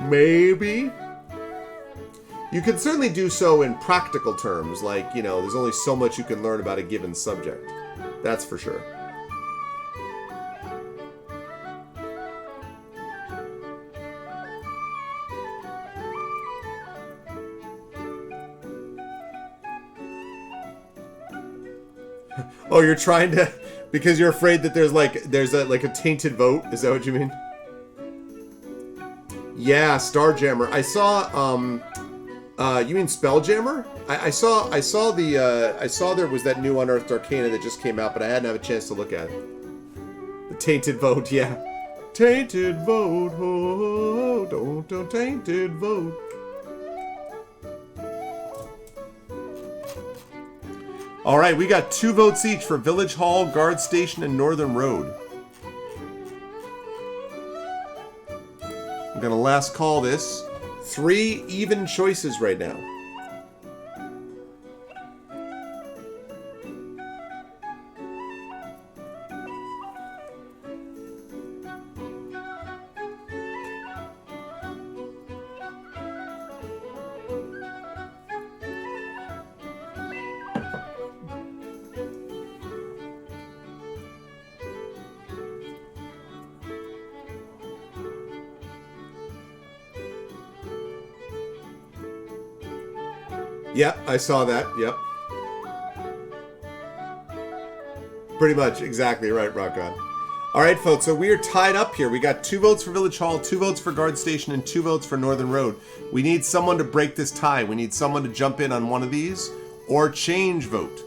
A: Maybe. You can certainly do so in practical terms, like, you know, there's only so much you can learn about a given subject. That's for sure. Oh, you're trying to, because you're afraid that there's a tainted vote? Is that what you mean? Yeah, Starjammer. I saw, you mean Spelljammer? I saw there was that new Unearthed Arcana that just came out, but I hadn't had a chance to look at it. The tainted vote, yeah. Tainted vote, oh, don't tainted vote. All right, we got 2 votes each for Village Hall, Guard Station, and Northern Road. I'm gonna last call this. 3 even choices right now. Yep, I saw that. Yep. Pretty much, exactly right, Rock On. All right, folks, so we are tied up here. We got 2 votes for Village Hall, 2 votes for Guard Station, and 2 votes for Northern Road. We need someone to break this tie. We need someone to jump in on one of these or change vote.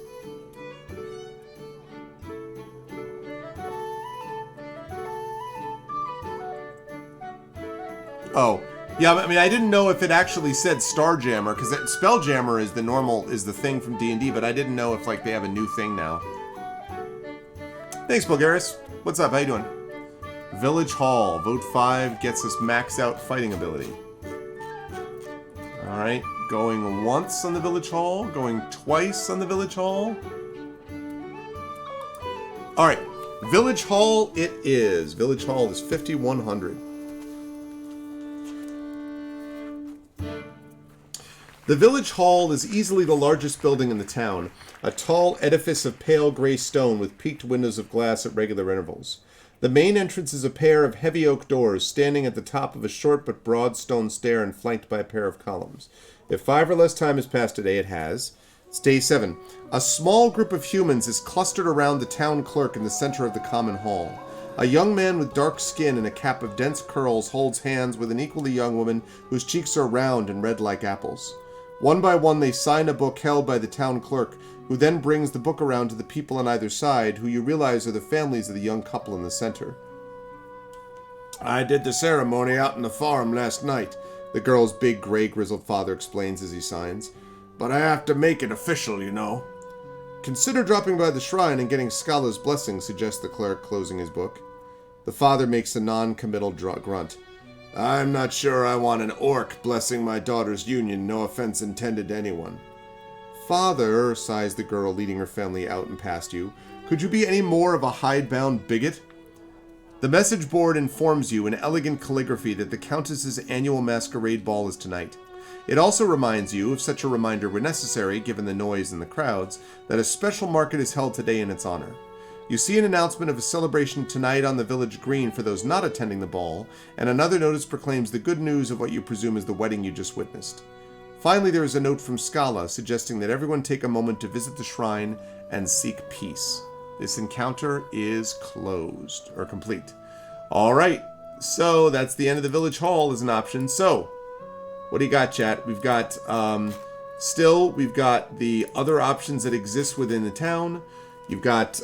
A: Oh. Yeah, I mean, I didn't know if it actually said Starjammer, because Spelljammer is the thing from D&D, but I didn't know if, like, they have a new thing now. Thanks, Bulgaris. What's up? How you doing? Village Hall. Vote 5 gets us max out fighting ability. Alright, going once on the Village Hall, going twice on the Village Hall. Alright, Village Hall it is. Village Hall is 5,100. The Village Hall is easily the largest building in the town, a tall edifice of pale gray stone with peaked windows of glass at regular intervals. The main entrance is a pair of heavy oak doors standing at the top of a short but broad stone stair and flanked by a pair of columns. If 5 or less time has passed today, it has. It's day 7. A small group of humans is clustered around the town clerk in the center of the common hall. A young man with dark skin and a cap of dense curls holds hands with an equally young woman whose cheeks are round and red like apples. One by one, they sign a book held by the town clerk, who then brings the book around to the people on either side, who you realize are the families of the young couple in the center. I did the ceremony out in the farm last night, the girl's big, gray, grizzled father explains as he signs. But I have to make it official, you know. Consider dropping by the shrine and getting Scala's blessing, suggests the clerk, closing his book. The father makes a non-committal grunt. I'm not sure I want an orc blessing my daughter's union, no offense intended to anyone. Father, sighs the girl, leading her family out and past you, could you be any more of a hidebound bigot? The message board informs you in elegant calligraphy that the Countess's annual masquerade ball is tonight. It also reminds you, if such a reminder were necessary given the noise and the crowds, that a special market is held today in its honor. You see an announcement of a celebration tonight on the village green for those not attending the ball, and another notice proclaims the good news of what you presume is the wedding you just witnessed. Finally, there is a note from Scala suggesting that everyone take a moment to visit the shrine and seek peace. This encounter is closed, or complete. Alright, so that's the end of the village hall as an option. So, what do you got, chat? We've got, we've got the other options that exist within the town. You've got,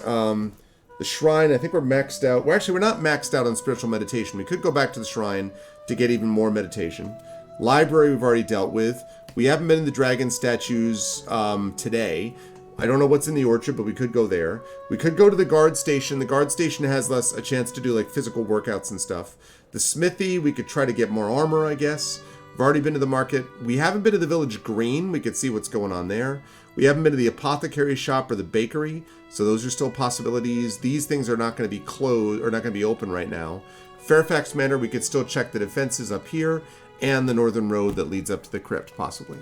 A: the shrine. I think we're maxed out. Well, actually, we're not maxed out on spiritual meditation. We could go back to the shrine to get even more meditation. Library we've already dealt with. We haven't been in the dragon statues today. I don't know what's in the orchard, but we could go there. We could go to the guard station. The guard station has less a chance to do like physical workouts and stuff. The smithy, we could try to get more armor, I guess. We've already been to the market. We haven't been to the village green. We could see what's going on there. We haven't been to the apothecary shop or the bakery, so those are still possibilities. These things are not going to be closed or not going to be open right now. Fairfax Manor, we could still check the defenses up here and the northern road that leads up to the crypt, possibly.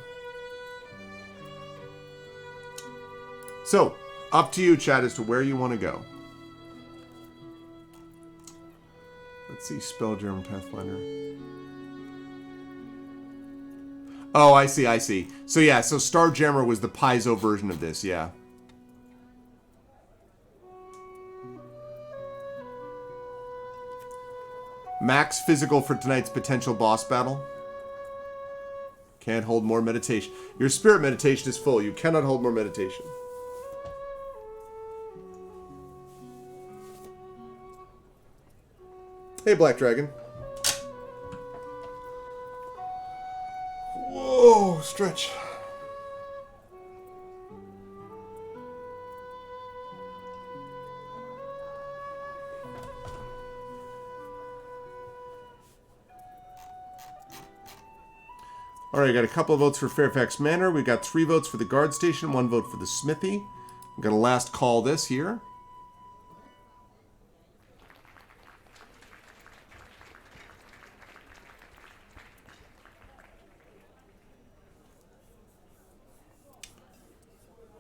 A: So, up to you, chat, as to where you want to go. Let's see, spell German Pathfinder. Oh, I see. So yeah, so Starjammer was the Paizo version of this, yeah. Max physical for tonight's potential boss battle. Can't hold more meditation. Your spirit meditation is full. You cannot hold more meditation. Hey, Black Dragon. Whoa, stretch. All right, got a couple of votes for Fairfax Manor. We got 3 votes for the guard station, 1 vote for the smithy. I'm going to last call this here.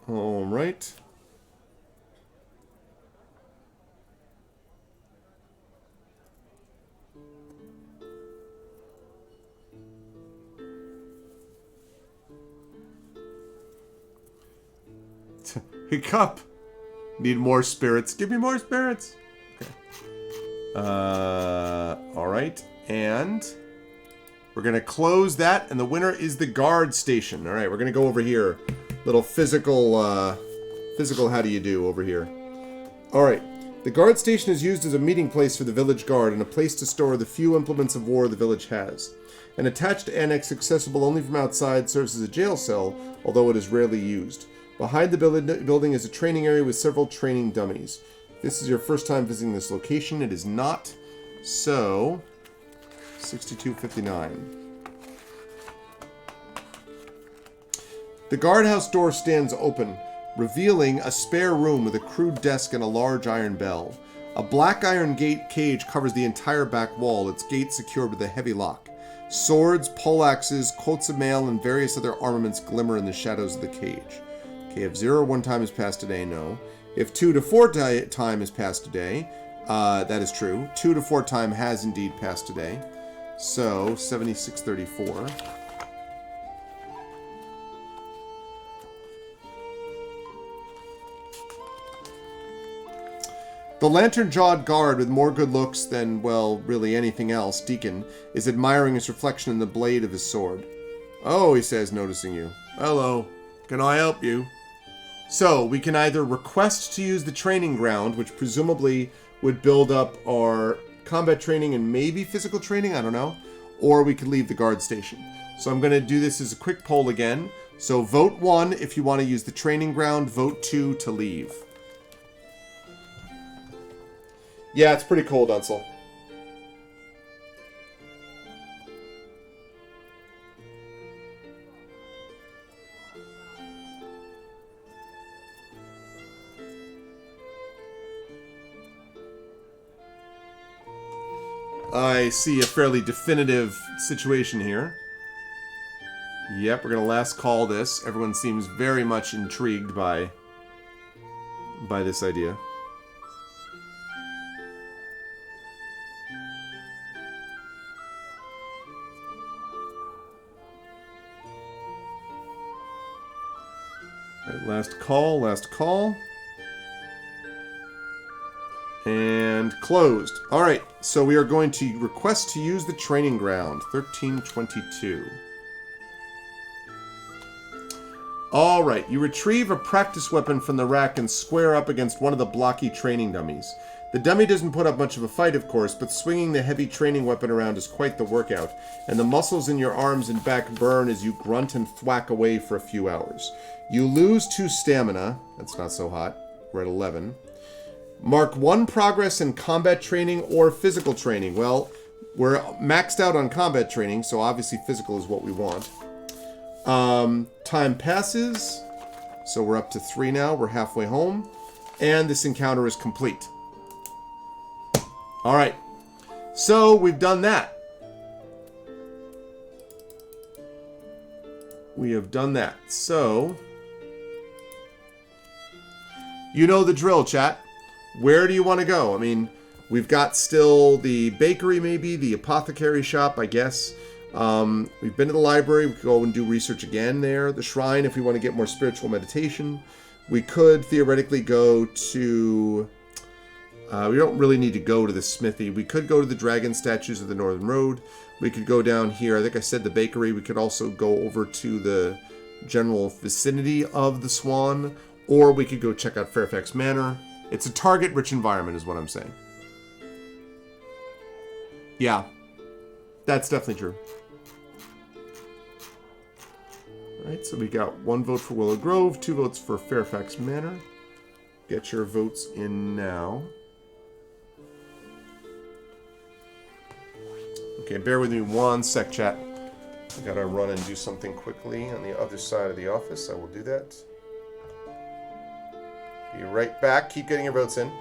A: All right. Hiccup. Need more spirits. Give me more spirits. Okay. All right. And we're going to close that. And the winner is the guard station. All right. We're going to go over here. Little physical how do you do over here. All right. The guard station is used as a meeting place for the village guard and a place to store the few implements of war the village has. An attached annex accessible only from outside serves as a jail cell, although it is rarely used. Behind the building is a training area with several training dummies. If this is your first time visiting this location, it is not. So, 6259. The guardhouse door stands open, revealing a spare room with a crude desk and a large iron bell. A black iron gate cage covers the entire back wall, its gate secured with a heavy lock. Swords, poleaxes, coats of mail, and various other armaments glimmer in the shadows of the cage. Okay, if 0 or 1 time has passed today, no. If 2 to 4 time has passed today, that is true. 2 to 4 time has indeed passed today. So, 7634. The lantern-jawed guard with more good looks than, well, really anything else, Deacon, is admiring his reflection in the blade of his sword. Oh, he says, noticing you. Hello. Can I help you? So, we can either request to use the training ground, which presumably would build up our combat training and maybe physical training, I don't know, or we could leave the guard station. So I'm going to do this as a quick poll again. So vote 1 if you want to use the training ground, vote 2 to leave. Yeah, it's pretty cold, Unsel. I see a fairly definitive situation here. Yep, we're going to last call this. Everyone seems very much intrigued by this idea. Right, last call, last call. And closed. All right, so we are going to request to use the training ground. 1322. All right, you retrieve a practice weapon from the rack and square up against one of the blocky training dummies. The dummy doesn't put up much of a fight, of course, but swinging the heavy training weapon around is quite the workout, and the muscles in your arms and back burn as you grunt and thwack away for a few hours. You lose 2 stamina. That's not so hot. We're at 11. Mark 1 progress in combat training or physical training. Well, we're maxed out on combat training, so obviously physical is what we want. Time passes, so we're up to 3 now. We're halfway home, and this encounter is complete. All right, so we've done that. We have done that. So, you know the drill, chat. Where do you want to go? I mean, we've got still the bakery, maybe, the apothecary shop, I guess. We've been to the library. We could go and do research again there. The shrine, if we want to get more spiritual meditation. We could theoretically go to... we don't really need to go to the smithy. We could go to the dragon statues of the Northern Road. We could go down here. I think I said the bakery. We could also go over to the general vicinity of the Swan. Or we could go check out Fairfax Manor. It's a target-rich environment is what I'm saying. Yeah, that's definitely true. All right, so we got 1 vote for Willow Grove, 2 votes for Fairfax Manor. Get your votes in now. Okay, bear with me 1 sec, chat. I gotta run and do something quickly on the other side of the office. I will do that. Be right back. Keep getting your votes in.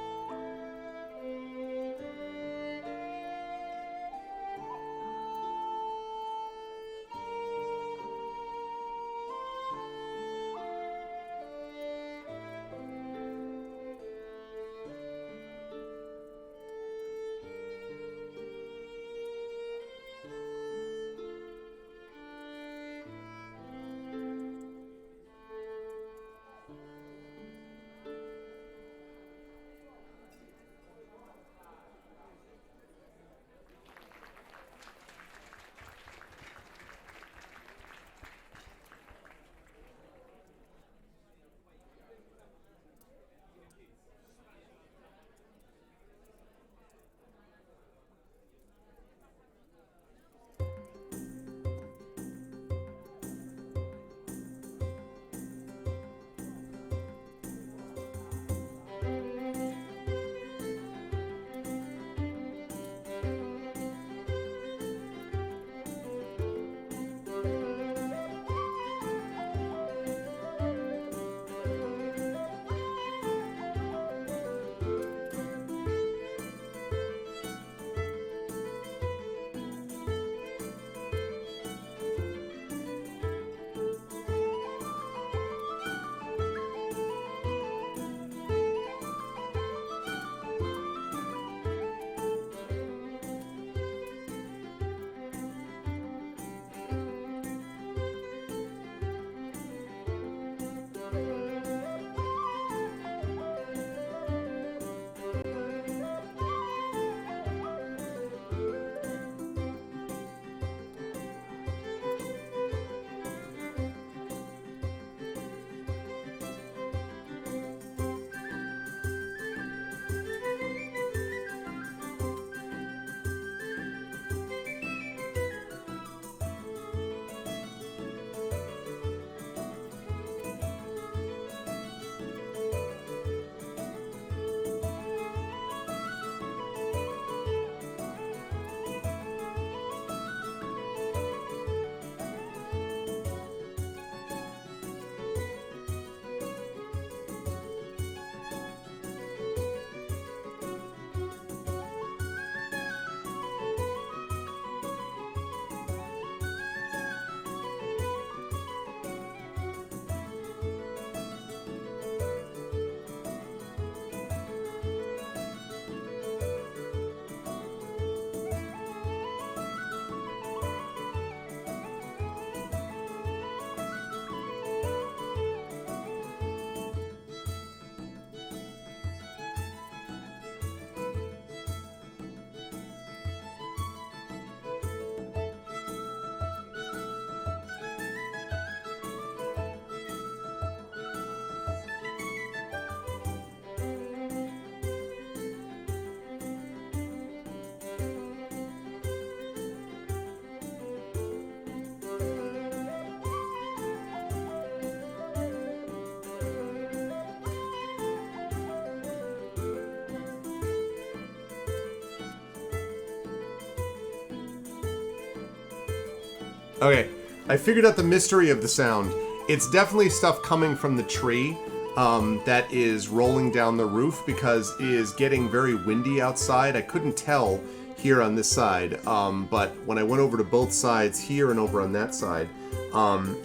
A: Okay, I figured out the mystery of the sound. It's definitely stuff coming from the tree that is rolling down the roof because it is getting very windy outside. I couldn't tell here on this side, but when I went over to both sides here and over on that side,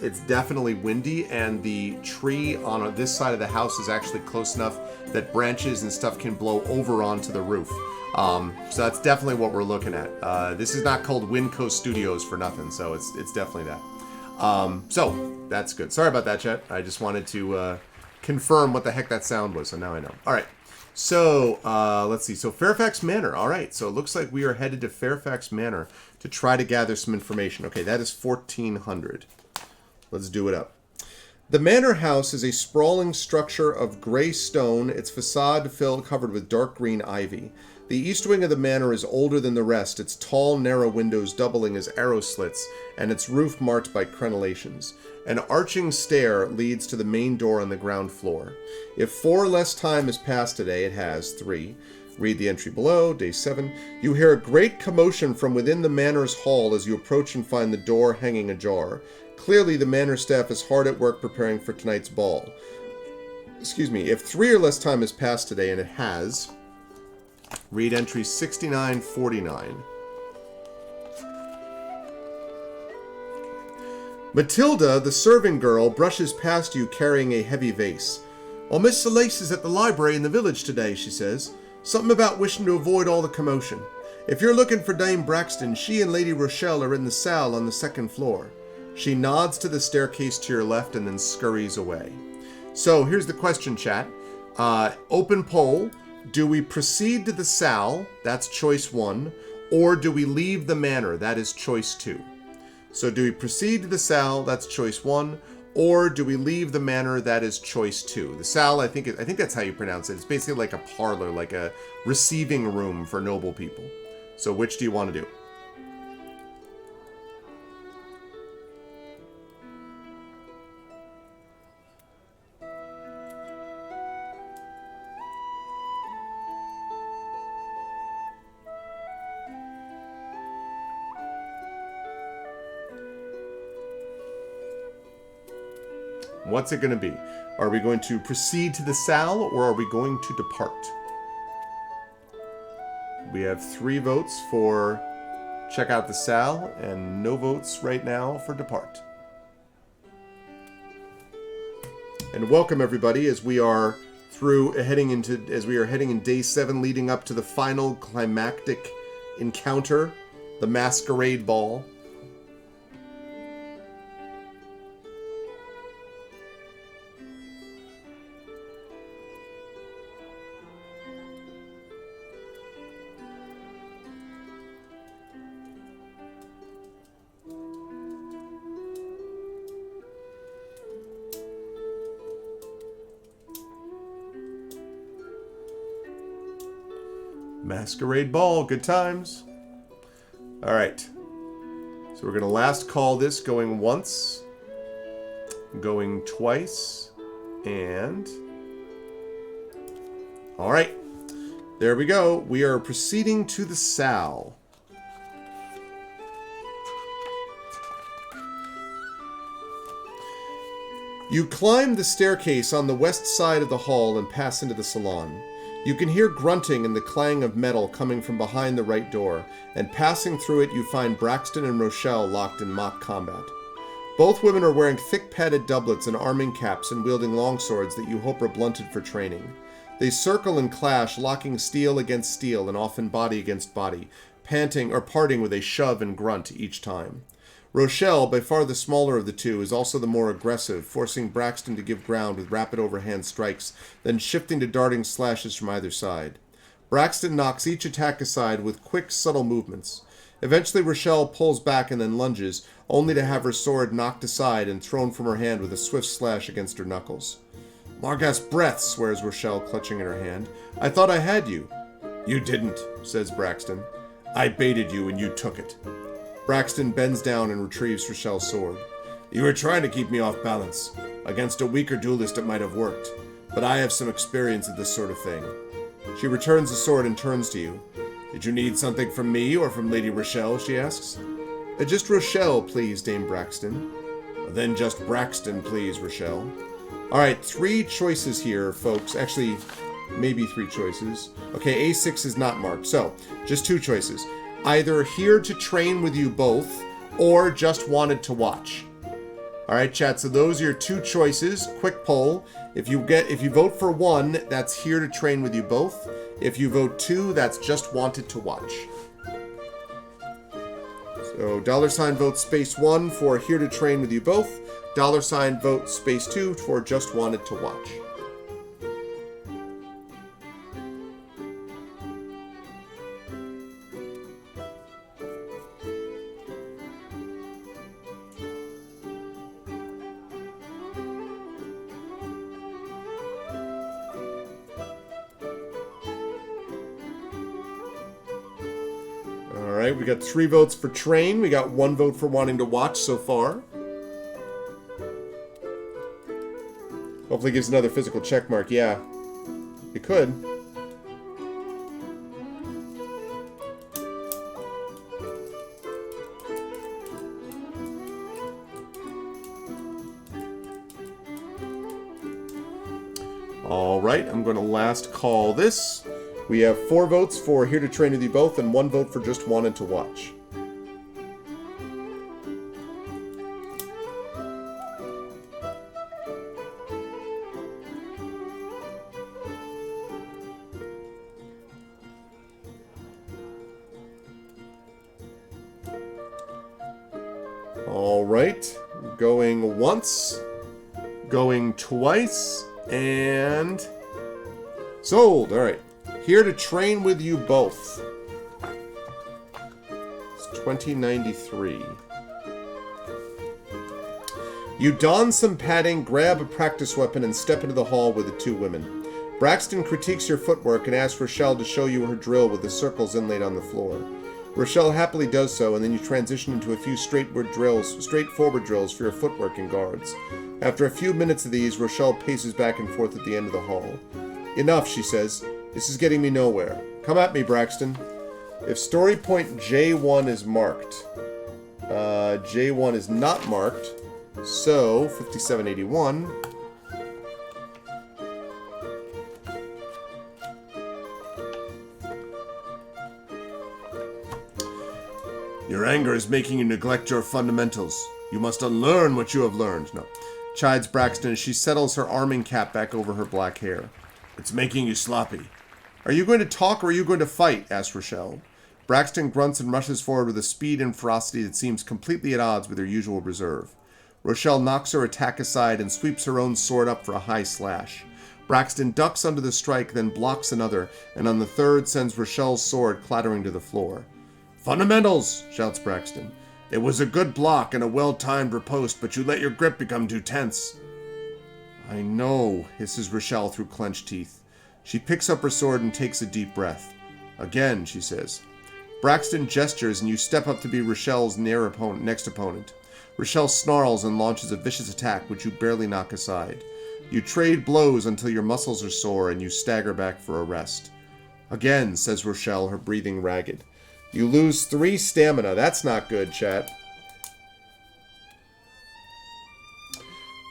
A: it's definitely windy, and the tree on this side of the house is actually close enough that branches and stuff can blow over onto the roof. So that's definitely what we're looking at. This is not called Winco Studios for nothing, so it's definitely that. So that's good. Sorry about that, Chet. I just wanted to confirm what the heck that sound was, so now I know. All right. So let's see. So Fairfax Manor. All right. So it looks like we are headed to Fairfax Manor to try to gather some information. Okay, that is 1400. Let's do it up. The manor house is a sprawling structure of gray stone, its facade covered with dark green ivy. The east wing of the manor is older than the rest, its tall, narrow windows doubling as arrow slits, and its roof marked by crenellations. An arching stair leads to the main door on the ground floor. If 4 or less time has passed today, it has 3. Read the entry below, day 7. You hear a great commotion from within the manor's hall as you approach and find the door hanging ajar. Clearly, the manor staff is hard at work preparing for tonight's ball. Excuse me, if 3 or less time has passed today, and it has, read entry 6949. Matilda, the serving girl, brushes past you carrying a heavy vase. "Oh, Miss Lace is at the library in the village today," she says. "Something about wishing to avoid all the commotion. If you're looking for Dame Braxton, she and Lady Rochelle are in the salle on the 2nd floor." She nods to the staircase to your left and then scurries away. So here's the question, chat. Open poll. Do we proceed to the salle? That's choice 1. Or do we leave the manor? That is choice 2. So do we proceed to the salle? That's choice 1. Or do we leave the manor? That is choice 2. The salle, I think that's how you pronounce it. It's basically like a parlor, like a receiving room for noble people. So which do you want to do? What's it going to be? Are we going to proceed to the salle, or are we going to depart? We have 3 votes for check out the salle, and no votes right now for depart. And welcome everybody as we are heading in day 7, leading up to the final climactic encounter, the masquerade ball. Masquerade ball, good times. All right. So we're going to last call this going once, going twice, and... All right. There we go. We are proceeding to the salle. You climb the staircase on the west side of the hall and pass into the salon. You can hear grunting and the clang of metal coming from behind the right door, and passing through it you find Braxton and Rochelle locked in mock combat. Both women are wearing thick padded doublets and arming caps and wielding longswords that you hope are blunted for training. They circle and clash, locking steel against steel and often body against body, panting or parting with a shove and grunt each time. Rochelle, by far the smaller of the two, is also the more aggressive, forcing Braxton to give ground with rapid overhand strikes, then shifting to darting slashes from either side. Braxton knocks each attack aside with quick, subtle movements. Eventually Rochelle pulls back and then lunges, only to have her sword knocked aside and thrown from her hand with a swift slash against her knuckles. "Margas breath," swears Rochelle, clutching in her hand. "I thought I had you." "You didn't," says Braxton. "I baited you and you took it." Braxton bends down and retrieves Rochelle's sword. "You were trying to keep me off balance. Against a weaker duelist it might have worked, but I have some experience at this sort of thing." She returns the sword and turns to you. "Did you need something from me or from Lady Rochelle?" she asks. Just Rochelle, please, Dame Braxton. Then just Braxton, please, Rochelle. Alright, 3 choices here, folks. Actually, maybe 3 choices. Okay, A6 is not marked, so just 2 choices. Either here to train with you both, or just wanted to watch. Alright, chat, so those are your 2 choices. Quick poll. If you vote for 1, that's here to train with you both. If you vote 2, that's just wanted to watch. So $ vote space 1 for here to train with you both. $ vote space 2 for just wanted to watch. Alright, we got 3 votes for train. We got 1 vote for wanting to watch so far. Hopefully gives another physical check mark. Yeah, it could. Alright, I'm going to last call this. We have 4 votes for here to train with you both and 1 vote for just wanted to watch. Alright, going once, going twice, and sold. Alright. Here to train with you both. It's 2093. You don some padding, grab a practice weapon, and step into the hall with the 2 women. Braxton critiques your footwork and asks Rochelle to show you her drill with the circles inlaid on the floor. Rochelle happily does so, and then you transition into a few straightforward drills for your footwork and guards. After a few minutes of these, Rochelle paces back and forth at the end of the hall. Enough, she says. This is getting me nowhere. Come at me, Braxton. If story point J1 is marked, J1 is not marked, so 5781. Your anger is making you neglect your fundamentals. You must unlearn what you have learned. No. Chides Braxton as she settles her arming cap back over her black hair. It's making you sloppy. Are you going to talk or are you going to fight? Asks Rochelle. Braxton grunts and rushes forward with a speed and ferocity that seems completely at odds with her usual reserve. Rochelle knocks her attack aside and sweeps her own sword up for a high slash. Braxton ducks under the strike, then blocks another, and on the third sends Rochelle's sword clattering to the floor. Fundamentals, shouts Braxton. It was a good block and a well-timed riposte, but you let your grip become too tense. I know, hisses Rochelle through clenched teeth. She picks up her sword and takes a deep breath. Again, she says. Braxton gestures and you step up to be Rochelle's next opponent. Rochelle snarls and launches a vicious attack which you barely knock aside. You trade blows until your muscles are sore and you stagger back for a rest. Again, says Rochelle, her breathing ragged. You lose 3 stamina. That's not good, chat.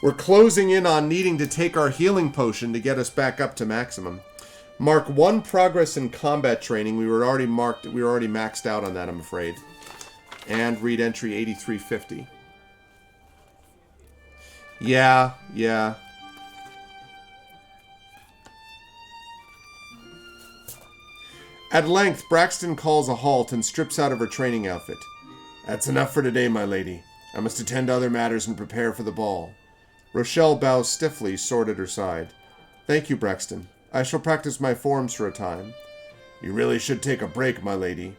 A: We're closing in on needing to take our healing potion to get us back up to maximum. Mark 1 progress in combat training. We were already maxed out on that, I'm afraid. And read entry 8350. Yeah. At length, Braxton calls a halt and strips out of her training outfit. That's enough for today, my lady. I must attend to other matters and prepare for the ball. Rochelle bows stiffly, sword at her side. Thank you, Braxton. I shall practice my forms for a time. You really should take a break, my lady.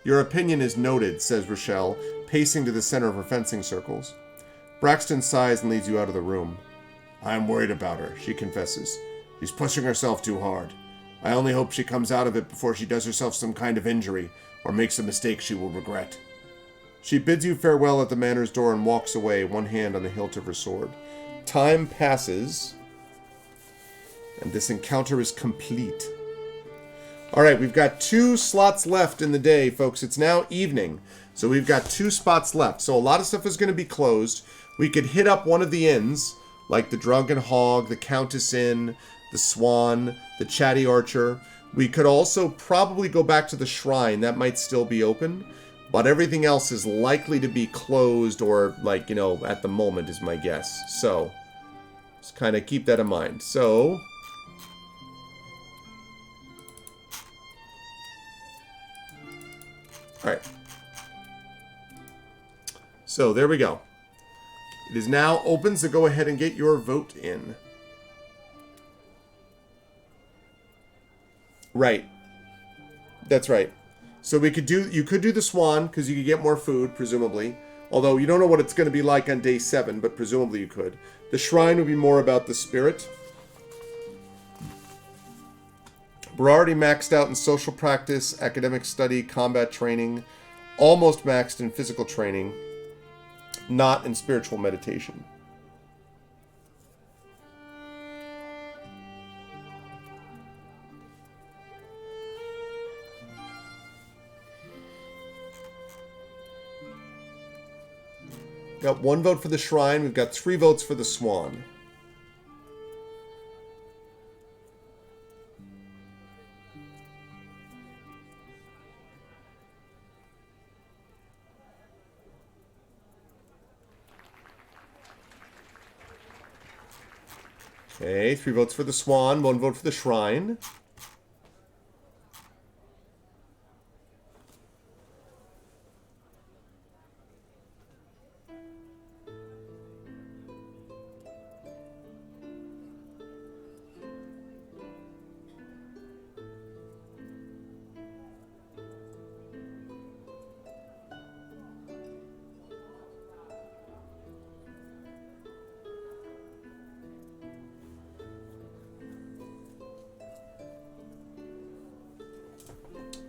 A: Your opinion is noted, says Rochelle, pacing to the center of her fencing circles. Braxton sighs and leads you out of the room. I am worried about her, she confesses. She's pushing herself too hard. I only hope she comes out of it before she does herself some kind of injury, or makes a mistake she will regret. She bids you farewell at the manor's door and walks away, one hand on the hilt of her sword. Time passes, and this encounter is complete. All right, we've got 2 slots left in the day, folks. It's now evening, so we've got 2 spots left. So a lot of stuff is going to be closed. We could hit up one of the inns, like the Drunken Hog, the Countess Inn, the Swan, the Chatty Archer. We could also probably go back to the Shrine. That might still be open. But everything else is likely to be closed or, like, you know, at the moment is my guess. So, just kind of keep that in mind. So, alright. So, there we go. It is now open, so go ahead and get your vote in. Right. That's right. So you could do the Swan, because you could get more food, presumably. Although you don't know what it's going to be like on day 7, but presumably you could. The Shrine would be more about the spirit. We're already maxed out in social practice, academic study, combat training. Almost maxed in physical training. Not in spiritual meditation. Got 1 vote for the Shrine. We've got 3 votes for the Swan. Okay, 3 votes for the Swan, 1 vote for the Shrine.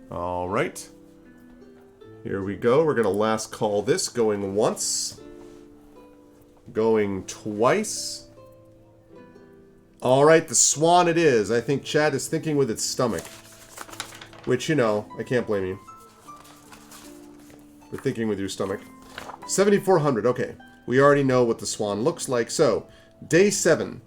A: All right. Here we go. We're going to last call this. Going once. Going twice. All right, the Swan it is. I think Chad is thinking with its stomach. Which, you know, I can't blame you. For thinking with your stomach. 7,400. Okay. We already know what the Swan looks like. So, day 7.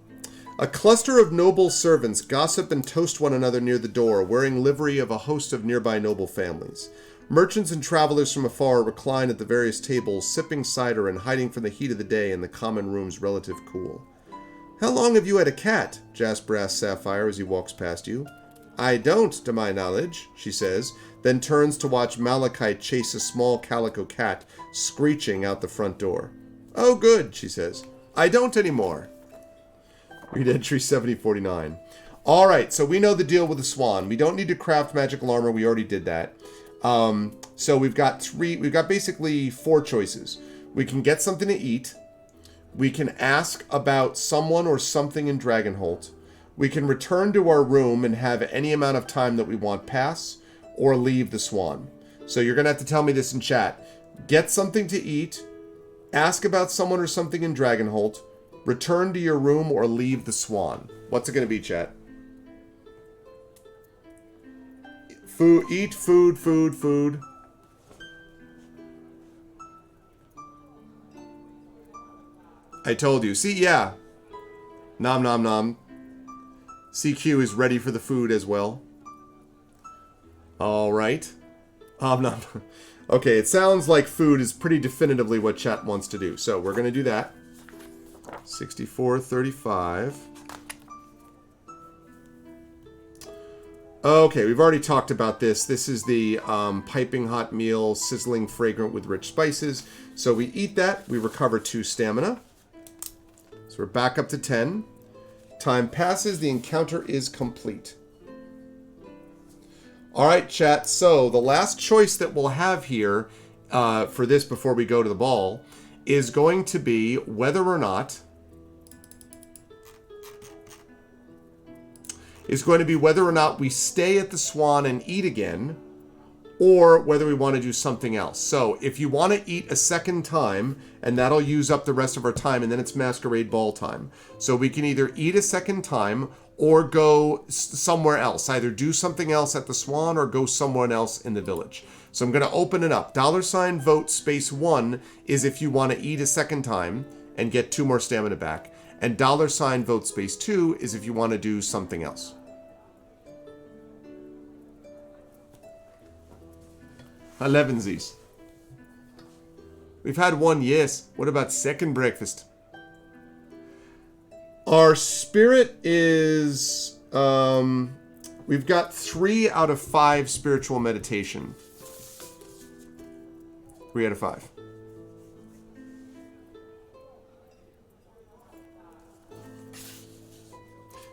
A: A cluster of noble servants gossip and toast one another near the door, wearing livery of a host of nearby noble families. Merchants and travelers from afar recline at the various tables, sipping cider and hiding from the heat of the day in the common room's relative cool. "How long have you had a cat?" Jasper asks Sapphire as he walks past you. "I don't, to my knowledge," she says, then turns to watch Malachite chase a small calico cat, screeching out the front door. "Oh, good," she says. "I don't anymore." Read entry 7049. Alright, so we know the deal with the Swan. We don't need to craft magical armor. We already did that. So we've got basically 4 choices. We can get something to eat. We can ask about someone or something in Dragonholt. We can return to our room and have any amount of time that we want pass, or leave the Swan. So you're going to have to tell me this in chat. Get something to eat. Ask about someone or something in Dragonholt. Return to your room or leave the Swan. What's it going to be, chat? Food. Eat food, food, food. I told you. See, yeah. Nom nom nom. CQ is ready for the food as well. Alright. Nom nom. Okay, it sounds like food is pretty definitively what chat wants to do. So we're going to do that. 64.35. Okay, we've already talked about this. This is the piping hot meal, sizzling fragrant with rich spices. So we eat that. We recover 2 stamina. So we're back up to 10. Time passes. The encounter is complete. All right, chat. So the last choice that we'll have here for this before we go to the ball is going to be whether or not we stay at the Swan and eat again, or whether we want to do something else. So if you want to eat a second time, and that'll use up the rest of our time, and then it's Masquerade Ball time. So we can either eat a second time, or go somewhere else. Either do something else at the Swan or go somewhere else in the village. So I'm going to open it up. $vote space 1 is if you want to eat a second time and get 2 more stamina back. And $vote space 2 is if you want to do something else. Elevensies. We've had one, yes. What about second breakfast? Our spirit is... we've got 3 out of 5 spiritual meditation. 3 out of 5.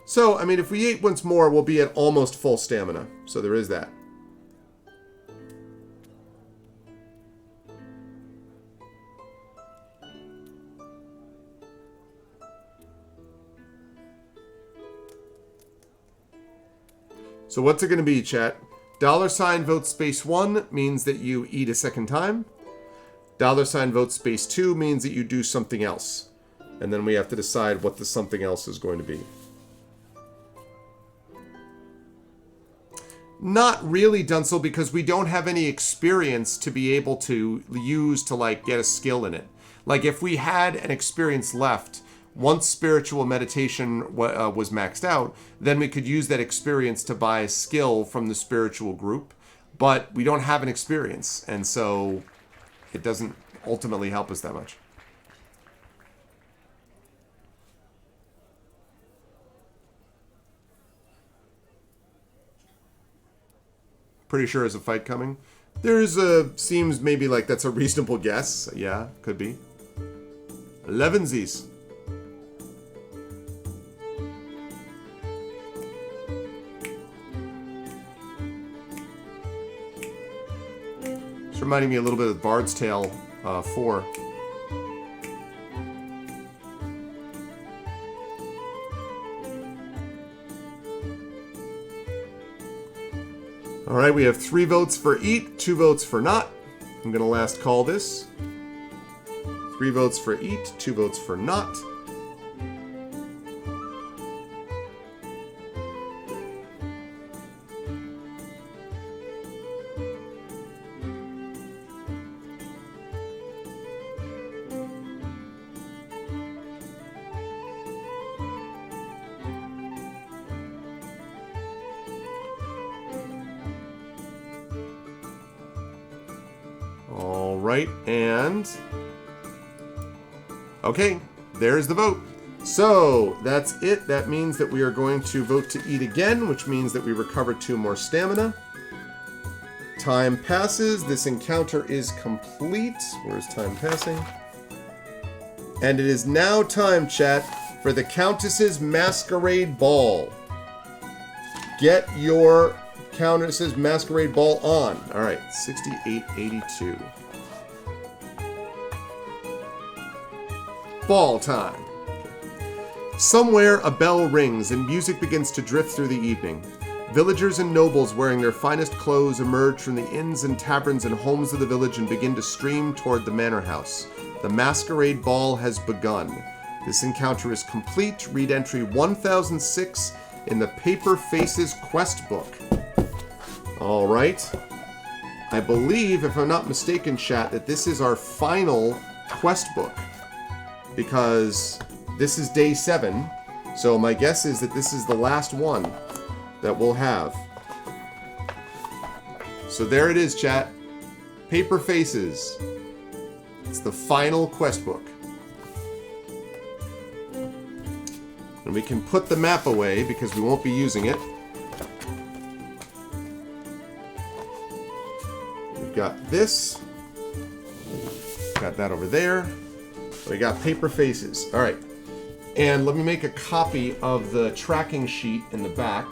A: So, I mean, if we ate once more, we'll be at almost full stamina. So there is that. So what's it going to be, chat? $vote space 1 means that you eat a second time. $vote space 2 means that you do something else. And then we have to decide what the something else is going to be. Not really, Dunsel, because we don't have any experience to be able to use to, like, get a skill in it. Like, if we had an experience left, once spiritual meditation was maxed out, then we could use that experience to buy a skill from the spiritual group. But we don't have an experience, and so it doesn't ultimately help us that much. Pretty sure there's a fight coming. Seems maybe like that's a reasonable guess. Yeah, could be. Elevensies. It's reminding me a little bit of Bard's Tale 4. All right, we have 3 votes for eat, 2 votes for not. I'm going to last call this. 3 votes for eat, 2 votes for not. All right, and okay, there's the vote. So that's it. That means that we are going to vote to eat again, which means that we recover 2 more stamina. Time passes. This encounter is complete. Where's time passing? And it is now time, chat, for the Countess's Masquerade Ball. Get your Countess's Masquerade Ball on. All right, 6882. Ball time. Somewhere a bell rings and music begins to drift through the evening. Villagers and nobles wearing their finest clothes emerge from the inns and taverns and homes of the village and begin to stream toward the manor house. The Masquerade Ball has begun. This encounter is complete. Read entry 1006 in the Paper Faces quest book. All right. I believe, if I'm not mistaken, chat, that this is our final quest book, because this is day 7. So my guess is that this is the last one that we'll have. So there it is, chat. Paper Faces. It's the final quest book. And we can put the map away because we won't be using it. We've got this. Got that over there. We got Paper Faces. All right. And let me make a copy of the tracking sheet in the back.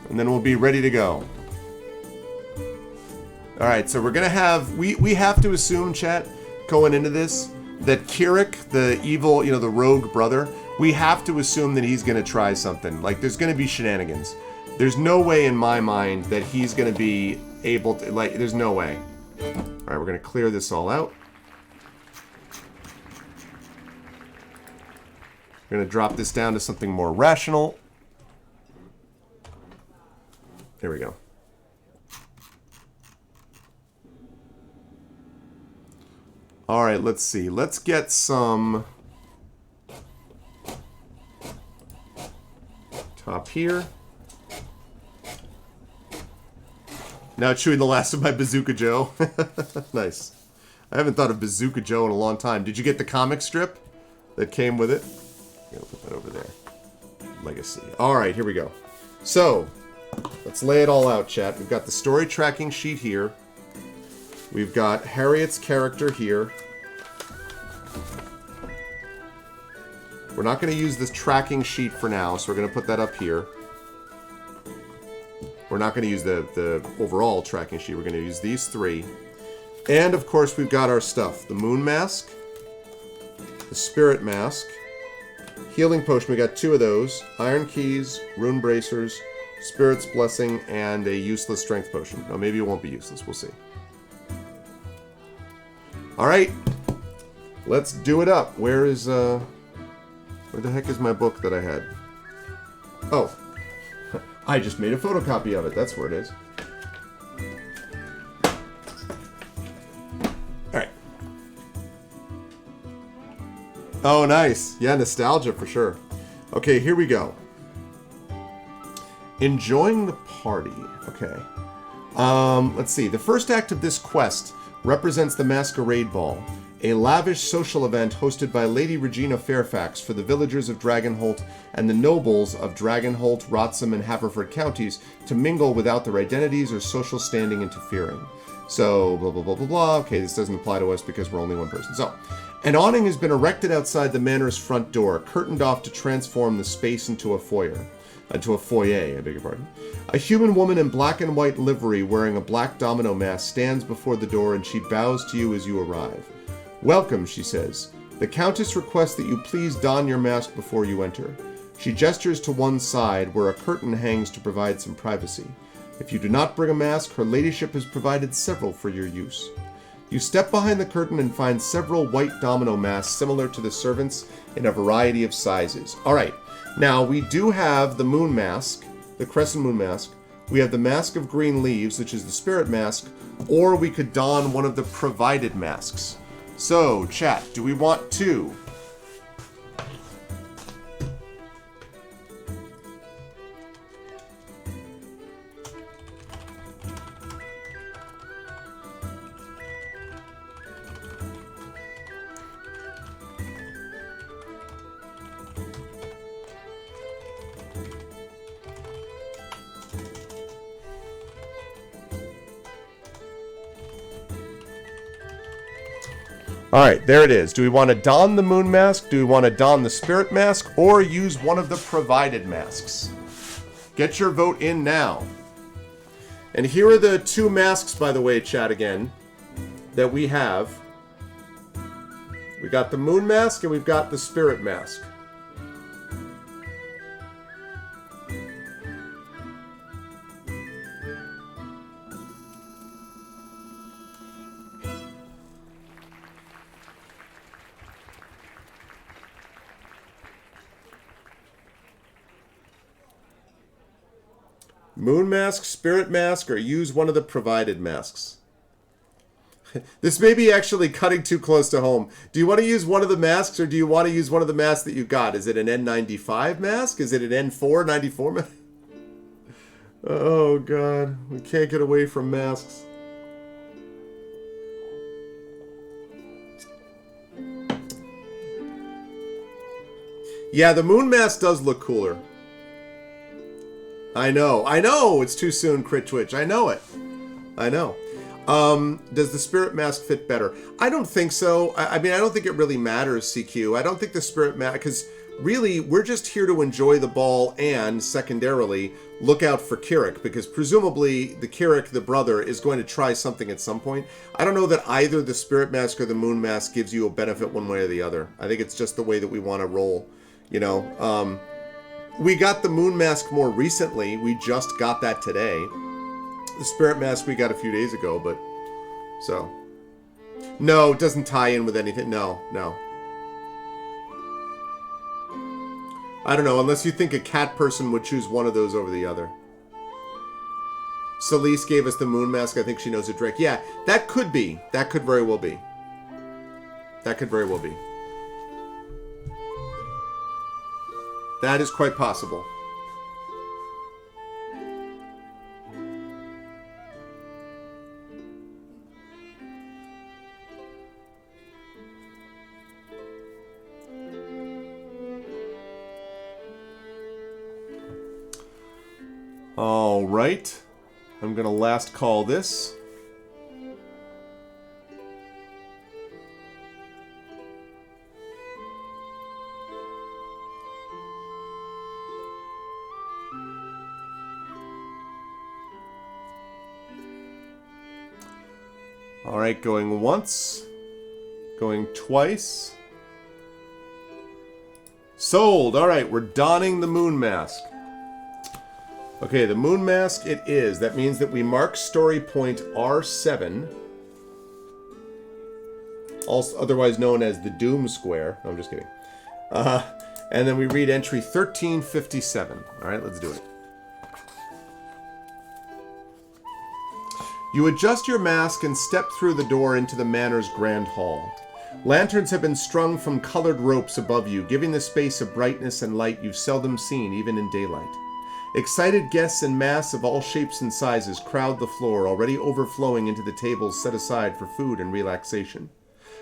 A: And then we'll be ready to go. All right, so we're going to have... We have to assume, chat, going into this, that Kirik, the evil, the rogue brother, we have to assume that he's going to try something. Like, there's going to be shenanigans. There's no way in my mind that he's going to be able to... Like, there's no way. All right, we're going to clear this all out. We're going to drop this down to something more rational. There we go. All right, let's see. Let's get some top here. Now chewing the last of my Bazooka Joe. Nice. I haven't thought of Bazooka Joe in a long time. Did you get the comic strip that came with it? I'm gonna put that over there. Legacy. All right, here we go. So, let's lay it all out, chat. We've got the story tracking sheet here. We've got Harriet's character here. We're not going to use this tracking sheet for now, so we're going to put that up here. We're not going to use the overall tracking sheet. We're going to use these three. And, of course, we've got our stuff. The Moon Mask. The Spirit Mask. Healing Potion. We got 2 of those. Iron Keys. Rune Bracers. Spirit's Blessing. And a useless Strength Potion. Now, maybe it won't be useless. We'll see. Alright. Let's do it up. Where the heck is my book that I had? Oh. I just made a photocopy of it. That's where it is. Alright. Oh, nice. Yeah, nostalgia for sure. Okay, here we go. Enjoying the party. Okay. Let's see. The first act of this quest represents the Masquerade Ball, a lavish social event hosted by Lady Regina Fairfax for the villagers of Dragonholt and the nobles of Dragonholt, Rotsam, and Haverford counties to mingle without their identities or social standing interfering. So, blah, blah, blah, blah, blah. Okay, this doesn't apply to us because we're only one person. So, an awning has been erected outside the manor's front door, curtained off to transform the space into a foyer. I beg your pardon. A human woman in black and white livery wearing a black domino mask stands before the door and she bows to you as you arrive. Welcome, she says. The Countess requests that you please don your mask before you enter. She gestures to one side where a curtain hangs to provide some privacy. If you do not bring a mask, her ladyship has provided several for your use. You step behind the curtain and find several white domino masks similar to the servants in a variety of sizes. Alright, now we do have the moon mask, the crescent moon mask. We have the Mask of Green Leaves, which is the Spirit Mask, or we could don one of the provided masks. So, chat, do we want to? Alright, there it is. Do we want to don the moon mask? Do we want to don the spirit mask? Or use one of the provided masks? Get your vote in now. And here are the 2 masks, by the way, chat, again, that we have. We got the moon mask and we've got the spirit mask. Moon mask, spirit mask, or use one of the provided masks. This may be actually cutting too close to home. Do you want to use one of the masks, or do you want to use one of the masks that you got? Is it an N95 mask? Is it an N494 mask? Oh, God. We can't get away from masks. Yeah, the moon mask does look cooler. I know, it's too soon, Crit Twitch. I know it. I know. Does the spirit mask fit better? I don't think so. I mean, I don't think it really matters, CQ. I don't think the spirit mask, because really, we're just here to enjoy the ball and, secondarily, look out for Kirik, because presumably the Kirik, the brother, is going to try something at some point. I don't know that either the spirit mask or the moon mask gives you a benefit one way or the other. I think it's just the way that we want to roll, you know. We got the moon mask more recently. We just got that today. The spirit mask we got a few days ago, but... So. No, it doesn't tie in with anything. No. I don't know, unless you think a cat person would choose one of those over the other. Celeste gave us the moon mask. I think she knows a Drake. Yeah, that could be. That could very well be. That could very well be. That is quite possible. All right. I'm going to last call this. All right, going once, going twice. Sold. All right, we're donning the moon mask. Okay, the moon mask it is. That means that we mark story point R7, also otherwise known as the Doom Square. No, I'm just kidding. And then we read entry 1357. All right, let's do it. You adjust your mask and step through the door into the manor's grand hall. Lanterns have been strung from colored ropes above you, giving the space a brightness and light you've seldom seen, even in daylight. Excited guests in masks of all shapes and sizes crowd the floor, already overflowing into the tables set aside for food and relaxation.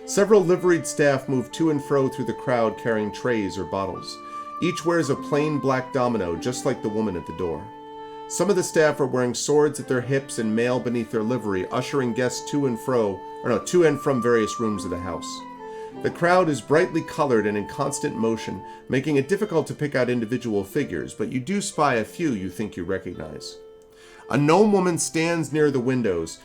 A: Several liveried staff move to and fro through the crowd carrying trays or bottles. Each wears a plain black domino, just like the woman at the door. Some of the staff are wearing swords at their hips and mail beneath their livery, ushering guests to and from various rooms of the house. The crowd is brightly colored and in constant motion, making it difficult to pick out individual figures, but you do spy a few you think you recognize. A gnome woman stands near the windows,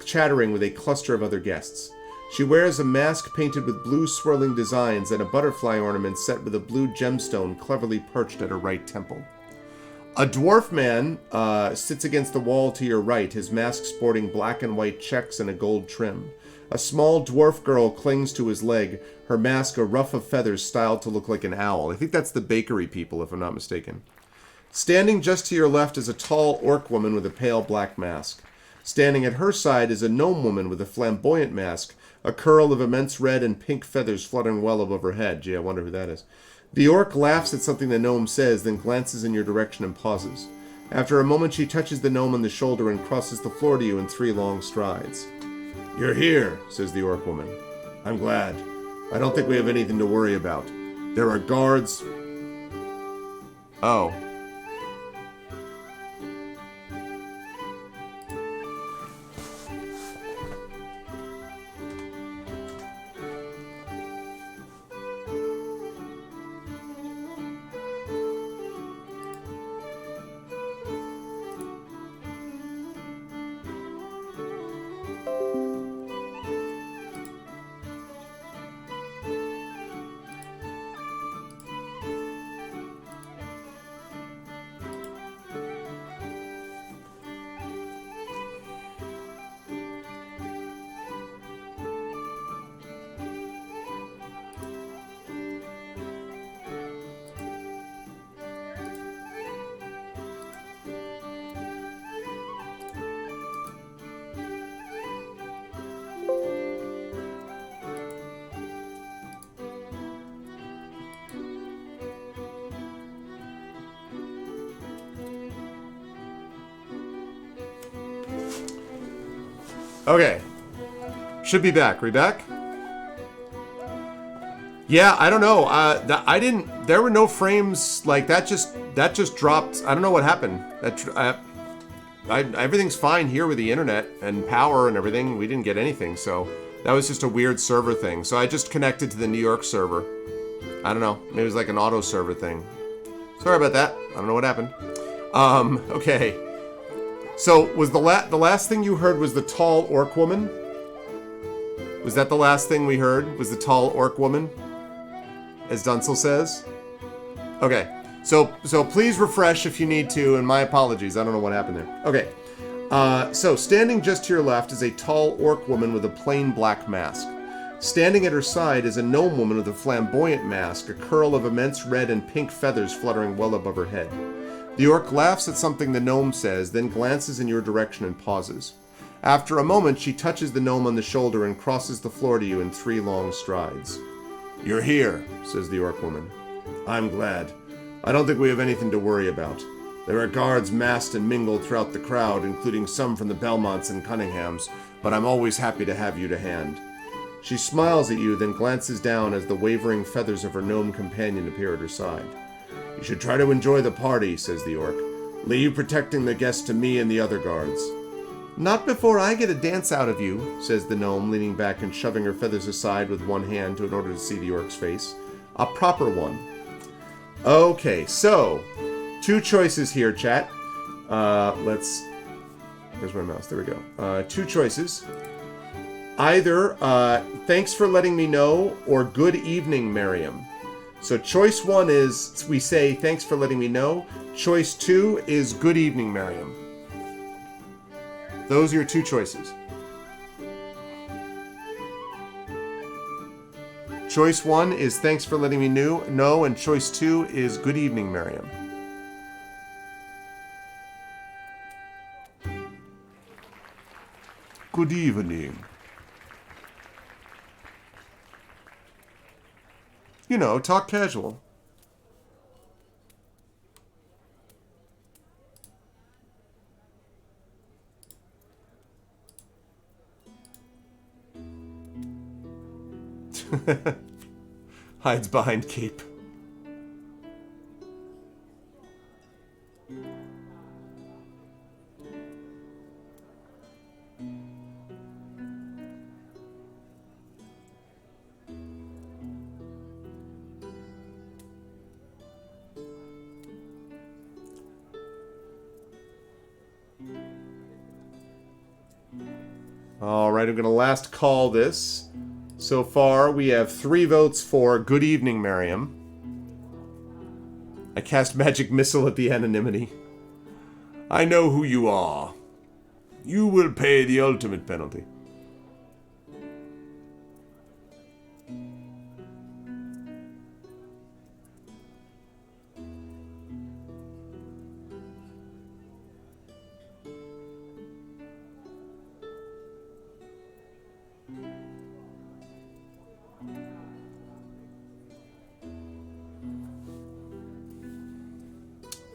A: chattering with a cluster of other guests. She wears a mask painted with blue swirling designs and a butterfly ornament set with a blue gemstone cleverly perched at her right temple. A dwarf man sits against the wall to your right, his mask sporting black and white checks and a gold trim. A small dwarf girl clings to his leg, her mask a ruff of feathers styled to look like an owl. I think that's the bakery people, if I'm not mistaken. Standing just to your left is a tall orc woman with a pale black mask. Standing at her side is a gnome woman with a flamboyant mask, a curl of immense red and pink feathers fluttering well above her head. Gee, I wonder who that is. The orc laughs at something the gnome says, then glances in your direction and pauses. After a moment, she touches the gnome on the shoulder and crosses the floor to you in 3 long strides. "You're here," says the orc woman. "I'm glad. I don't think we have anything to worry about. There are guards." Oh. Okay. Should be back. We back? Yeah, I don't know. I didn't. There were no frames like that. That just dropped. I don't know what happened. Everything's fine here with the internet and power and everything. We didn't get anything, so that was just a weird server thing. So I just connected to the New York server. I don't know. Maybe it was like an auto server thing. Sorry about that. I don't know what happened. Okay. So was the last thing you heard was the tall orc woman? Was that the last thing we heard? Was the tall orc woman? As Dunsel says? Okay. So please refresh if you need to, and my apologies. I don't know what happened there. Okay. So standing just to your left is a tall orc woman with a plain black mask. Standing at her side is a gnome woman with a flamboyant mask, a curl of immense red and pink feathers fluttering well above her head. The orc laughs at something the gnome says, then glances in your direction and pauses. After a moment, she touches the gnome on the shoulder and crosses the floor to you in 3 long strides. "You're here," says the orc woman. "I'm glad. I don't think we have anything to worry about. There are guards massed and mingled throughout the crowd, including some from the Belmonts and Cunninghams, but I'm always happy to have you to hand." She smiles at you, then glances down as the wavering feathers of her gnome companion appear at her side. "You should try to enjoy the party," says the orc. "Leave protecting the guests to me and the other guards." "Not before I get a dance out of you," says the gnome, leaning back and shoving her feathers aside with one hand in order to see the orc's face. A proper one. Okay, so 2 choices here, chat. Where's my mouse? There we go. 2 choices. Either, "Thanks for letting me know," or "Good evening, Miriam." So choice 1 is, we say, "Thanks for letting me know." Choice 2 is, "Good evening, Miriam." Those are your 2 choices. Choice 1 is, "Thanks for letting me know," and choice 2 is, "Good evening, Miriam." Good evening. You know, talk casual. Hides behind cape. Alright, I'm going to last call this. So far, we have 3 votes for "Good evening, Miriam." I cast Magic Missile at the anonymity. "I know who you are. You will pay the ultimate penalty."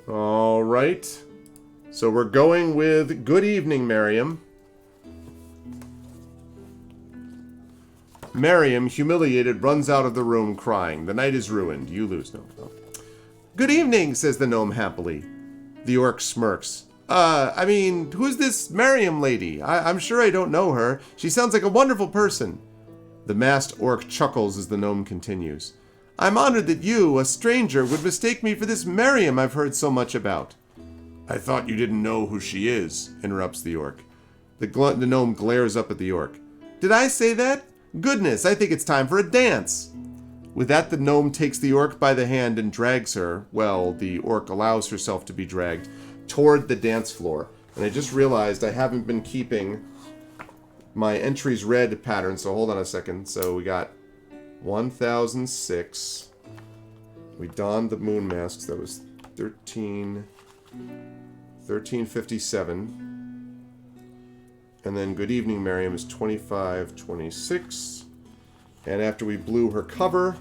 A: All right. So we're going with "Good evening, Miriam." Miriam, humiliated, runs out of the room crying. The night is ruined. You lose. No. "Good evening," says the gnome happily. The orc smirks. I mean, who's this Miriam lady? I'm sure I don't know her. She sounds like a wonderful person." The masked orc chuckles as the gnome continues. "I'm honored that you, a stranger, would mistake me for this Miriam I've heard so much about." "I thought you didn't know who she is," interrupts the orc. The gnome glares up at the orc. "Did I say that? Goodness, I think it's time for a dance." With that, the gnome takes the orc by the hand and drags her, well, the orc allows herself to be dragged, toward the dance floor. And I just realized I haven't been keeping my entries read pattern, so hold on a second. So we got 1006. We donned the moon masks. That was 1357. And then "Good evening, Miriam" is 2526. And after we blew her cover,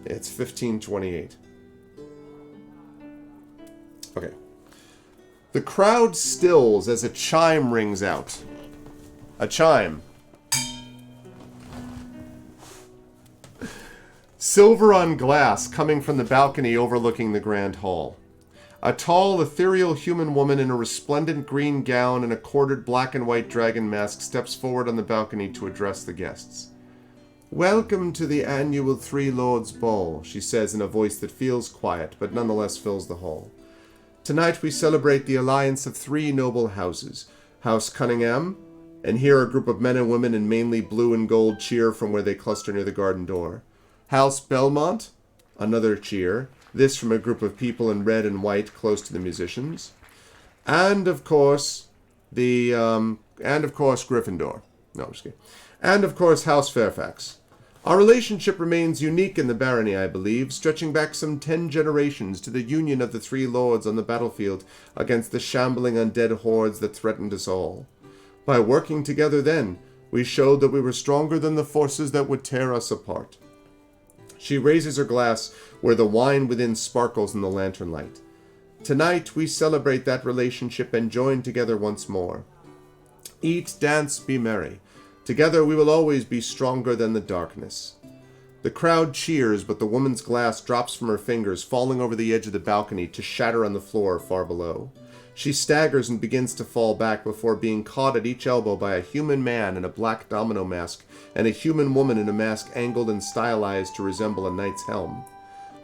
A: it's 1528. Okay. The crowd stills as a chime rings out. A chime. Silver on glass coming from the balcony overlooking the grand hall. A tall, ethereal human woman in a resplendent green gown and a corded black and white dragon mask steps forward on the balcony to address the guests. "Welcome to the annual Three Lords Ball," she says in a voice that feels quiet, but nonetheless fills the hall. "Tonight we celebrate the alliance of 3 noble houses. House Cunningham," and here a group of men and women in mainly blue and gold cheer from where they cluster near the garden door. "House Belmont," another cheer, this from a group of people in red and white close to the musicians. And of course, Gryffindor. No, I'm just kidding. And, of course, House Fairfax. Our relationship remains unique in the barony, I believe, stretching back some 10 generations to the union of the three lords on the battlefield against the shambling undead hordes that threatened us all. By working together then, we showed that we were stronger than the forces that would tear us apart. She raises her glass where the wine within sparkles in the lantern light. Tonight we celebrate that relationship and join together once more. Eat, dance, be merry. Together we will always be stronger than the darkness. The crowd cheers, but the woman's glass drops from her fingers, falling over the edge of the balcony to shatter on the floor far below. She staggers and begins to fall back before being caught at each elbow by a human man in a black domino mask and a human woman in a mask angled and stylized to resemble a knight's helm.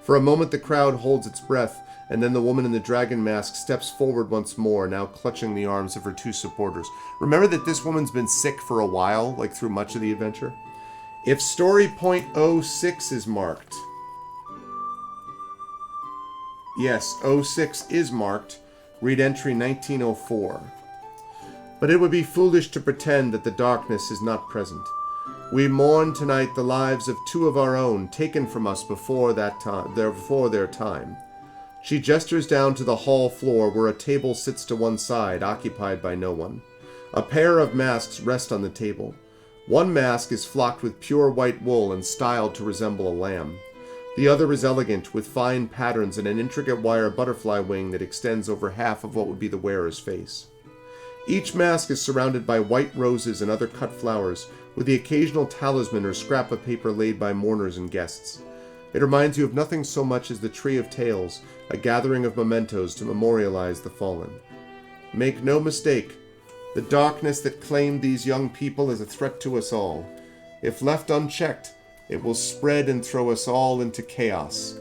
A: For a moment the crowd holds its breath, and then the woman in the dragon mask steps forward once more, now clutching the arms of her two supporters. Remember that this woman's been sick for a while, like through much of the adventure? If story point 06 is marked... Yes, 06 is marked. Read entry 1904. But it would be foolish to pretend that the darkness is not present. We mourn tonight the lives of two of our own, taken from us before their time. She gestures down to the hall floor where a table sits to one side, occupied by no one. A pair of masks rest on the table. One mask is flocked with pure white wool and styled to resemble a lamb. The other is elegant, with fine patterns and an intricate wire butterfly wing that extends over half of what would be the wearer's face. Each mask is surrounded by white roses and other cut flowers, with the occasional talisman or scrap of paper laid by mourners and guests. It reminds you of nothing so much as the Tree of Tales, a gathering of mementos to memorialize the fallen. Make no mistake, the darkness that claimed these young people is a threat to us all. If left unchecked, it will spread and throw us all into chaos.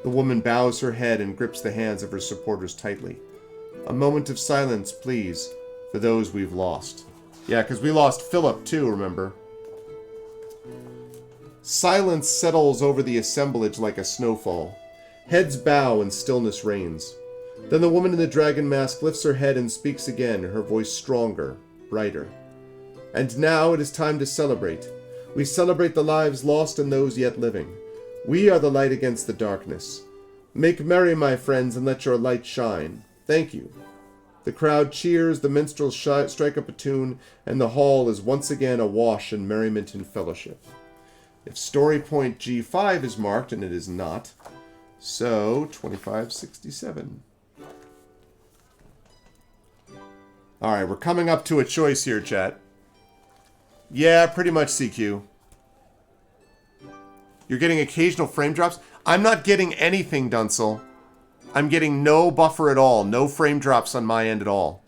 A: The woman bows her head and grips the hands of her supporters tightly. A moment of silence, please, for those we've lost. Yeah, because we lost Philip too, remember? Silence settles over the assemblage like a snowfall. Heads bow and stillness reigns. Then the woman in the dragon mask lifts her head and speaks again, her voice stronger, brighter. And now it is time to celebrate. We celebrate the lives lost and those yet living. We are the light against the darkness. Make merry, my friends, and let your light shine. Thank you. The crowd cheers, the minstrels strike up a tune, and the hall is once again awash in merriment and fellowship. If story point G5 is marked, and it is not, so 2567. Alright, we're coming up to a choice here, chat. Yeah, pretty much CQ. You're getting occasional frame drops? I'm not getting anything, Dunsel. I'm getting no buffer at all. No frame drops on my end at all.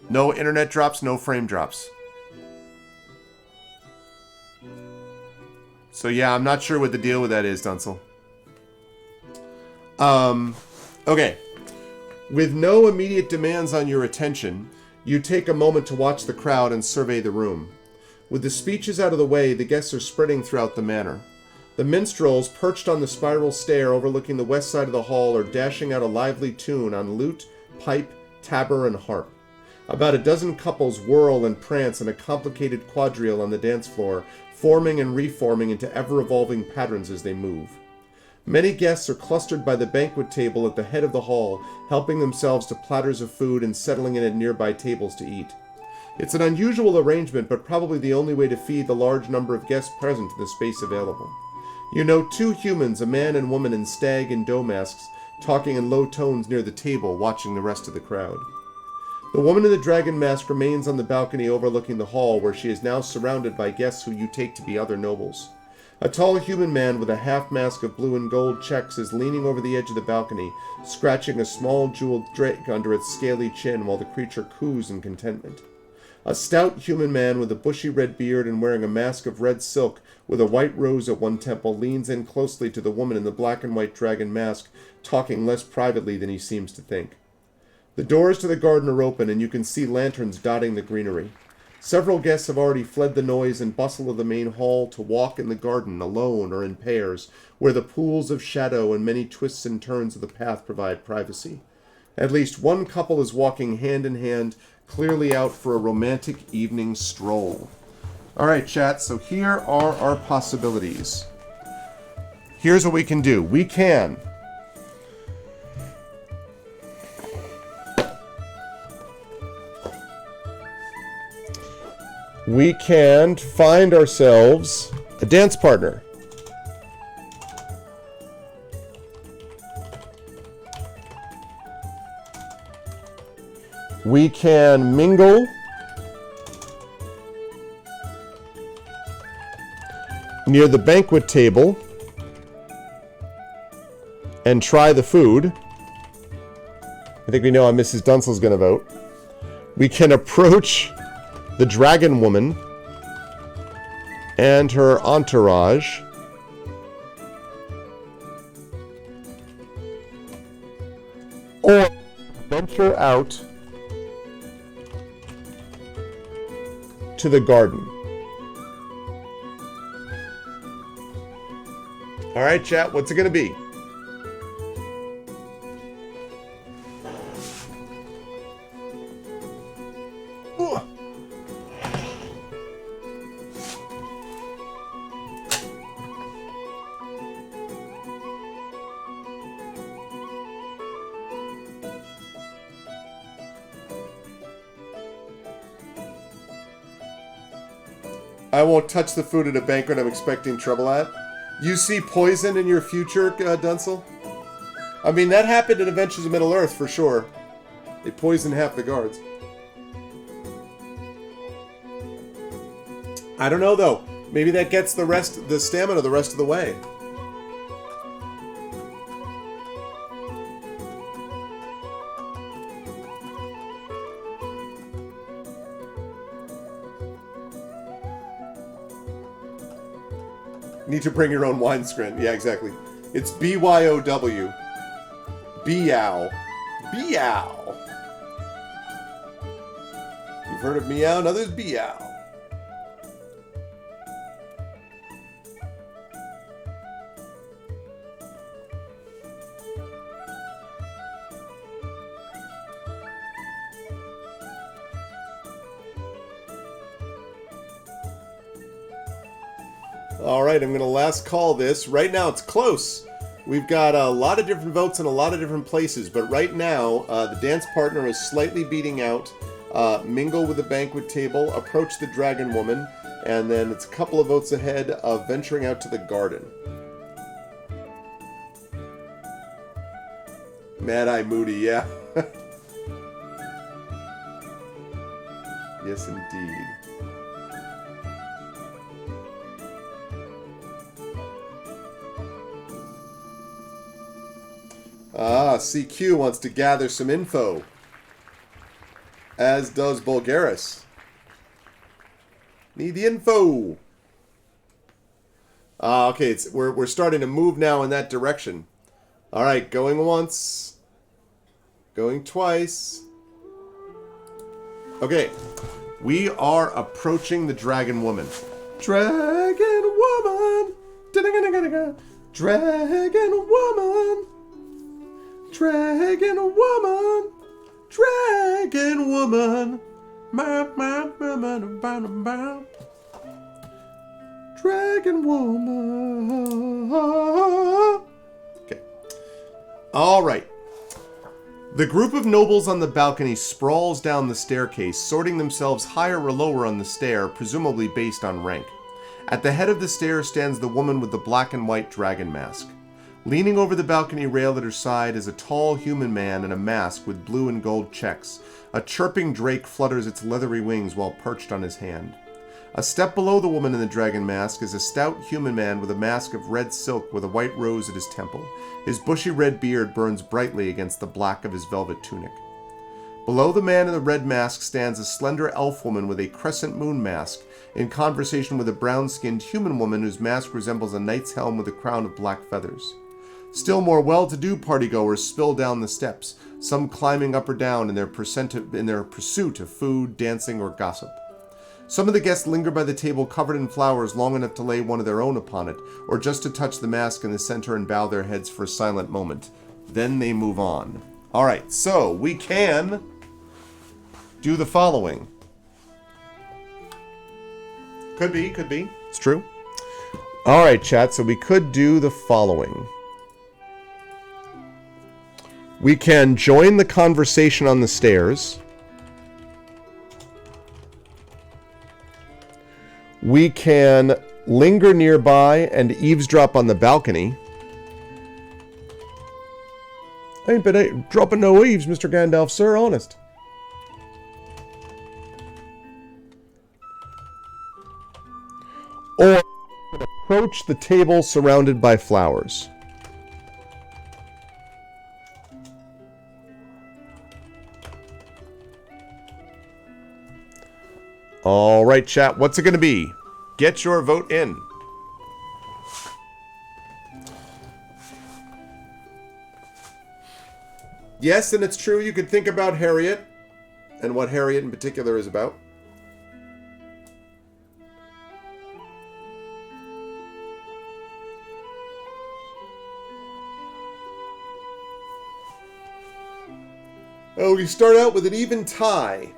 A: No internet drops, no frame drops. So yeah, I'm not sure what the deal with that is, Dunsel. Okay. With no immediate demands on your attention, you take a moment to watch the crowd and survey the room. With the speeches out of the way, the guests are spreading throughout the manor. The minstrels, perched on the spiral stair overlooking the west side of the hall, are dashing out a lively tune on lute, pipe, tabor, and harp. About a dozen couples whirl and prance in a complicated quadrille on the dance floor, forming and reforming into ever-evolving patterns as they move. Many guests are clustered by the banquet table at the head of the hall, helping themselves to platters of food and settling in at nearby tables to eat. It's an unusual arrangement, but probably the only way to feed the large number of guests present in the space available. You know two humans, a man and woman in stag and doe masks, talking in low tones near the table, watching the rest of the crowd. The woman in the dragon mask remains on the balcony overlooking the hall, where she is now surrounded by guests who you take to be other nobles. A tall human man with a half-mask of blue and gold checks is leaning over the edge of the balcony, scratching a small jeweled drake under its scaly chin while the creature coos in contentment. A stout human man with a bushy red beard and wearing a mask of red silk with a white rose at one temple leans in closely to the woman in the black and white dragon mask, talking less privately than he seems to think. The doors to the garden are open, and you can see lanterns dotting the greenery. Several guests have already fled the noise and bustle of the main hall to walk in the garden alone or in pairs, where the pools of shadow and many twists and turns of the path provide privacy. At least one couple is walking hand in hand, clearly out for a romantic evening stroll. All right, chat. So here are our possibilities. Here's what we can do. We can find ourselves a dance partner. We can mingle near the banquet table and try the food. I think we know how Mrs. Dunsel's going to vote. We can approach the dragon woman and her entourage. Or venture out to the garden. All right, chat, what's it going to be? I won't touch the food at a banquet I'm expecting trouble at. You see poison in your future, Dunsel? I mean, that happened in Adventures of Middle-earth, for sure. They poisoned half the guards. I don't know, though. Maybe that gets the stamina the rest of the way. Need to bring your own wineskin. Yeah, exactly. It's BYOW. Beow. Beow. You've heard of meow, now there's beow. All right, I'm going to last call this. Right now, it's close. We've got a lot of different votes in a lot of different places, but right now, the dance partner is slightly beating out mingle with the banquet table, approach the dragon woman, and then it's a couple of votes ahead of venturing out to the garden. Mad Eye Moody, yeah. Yes, indeed. Ah, CQ wants to gather some info. As does Bulgaris. Need the info. Ah, okay, we're starting to move now in that direction. All right, going once. Going twice. Okay, we are approaching the dragon woman. Dragon woman. Dragon woman. Dragon woman, dragon woman, dragon woman. Okay. All right. The group of nobles on the balcony sprawls down the staircase, sorting themselves higher or lower on the stair, presumably based on rank. At the head of the stairs stands the woman with the black and white dragon mask. Leaning over the balcony rail at her side is a tall human man in a mask with blue and gold checks. A chirping drake flutters its leathery wings while perched on his hand. A step below the woman in the dragon mask is a stout human man with a mask of red silk with a white rose at his temple. His bushy red beard burns brightly against the black of his velvet tunic. Below the man in the red mask stands a slender elf woman with a crescent moon mask, in conversation with a brown-skinned human woman whose mask resembles a knight's helm with a crown of black feathers. Still more well-to-do partygoers spill down the steps, some climbing up or down in their pursuit of food, dancing, or gossip. Some of the guests linger by the table covered in flowers long enough to lay one of their own upon it, or just to touch the mask in the center and bow their heads for a silent moment. Then they move on. All right, so we can do the following. Could be, could be. It's true. All right, chat. So we could do the following. We can join the conversation on the stairs. We can linger nearby and eavesdrop on the balcony. I ain't been dropping no eaves, Mr. Gandalf, sir, honest. Or approach the table surrounded by flowers. All right, chat, what's it going to be? Get your vote in. Yes, and it's true, you could think about Harriet and what Harriet in particular is about. Oh, we start out with an even tie.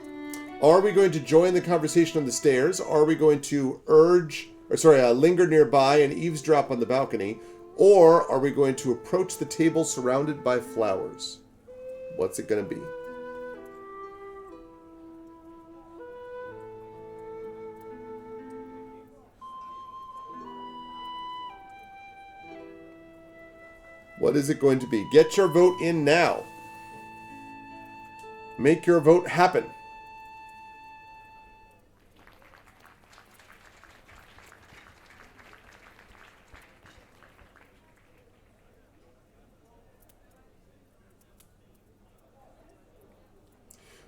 A: Are we going to join the conversation on the stairs? Are we going to linger nearby and eavesdrop on the balcony? Or are we going to approach the table surrounded by flowers? What's it going to be? What is it going to be? Get your vote in now. Make your vote happen.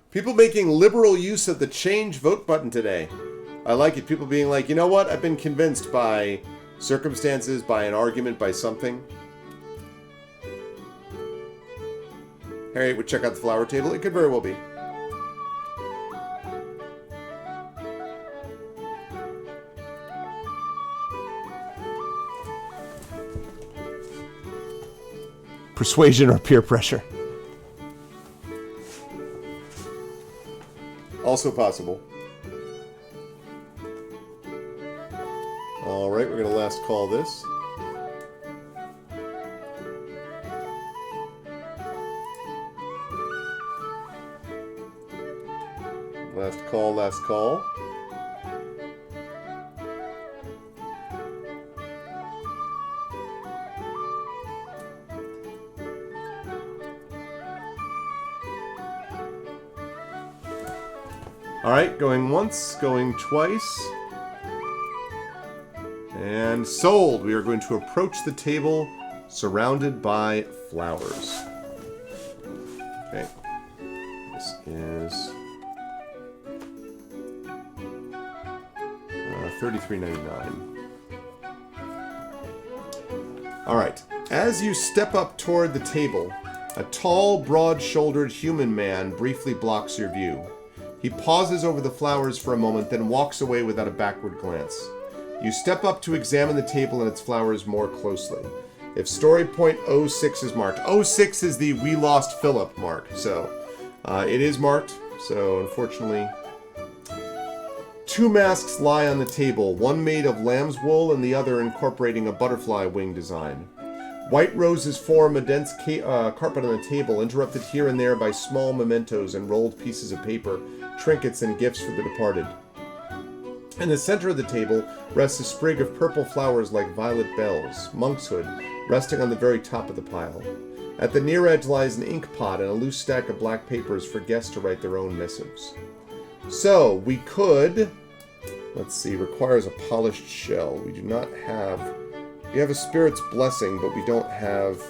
A: People making liberal use of the change vote button today. I like it. People being like, you know what? I've been convinced by circumstances, by an argument, by something. Harriet would check out the flower table. It could very well be. Persuasion or peer pressure. Also possible. All right, we're going to last call this. Last call, last call. All right, going once, going twice. And sold. We are going to approach the table surrounded by flowers. Okay. This is $33.99. All right. As you step up toward the table, a tall, broad-shouldered human man briefly blocks your view. He pauses over the flowers for a moment, then walks away without a backward glance. You step up to examine the table and its flowers more closely. If story point 06 is marked, 06 is the We Lost Philip mark, so it is marked, so unfortunately. Two masks lie on the table, one made of lamb's wool and the other incorporating a butterfly wing design. White roses form a dense carpet on the table, interrupted here and there by small mementos and rolled pieces of paper, trinkets and gifts for the departed. In the center of the table rests a sprig of purple flowers like violet bells, monkshood, resting on the very top of the pile. At the near edge lies an ink pot and a loose stack of black papers for guests to write their own missives. So, we could... Let's see, requires a polished shell. We do not have... We have a spirit's blessing, but we don't have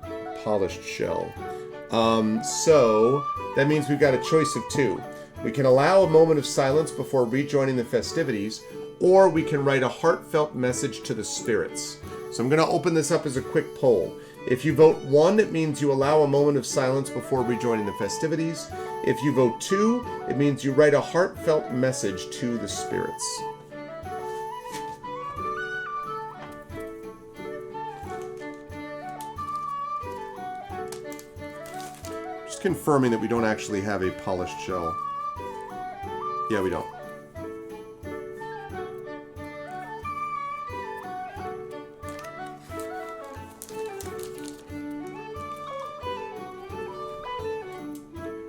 A: a polished shell. So, that means we've got a choice of two. We can allow a moment of silence before rejoining the festivities, or we can write a heartfelt message to the spirits. So I'm going to open this up as a quick poll. If you vote 1, it means you allow a moment of silence before rejoining the festivities. If you vote 2, it means you write a heartfelt message to the spirits. Just confirming that we don't actually have a polished shell. Yeah, we don't.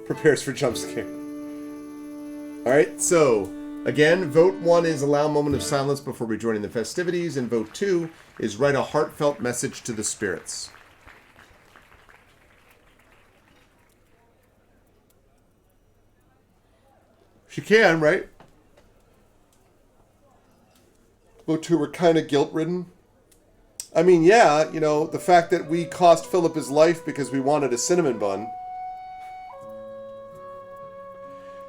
A: Prepares for jump scare. Alright, so, again, vote 1 is allow a moment of silence before rejoining the festivities, and vote 2 is write a heartfelt message to the spirits. She can, right? Vote 2 were kind of guilt-ridden. I mean, yeah, you know, the fact that we cost Philip his life because we wanted a cinnamon bun.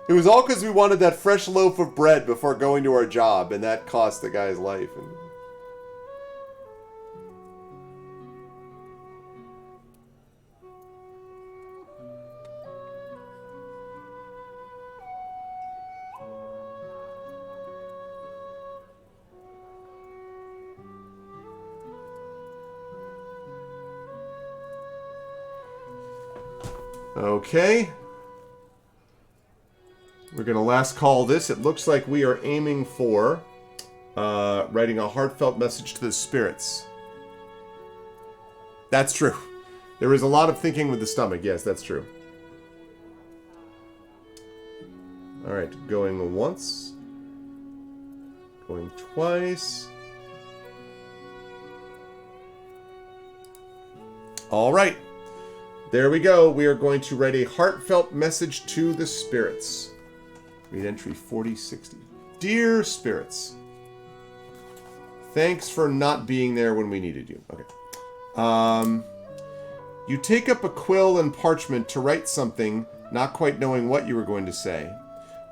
A: It was all because we wanted that fresh loaf of bread before going to our job, and that cost the guy's life. Okay. We're going to last call this. It looks like we are aiming for writing a heartfelt message to the spirits. That's true. There is a lot of thinking with the stomach. Yes, that's true. All right, going once. Going twice. All right. There we go. We are going to write a heartfelt message to the spirits. Read entry 4060. Dear spirits, thanks for not being there when we needed you. Okay. You take up a quill and parchment to write something, not quite knowing what you were going to say.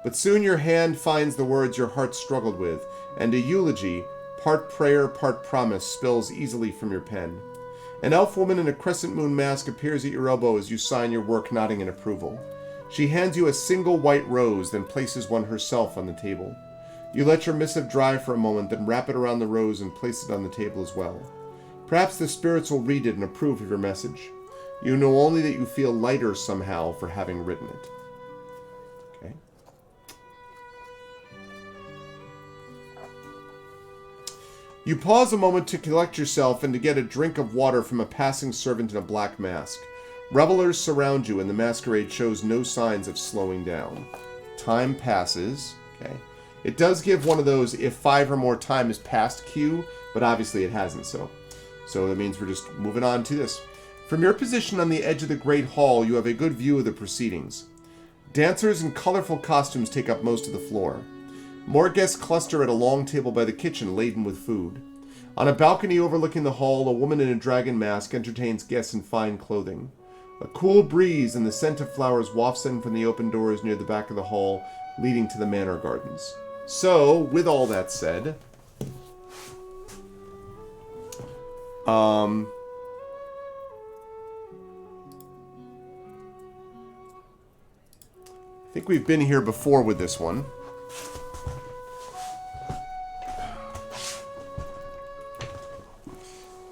A: But soon your hand finds the words your heart struggled with, and a eulogy, part prayer, part promise, spills easily from your pen. An elf woman in a crescent moon mask appears at your elbow as you sign your work, nodding in approval. She hands you a single white rose, then places one herself on the table. You let your missive dry for a moment, then wrap it around the rose and place it on the table as well. Perhaps the spirits will read it and approve of your message. You know only that you feel lighter somehow for having written it. Okay. You pause a moment to collect yourself and to get a drink of water from a passing servant in a black mask. Revelers surround you, and the masquerade shows no signs of slowing down. Time passes. Okay. It does give one of those if 5 or more time is past cue, but obviously it hasn't, so that means we're just moving on to this. From your position on the edge of the Great Hall, you have a good view of the proceedings. Dancers in colorful costumes take up most of the floor. More guests cluster at a long table by the kitchen laden with food. On a balcony overlooking the hall, a woman in a dragon mask entertains guests in fine clothing. A cool breeze and the scent of flowers wafts in from the open doors near the back of the hall, leading to the manor gardens. So, with all that said, I think we've been here before with this one.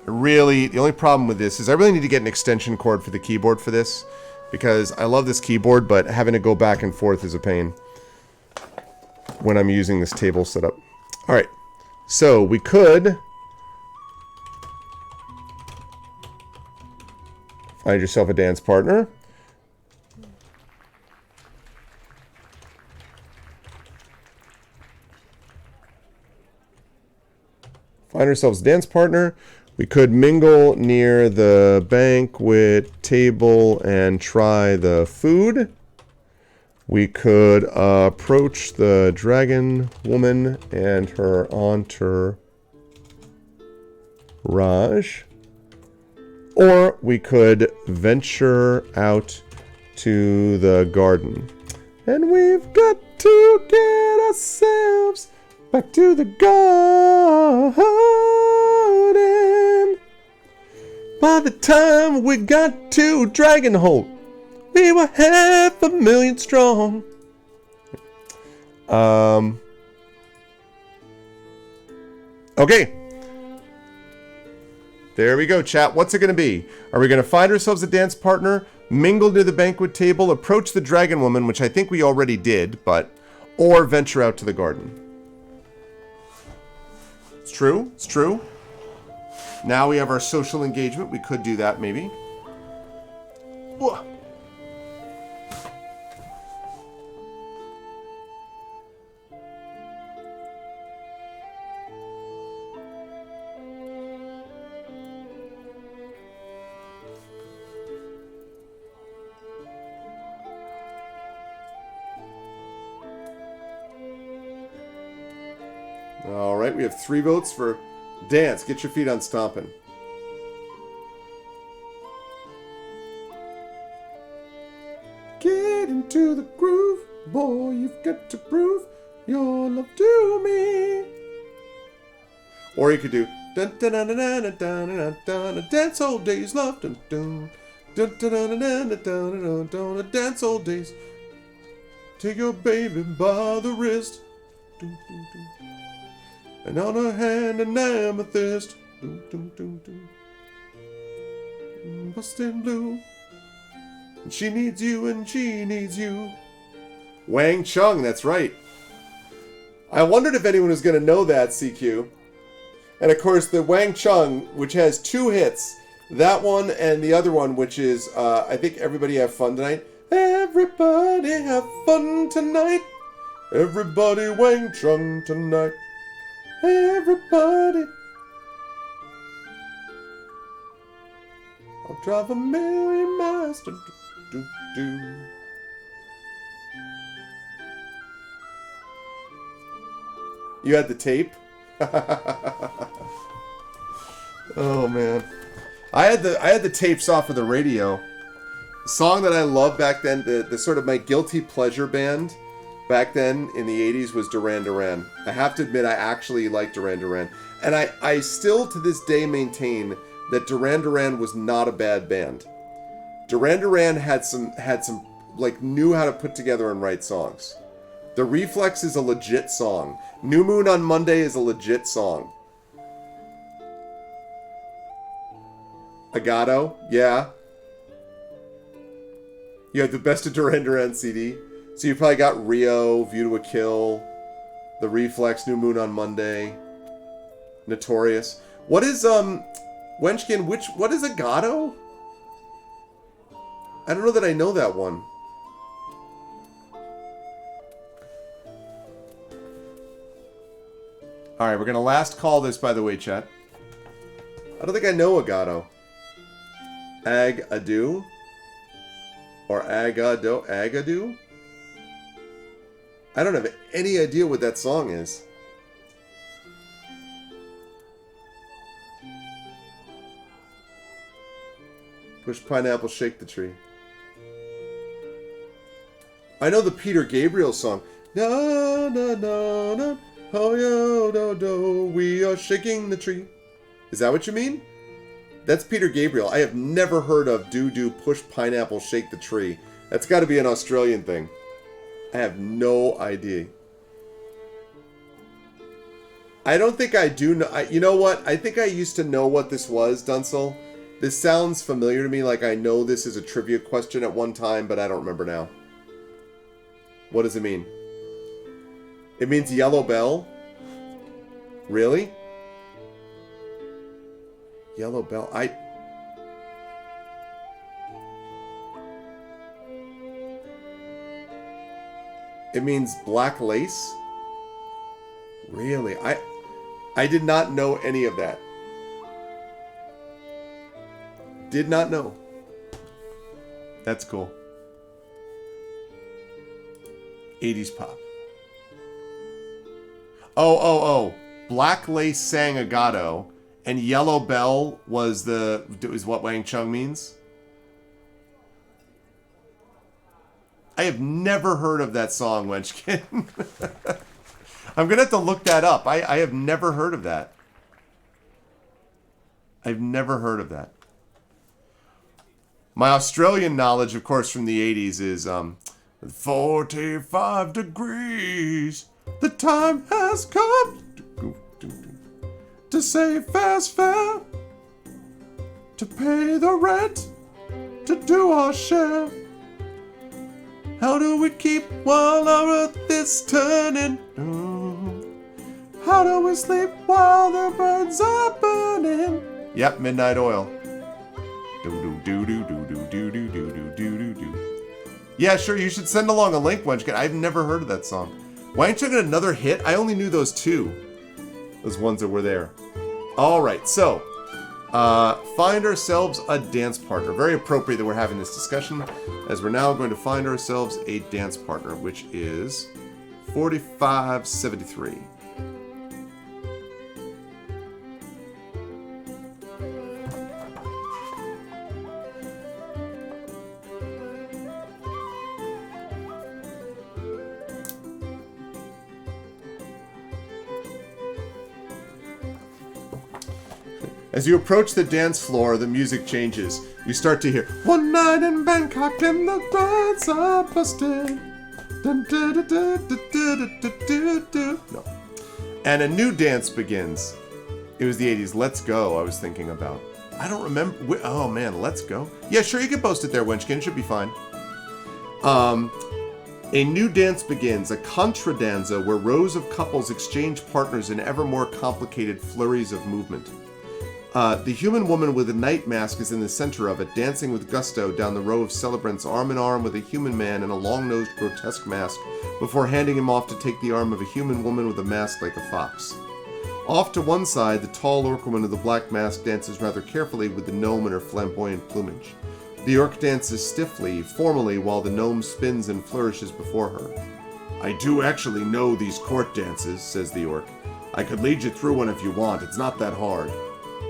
A: The only problem with this is I really need to get an extension cord for the keyboard for this, because I love this keyboard, but having to go back and forth is a pain when I'm using this table setup. Alright, so we could find yourself a dance partner. Find ourselves a dance partner. We could mingle near the banquet table and try the food. We could approach the dragon woman and her entourage. Or we could venture out to the garden. And we've got to get ourselves back to the garden. By the time we got to Dragonholt, we were 500,000 strong. Okay. There we go, chat. What's it going to be? Are we going to find ourselves a dance partner, mingle near the banquet table, approach the dragon woman, which I think we already did, or venture out to the garden? It's true. It's true. Now we have our social engagement. We could do that, maybe. All right, we have 3 votes for dance. Get your feet on stomping. Get into the groove, boy, you've got to prove your love to me. Or you could do dun dun dun dun dun dun dun dun, dance all days, love dun dun dun dun dun dun dun dun, dance all days. Take your baby by the wrist, dun, dun, dun. And on her hand an amethyst, dun, dun, dun, dun. Bustin' blue. And she needs you and she needs you. Wang Chung, that's right. I wondered if anyone was going to know that, CQ. And of course, the Wang Chung, which has 2 hits, that one and the other one, which is, I think, Everybody Have Fun Tonight. Everybody have fun tonight. Everybody Wang Chung tonight. Everybody. I'll drive a million miles to do. You had the tape? Oh man. I had the tapes off of the radio. The song that I loved back then, the sort of my guilty pleasure band back then in the 80s was Duran Duran. I have to admit I actually like Duran Duran. And I still to this day maintain that Duran Duran was not a bad band. Duran Duran had some like knew how to put together and write songs. The Reflex is a legit song. New Moon on Monday is a legit song. Agato, yeah. You have the Best of Duran Duran CD. So you probably got Rio, View to a Kill, The Reflex, New Moon on Monday, Notorious. What is, Wenchkin, what is Agato? I don't know that I know that one. Alright, we're going to last call this, by the way, chat. I don't think I know Agato. Ag-a-do? Or Agado? Agadu? I don't have any idea what that song is. Push pineapple, shake the tree. I know the Peter Gabriel song. Na na na na, oh yo do do, we are shaking the tree. Is that what you mean? That's Peter Gabriel. I have never heard of do push pineapple, shake the tree. That's got to be an Australian thing. I have no idea. I don't think I do know. You know what? I think I used to know what this was, Dunsel. This sounds familiar to me, like I know this is a trivia question at one time, but I don't remember now. What does it mean? It means Yellow Bell? Really? Yellow Bell? It means black lace? Really? I did not know any of that. Did not know. That's cool. 80s pop. Oh. Black Lace sang Agato, and Yellow Bell was what Wang Chung means? I have never heard of that song, Wenchkin. I'm going to have to look that up. I have never heard of that. I've never heard of that. My Australian knowledge, of course, from the 80s is 45 degrees. The time has come to say fast fare, to pay the rent, to do our share. How do we keep while our earth is turning? How do we sleep while the birds are burning? Yep, Midnight Oil. Yeah, sure, you should send along a link, Wenchkin. I've never heard of that song. Wang Chung got another hit? I only knew those 2. Those ones that were there. Alright, so find ourselves a dance partner. Very appropriate that we're having this discussion, as we're now going to find ourselves a dance partner, which is 4573. As you approach the dance floor, the music changes. You start to hear, "One night in Bangkok and the lights are busted." Dun, dun, dun, dun, dun, dun, dun, dun, dun. No. And a new dance begins. It was the 80s. Let's Go, I was thinking about. I don't remember. Oh, man, Let's Go. Yeah, sure, you can post it there, Wenchkin. It should be fine. A new dance begins, a contradanza where rows of couples exchange partners in ever more complicated flurries of movement. The human woman with a night mask is in the center of it, dancing with gusto down the row of celebrants arm in arm with a human man in a long-nosed grotesque mask before handing him off to take the arm of a human woman with a mask like a fox. Off to one side, the tall orc woman with the black mask dances rather carefully with the gnome in her flamboyant plumage. The orc dances stiffly, formally, while the gnome spins and flourishes before her. "I do actually know these court dances," says the orc. "I could lead you through one if you want, it's not that hard."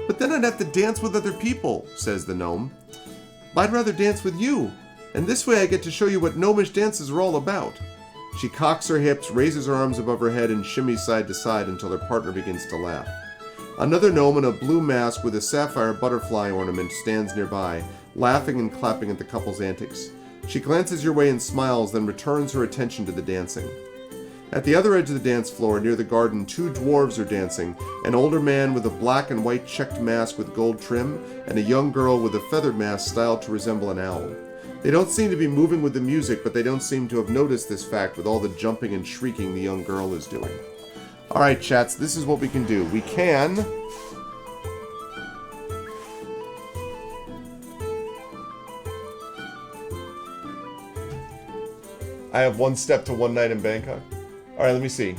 A: "But then I'd have to dance with other people," says the gnome. "I'd rather dance with you, and this way I get to show you what gnomish dances are all about." She cocks her hips, raises her arms above her head, and shimmies side to side until her partner begins to laugh. Another gnome in a blue mask with a sapphire butterfly ornament stands nearby, laughing and clapping at the couple's antics. She glances your way and smiles, then returns her attention to the dancing. At the other edge of the dance floor, near the garden, two dwarves are dancing, an older man with a black and white checked mask with gold trim, and a young girl with a feathered mask styled to resemble an owl. They don't seem to be moving with the music, but they don't seem to have noticed this fact with all the jumping and shrieking the young girl is doing. Alright, chats, this is what we can do. We can... I have one step to one night in Bangkok. Alright, let me see.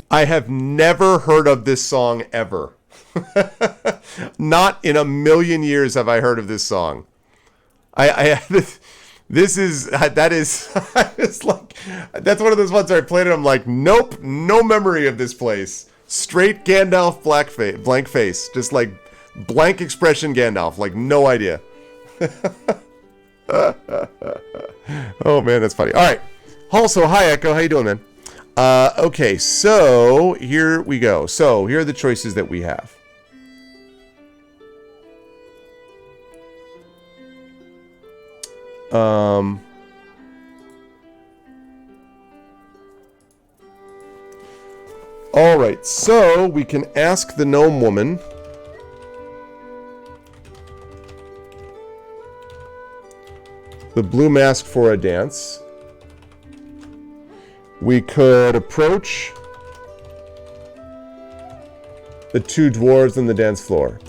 A: I have never heard of this song ever. Not in a million years have I heard of this song. This is it's like, that's one of those ones where I played it. I'm like, nope, no memory of this place. Straight Gandalf blank face, just like blank expression Gandalf, like no idea. Oh man, that's funny. All right. Also, hi Echo, how you doing, man? Okay, so here we go. So here are the choices that we have. All right, so we can ask the gnome woman. The blue mask for a dance. We could approach the two dwarves on the dance floor.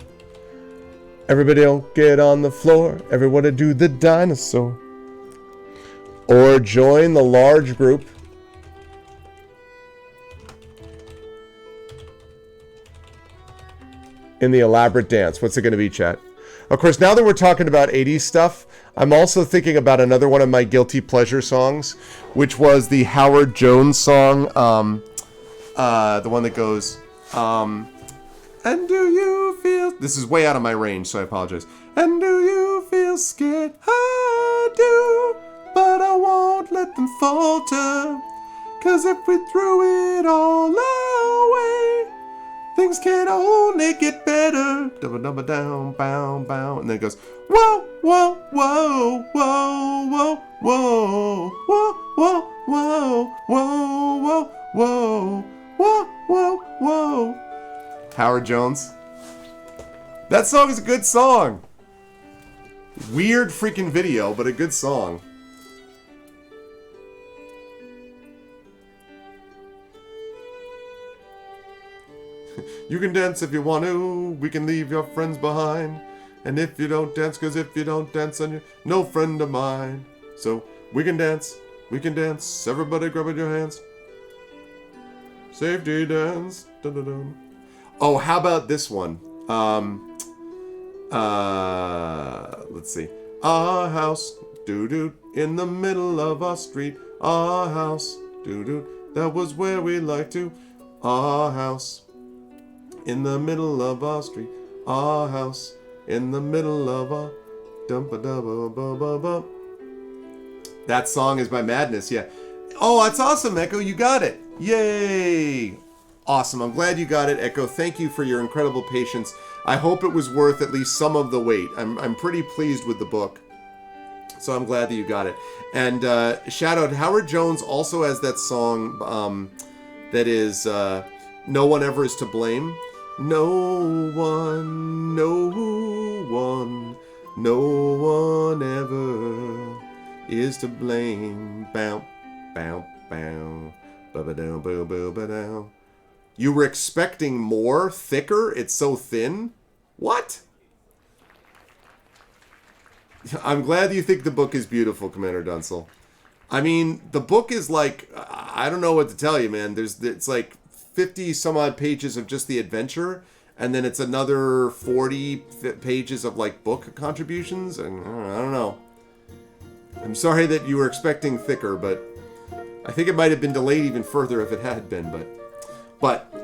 A: Everybody get on the floor. Everybody do the dinosaur. Or join the large group in the elaborate dance. What's it going to be, chat? Of course, now that we're talking about 80s stuff, I'm also thinking about another one of my guilty pleasure songs, which was the Howard Jones song, the one that goes, and do you feel... This is way out of my range, so I apologize. And do you feel scared? I do, but I won't let them falter, 'cause if we threw it all away, things can only get better. Double, double, down, bow, bow. And then it goes, whoa, whoa, whoa, whoa, whoa, whoa, whoa, whoa, whoa, whoa, whoa, whoa, whoa, whoa. Howard Jones. That song is a good song. Weird freaking video, but a good song. You can dance if you want to, we can leave your friends behind. And if you don't dance, 'cause if you don't dance, then you're no friend of mine. So we can dance, everybody grab your hands. Safety dance, dun dun dun. Oh, how about this one? Let's see. Our house, doo-doo, in the middle of our street. Our house, doo-doo, that was where we liked to. Our house, in the middle of our street. Our house, in the middle of our... Dum-ba-da-ba-ba-ba-ba. That song is by Madness, yeah. Oh, that's awesome, Echo. You got it. Yay. Awesome. I'm glad you got it, Echo. Thank you for your incredible patience. I hope it was worth at least some of the wait. I'm pretty pleased with the book. So I'm glad that you got it. And shout out, Howard Jones also has that song that is No One Ever Is to Blame. No one, no one, no one ever is to blame. Bow, bow, bow. Ba-ba-dow, ba-ba-dow. You were expecting more? Thicker? It's so thin? What? I'm glad you think the book is beautiful, Commander Dunsel. I mean, the book is like, I don't know what to tell you, man. It's like 50 some odd pages of just the adventure, and then it's another 40 pages of like book contributions, and I don't know. I'm sorry that you were expecting thicker, but I think it might have been delayed even further if it had been, but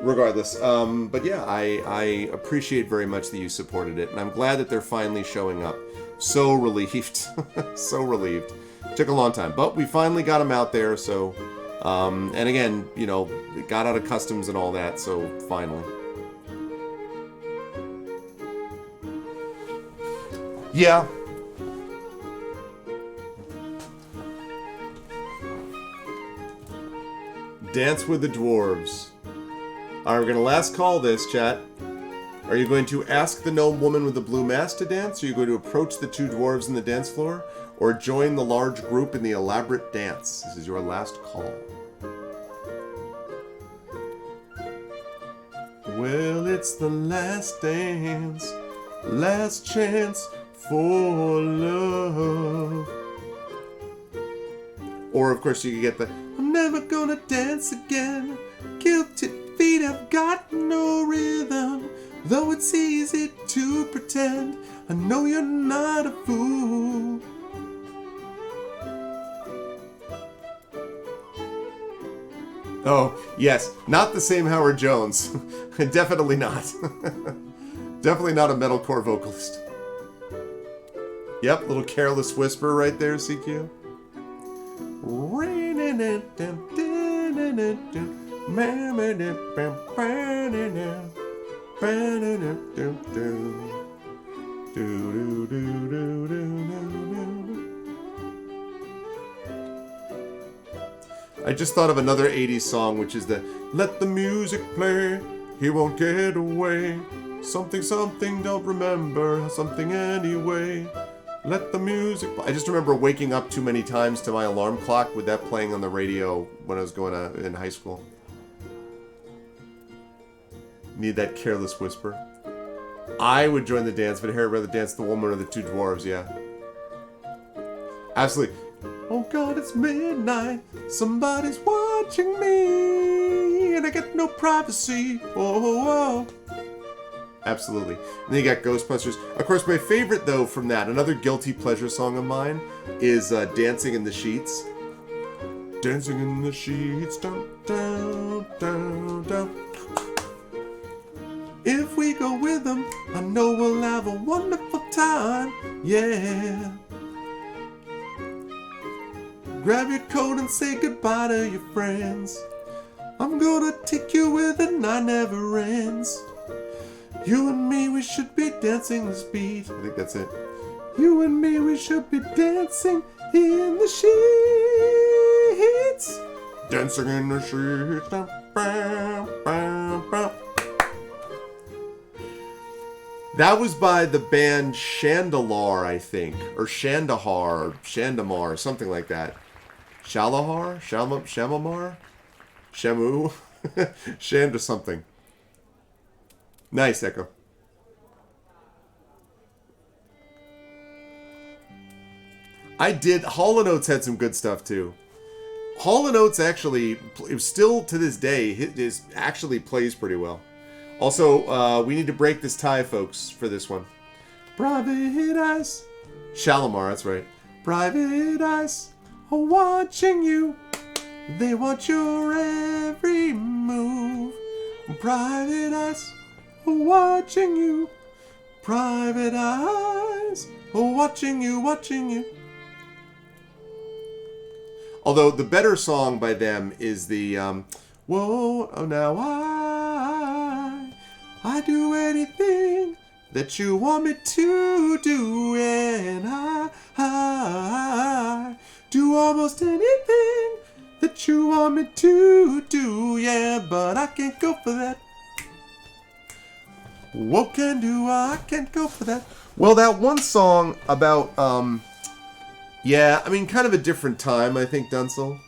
A: regardless, but yeah, I appreciate very much that you supported it, and I'm glad that they're finally showing up. So relieved. So relieved. Took a long time, but we finally got them out there, so, and again, you know, it got out of customs and all that, so finally. Yeah. Dance with the dwarves. Alright, we're gonna last call this, chat. Are you going to ask the gnome woman with the blue mask to dance? Are you going to approach the two dwarves on the dance floor? Or join the large group in the elaborate dance? This is your last call. Well, it's the last dance, last chance for love. Or, of course, you can get the I'm never gonna dance again. Guilty feet have got no rhythm. Though it's easy to pretend, I know you're not a fool. Oh, yes, not the same Howard Jones. Definitely not. Definitely not a metalcore vocalist. Yep, little careless whisper right there, CQ. I just thought of another 80s song, which is the Let the music play, he won't get away. Something, something, don't remember, something anyway. Let the music play. I just remember waking up too many times to my alarm clock with that playing on the radio when I was going in high school. Need that careless whisper. I would join the dance, but Harry would rather dance the woman or the two dwarves, yeah. Absolutely. Oh God, it's midnight. Somebody's watching me, and I get no privacy. Oh, oh. Absolutely. And then you got Ghostbusters. Of course, my favorite, though, from that, another guilty pleasure song of mine, is Dancing in the Sheets. Dancing in the sheets, down, down, down, down. If we go with them, I know we'll have a wonderful time, yeah. Grab your coat and say goodbye to your friends. I'm gonna take you where the night never ends. You and me, we should be dancing this beat. I think that's it. You and me, we should be dancing in the sheets. Dancing in the sheets. Bam, bam, bam. That was by the band Chandalar, I think. Or Shandahar, Shandamar, something like that. Shalahar? Shamamar? Shamu? Shanda something. Nice, Echo. I did. Hall & Oates had some good stuff, too. Hall & Oates actually, still to this day, actually plays pretty well. Also, we need to break this tie, folks, for this one. Private eyes Shalimar, that's right. Private eyes are watching you. They watch your every move. Private eyes are watching you. Private eyes are watching you, watching you. Although the better song by them is the whoa, oh now I do anything that you want me to do, and I do almost anything that you want me to do, yeah, but I can't go for that. What can do I can't go for that. Well, that one song about yeah, I mean, kind of a different time, I think, Dunsel.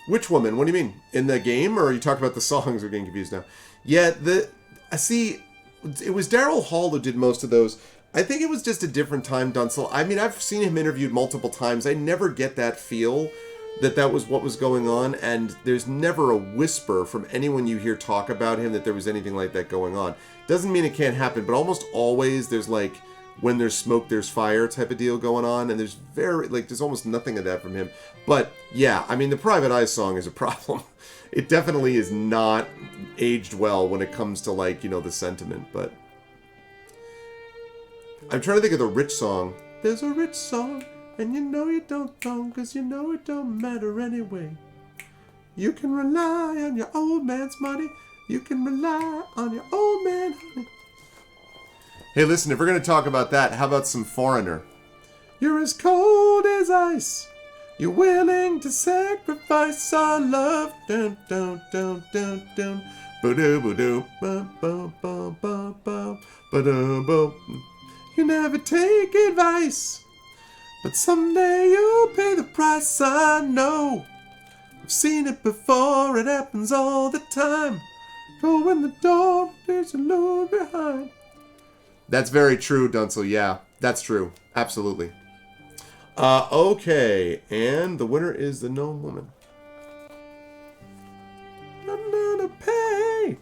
A: Which woman? What do you mean? In the game, or are you talking about the songs? We're getting confused now. Yeah, see, it was Daryl Hall who did most of those. I think it was just a different time, Dunsel. I mean, I've seen him interviewed multiple times. I never get that feel that was what was going on, and there's never a whisper from anyone you hear talk about him that there was anything like that going on. Doesn't mean it can't happen, but almost always there's like, when there's smoke, there's fire type of deal going on, and there's almost nothing of that from him. But yeah, I mean, the Private Eye song is a problem. It definitely is not aged well when it comes to, like, you know, the sentiment, but I'm trying to think of the Rich song. There's a rich song, and you know you don't wrong, 'cause you know it don't matter anyway. You can rely on your old man's money. You can rely on your old man, honey. Hey, listen, if we're going to talk about that, how about some Foreigner? You're as cold as ice. You're willing to sacrifice our love. Dun, dun, dun, dun, dun. Ba-do, ba-do, ba-ba-ba-ba-ba, ba-da-ba. You never take advice, but someday you'll pay the price, I know. I've seen it before, it happens all the time. Go in the door, there's a load behind. That's very true, Dunsel. Yeah, that's true. Absolutely. Okay, and the winner is the Gnome Woman. I'm gonna pay.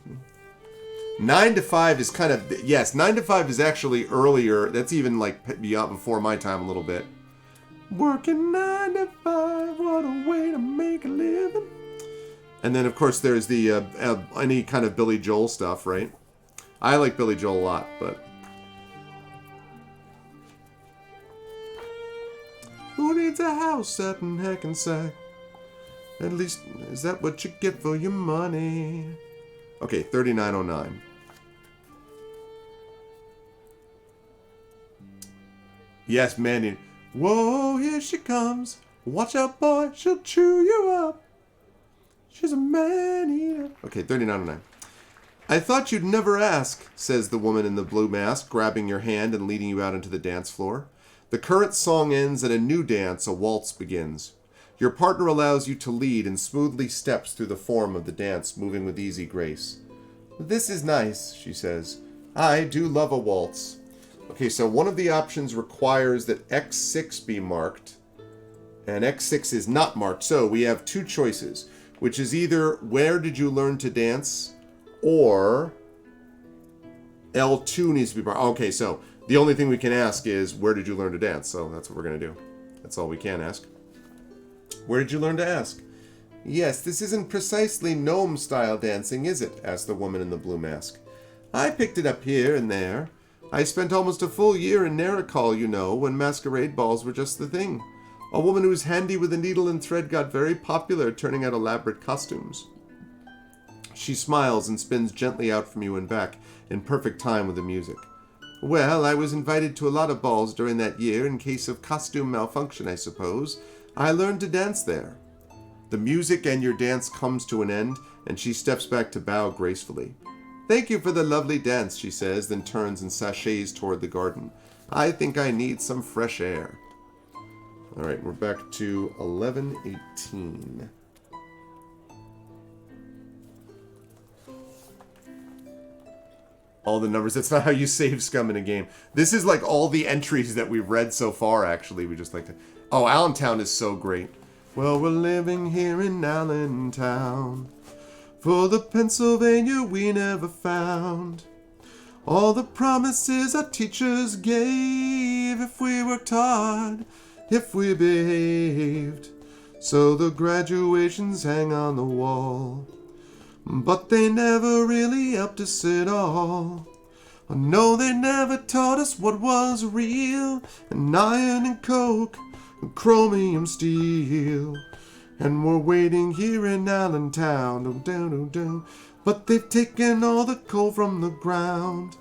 A: 9 to 5 is kind of, yes, 9 to 5 is actually earlier. That's even like beyond before my time a little bit. Working 9 to 5, what a way to make a living. And then, of course, there's the any kind of Billy Joel stuff, right? I like Billy Joel a lot, but who needs a house out in Hackensack? At least, is that what you get for your money? Okay, 3909. Yes, Manny. Whoa, here she comes. Watch out, boy, she'll chew you up. She's a man-eater. Okay, 3909. I thought you'd never ask, says the woman in the blue mask, grabbing your hand and leading you out into the dance floor. The current song ends and a new dance, a waltz, begins. Your partner allows you to lead and smoothly steps through the form of the dance, moving with easy grace. This is nice, she says. I do love a waltz. Okay, so one of the options requires that X6 be marked, and X6 is not marked. So we have two choices, which is either where did you learn to dance, or L2 needs to be marked. Okay, so the only thing we can ask is where did you learn to dance? So that's what we're going to do. That's all we can ask. Where did you learn to ask? Yes, this isn't precisely gnome-style dancing, is it? Asked the woman in the blue mask. I picked it up here and there. I spent almost a full year in Naricol, you know, when masquerade balls were just the thing. A woman who was handy with a needle and thread got very popular, turning out elaborate costumes. She smiles and spins gently out from you and back, in perfect time with the music. Well, I was invited to a lot of balls during that year in case of costume malfunction, I suppose. I learned to dance there. The music and your dance comes to an end, and she steps back to bow gracefully. Thank you for the lovely dance, she says, then turns and sachets toward the garden. I think I need some fresh air. All right, we're back to 1118. All the numbers. That's not how you save scum in a game. This is like all the entries that we've read so far, actually. We just like to... Oh, Allentown is so great. Well, we're living here in Allentown. for the Pennsylvania we never found. All the promises our teachers gave, if we worked hard, if we behaved. So the graduations hang on the wall, but they never really helped us at all. No, they never taught us what was real, and iron and coke, and chromium steel. And we're waiting here in Allentown, but they've taken all the coal from the ground,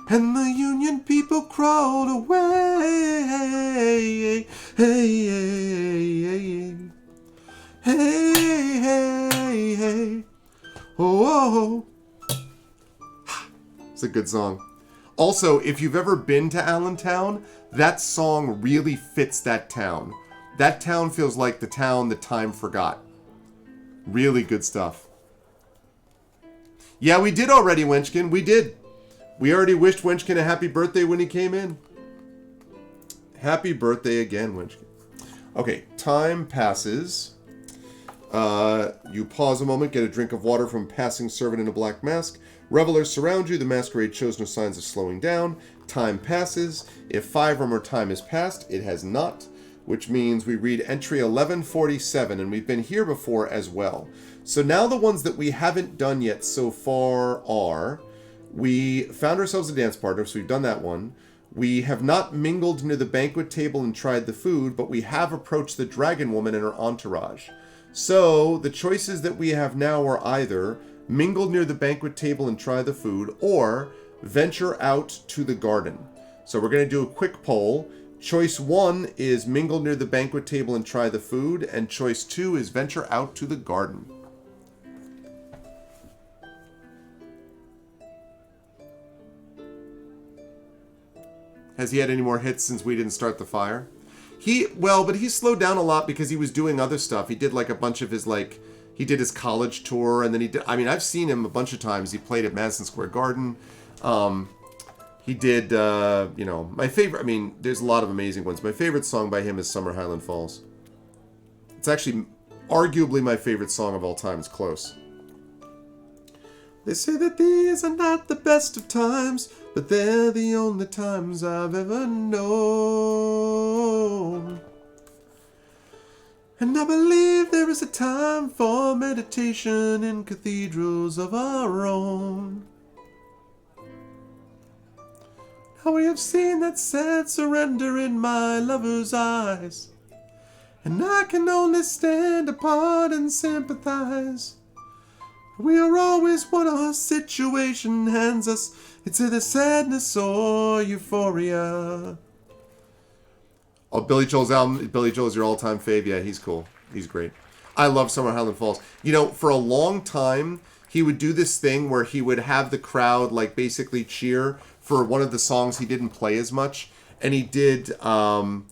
A: and the Union people crawled away. Hey, hey, hey, hey, hey, hey. Oh, it's a good song. Also, if you've ever been to Allentown, that song really fits that town. That town feels like the town that time forgot. Really good stuff. Yeah, we did already, Wenchkin. We did. We already wished Wenchkin a happy birthday when he came in. Happy birthday again, Wenchkin. Okay, time passes. You pause a moment, get a drink of water from a passing servant in a black mask. Revelers surround you. The masquerade shows no signs of slowing down. Time passes. If 5 or more time has passed, it has not, which means we read entry 1147, and we've been here before as well. So now the ones that we haven't done yet so far are, we found ourselves a dance partner, so we've done that one. We have not mingled near the banquet table and tried the food, but we have approached the dragon woman and her entourage. So the choices that we have now are either mingle near the banquet table and try the food, or venture out to the garden. So we're going to do a quick poll. Choice 1 is mingle near the banquet table and try the food, and choice 2 is venture out to the garden. Has he had any more hits since we didn't start the fire? But he slowed down a lot because he was doing other stuff. He did like a bunch of his he did his college tour, and then I've seen him a bunch of times. He played at Madison Square Garden. He did, my favorite, there's a lot of amazing ones. My favorite song by him is Summer Highland Falls. It's actually arguably my favorite song of all time. It's close. They say that these are not the best of times, but they're the only times I've ever known. And I believe there is a time for meditation in cathedrals of our own. Now we have seen that sad surrender in my lover's eyes, and I can only stand apart and sympathize. We are always what our situation hands us. It's either sadness or euphoria. Oh, Billy Joel's album. Billy Joel's your all-time fave. Yeah, he's cool. He's great. I love Summer Highland Falls. For a long time, he would do this thing where he would have the crowd basically cheer for one of the songs he didn't play as much. And he did Don't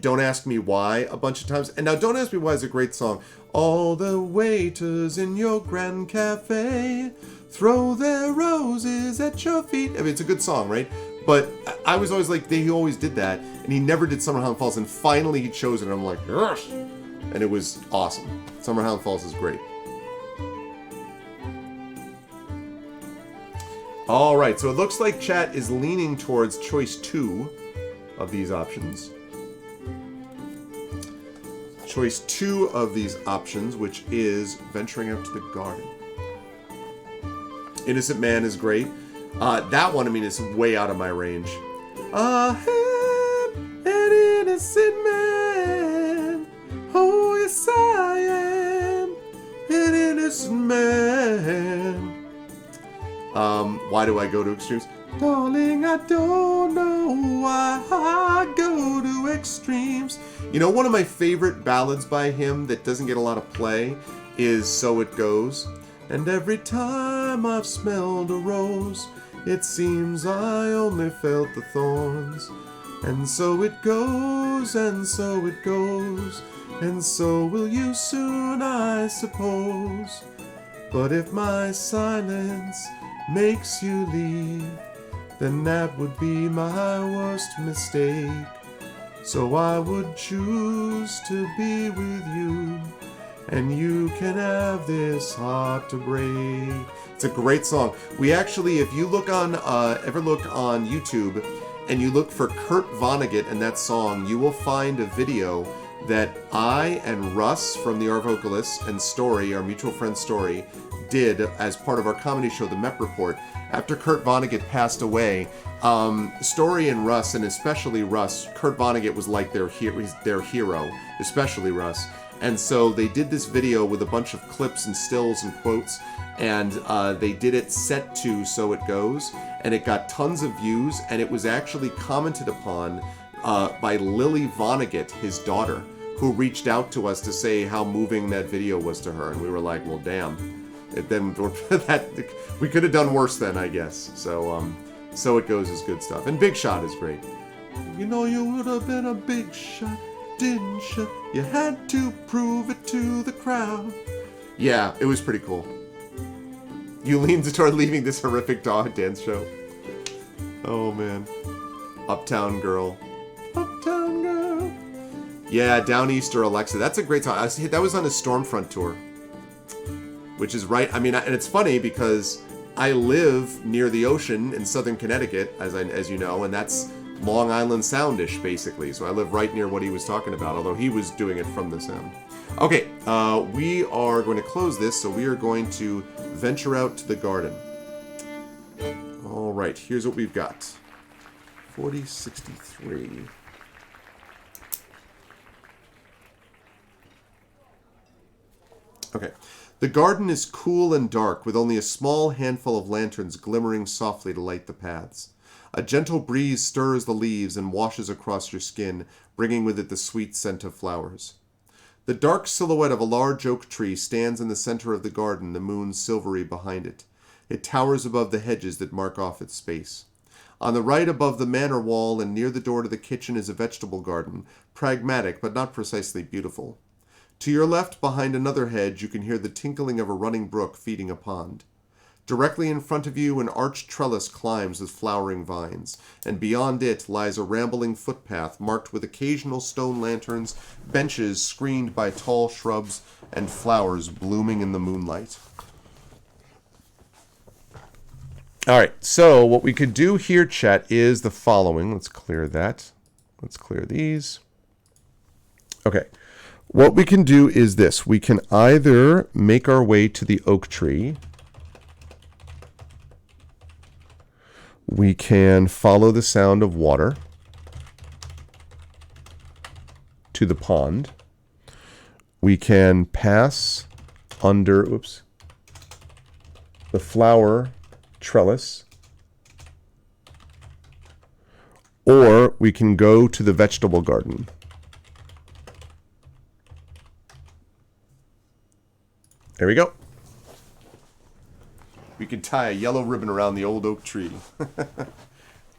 A: Ask Me Why a bunch of times. And now Don't Ask Me Why is a great song. All the waiters in your grand cafe throw their roses at your feet. It's a good song, right? But I was always he always did that, and he never did Summer Highland Falls, and finally he chose it, and I'm like, yes! And it was awesome. Summer Highland Falls is great. Alright, so it looks like chat is leaning towards choice 2 of these options. Choice 2 of these options, which is venturing out to the garden. Innocent Man is great. That one, is way out of my range. I am an innocent man. Oh, yes, I am an innocent man. Why do I go to extremes? Darling, I don't know why I go to extremes. One of my favorite ballads by him that doesn't get a lot of play is So It Goes. And every time I've smelled a rose, it seems I only felt the thorns. And so it goes, and so it goes, and so will you soon, I suppose. But if my silence makes you leave, then that would be my worst mistake. So I would choose to be with you And you can have this heart to break. It's a great song. We actually, if you look on, ever look on YouTube, and you look for Kurt Vonnegut and that song, you will find a video that I and Russ from the Our Vocalists and Story, our mutual friend Story, did as part of our comedy show, The Mep Report. After Kurt Vonnegut passed away, Story and Russ, and especially Russ, Kurt Vonnegut was like their hero, especially Russ. And so they did this video with a bunch of clips and stills and quotes, and they did it set to So It Goes, and it got tons of views, and it was actually commented upon by Lily Vonnegut, his daughter, who reached out to us to say how moving that video was to her, and we were like, well, damn. Then we could have done worse then, I guess. So It Goes is good stuff, and Big Shot is great. You know you would have been a big shot, didn't you? You had to prove it to the crowd. Yeah, it was pretty cool. You leaned toward leaving this horrific dog dance show. Oh, man. Uptown Girl. Uptown Girl. Yeah, Downeaster Alexa. That's a great song. That was on his Stormfront tour. Which is right. I mean, and it's funny because I live near the ocean in southern Connecticut, as you know, and that's Long Island Soundish, basically. So I live right near what he was talking about, although he was doing it from the sound. Okay, we are going to close this, so we are going to venture out to the garden. All right, here's what we've got. 4063. Okay. The garden is cool and dark, with only a small handful of lanterns glimmering softly to light the paths. A gentle breeze stirs the leaves and washes across your skin, bringing with it the sweet scent of flowers. The dark silhouette of a large oak tree stands in the center of the garden, the moon silvery behind it. It towers above the hedges that mark off its space. On the right above the manor wall and near the door to the kitchen is a vegetable garden, pragmatic but not precisely beautiful. To your left, behind another hedge, you can hear the tinkling of a running brook feeding a pond. Directly in front of you, an arched trellis climbs with flowering vines, and beyond it lies a rambling footpath marked with occasional stone lanterns, benches screened by tall shrubs, and flowers blooming in the moonlight. All right, so what we could do here, chat, is the following. Let's clear that. Let's clear these. Okay. What we can do is this. We can either make our way to the oak tree. We can follow the sound of water to the pond. We can pass under, the flower trellis. Or we can go to the vegetable garden. There we go. We can tie a yellow ribbon around the old oak tree.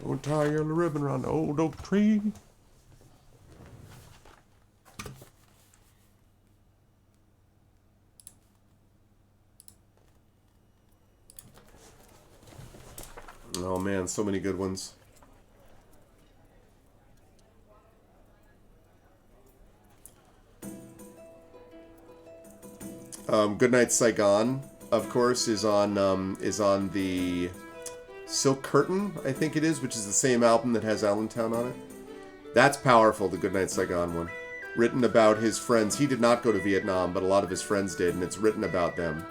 A: We'll tie a yellow ribbon around the old oak tree. Oh man, so many good ones. Goodnight Saigon, of course, is on the Silk Curtain, I think it is, which is the same album that has Allentown on it. That's powerful, the Goodnight Saigon one. Written about his friends. He did not go to Vietnam, but a lot of his friends did, and it's written about them.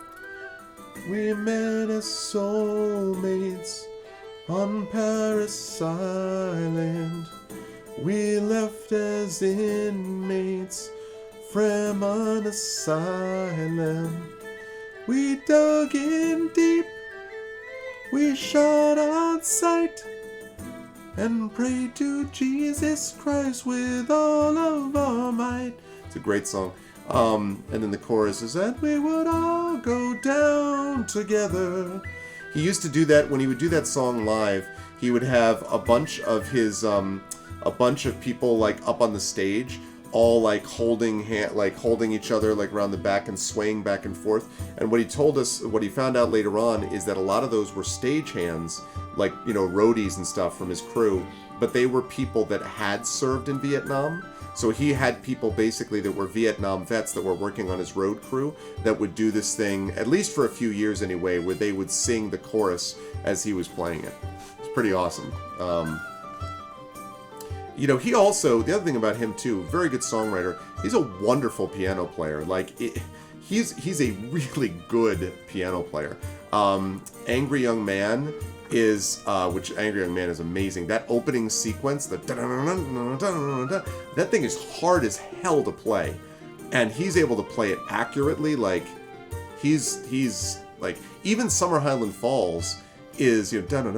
A: We met as soulmates on Paris Island. We left as inmates from an asylum. We dug in deep, we shot on sight, and prayed to Jesus Christ with all of our might. It's a great song. And then the chorus is that we would all go down together. He used to do that when he would do that song live. He would have a bunch of his, a bunch of people like up on the stage, all like holding each other like around the back and swaying back and forth. And what he told us, what he found out later on, is that a lot of those were stagehands, like, you know, roadies and stuff from his crew, but they were people that had served in Vietnam. So he had people basically that were Vietnam vets that were working on his road crew that would do this thing, at least for a few years anyway, where they would sing the chorus as he was playing it. It's pretty awesome. He also, the other thing about him too, very good songwriter, he's a wonderful piano player. He's a really good piano player. Angry Young Man is, which Angry Young Man is amazing. That opening sequence, that thing is hard as hell to play. And he's able to play it accurately. He's even Summer Highland Falls is, I mean,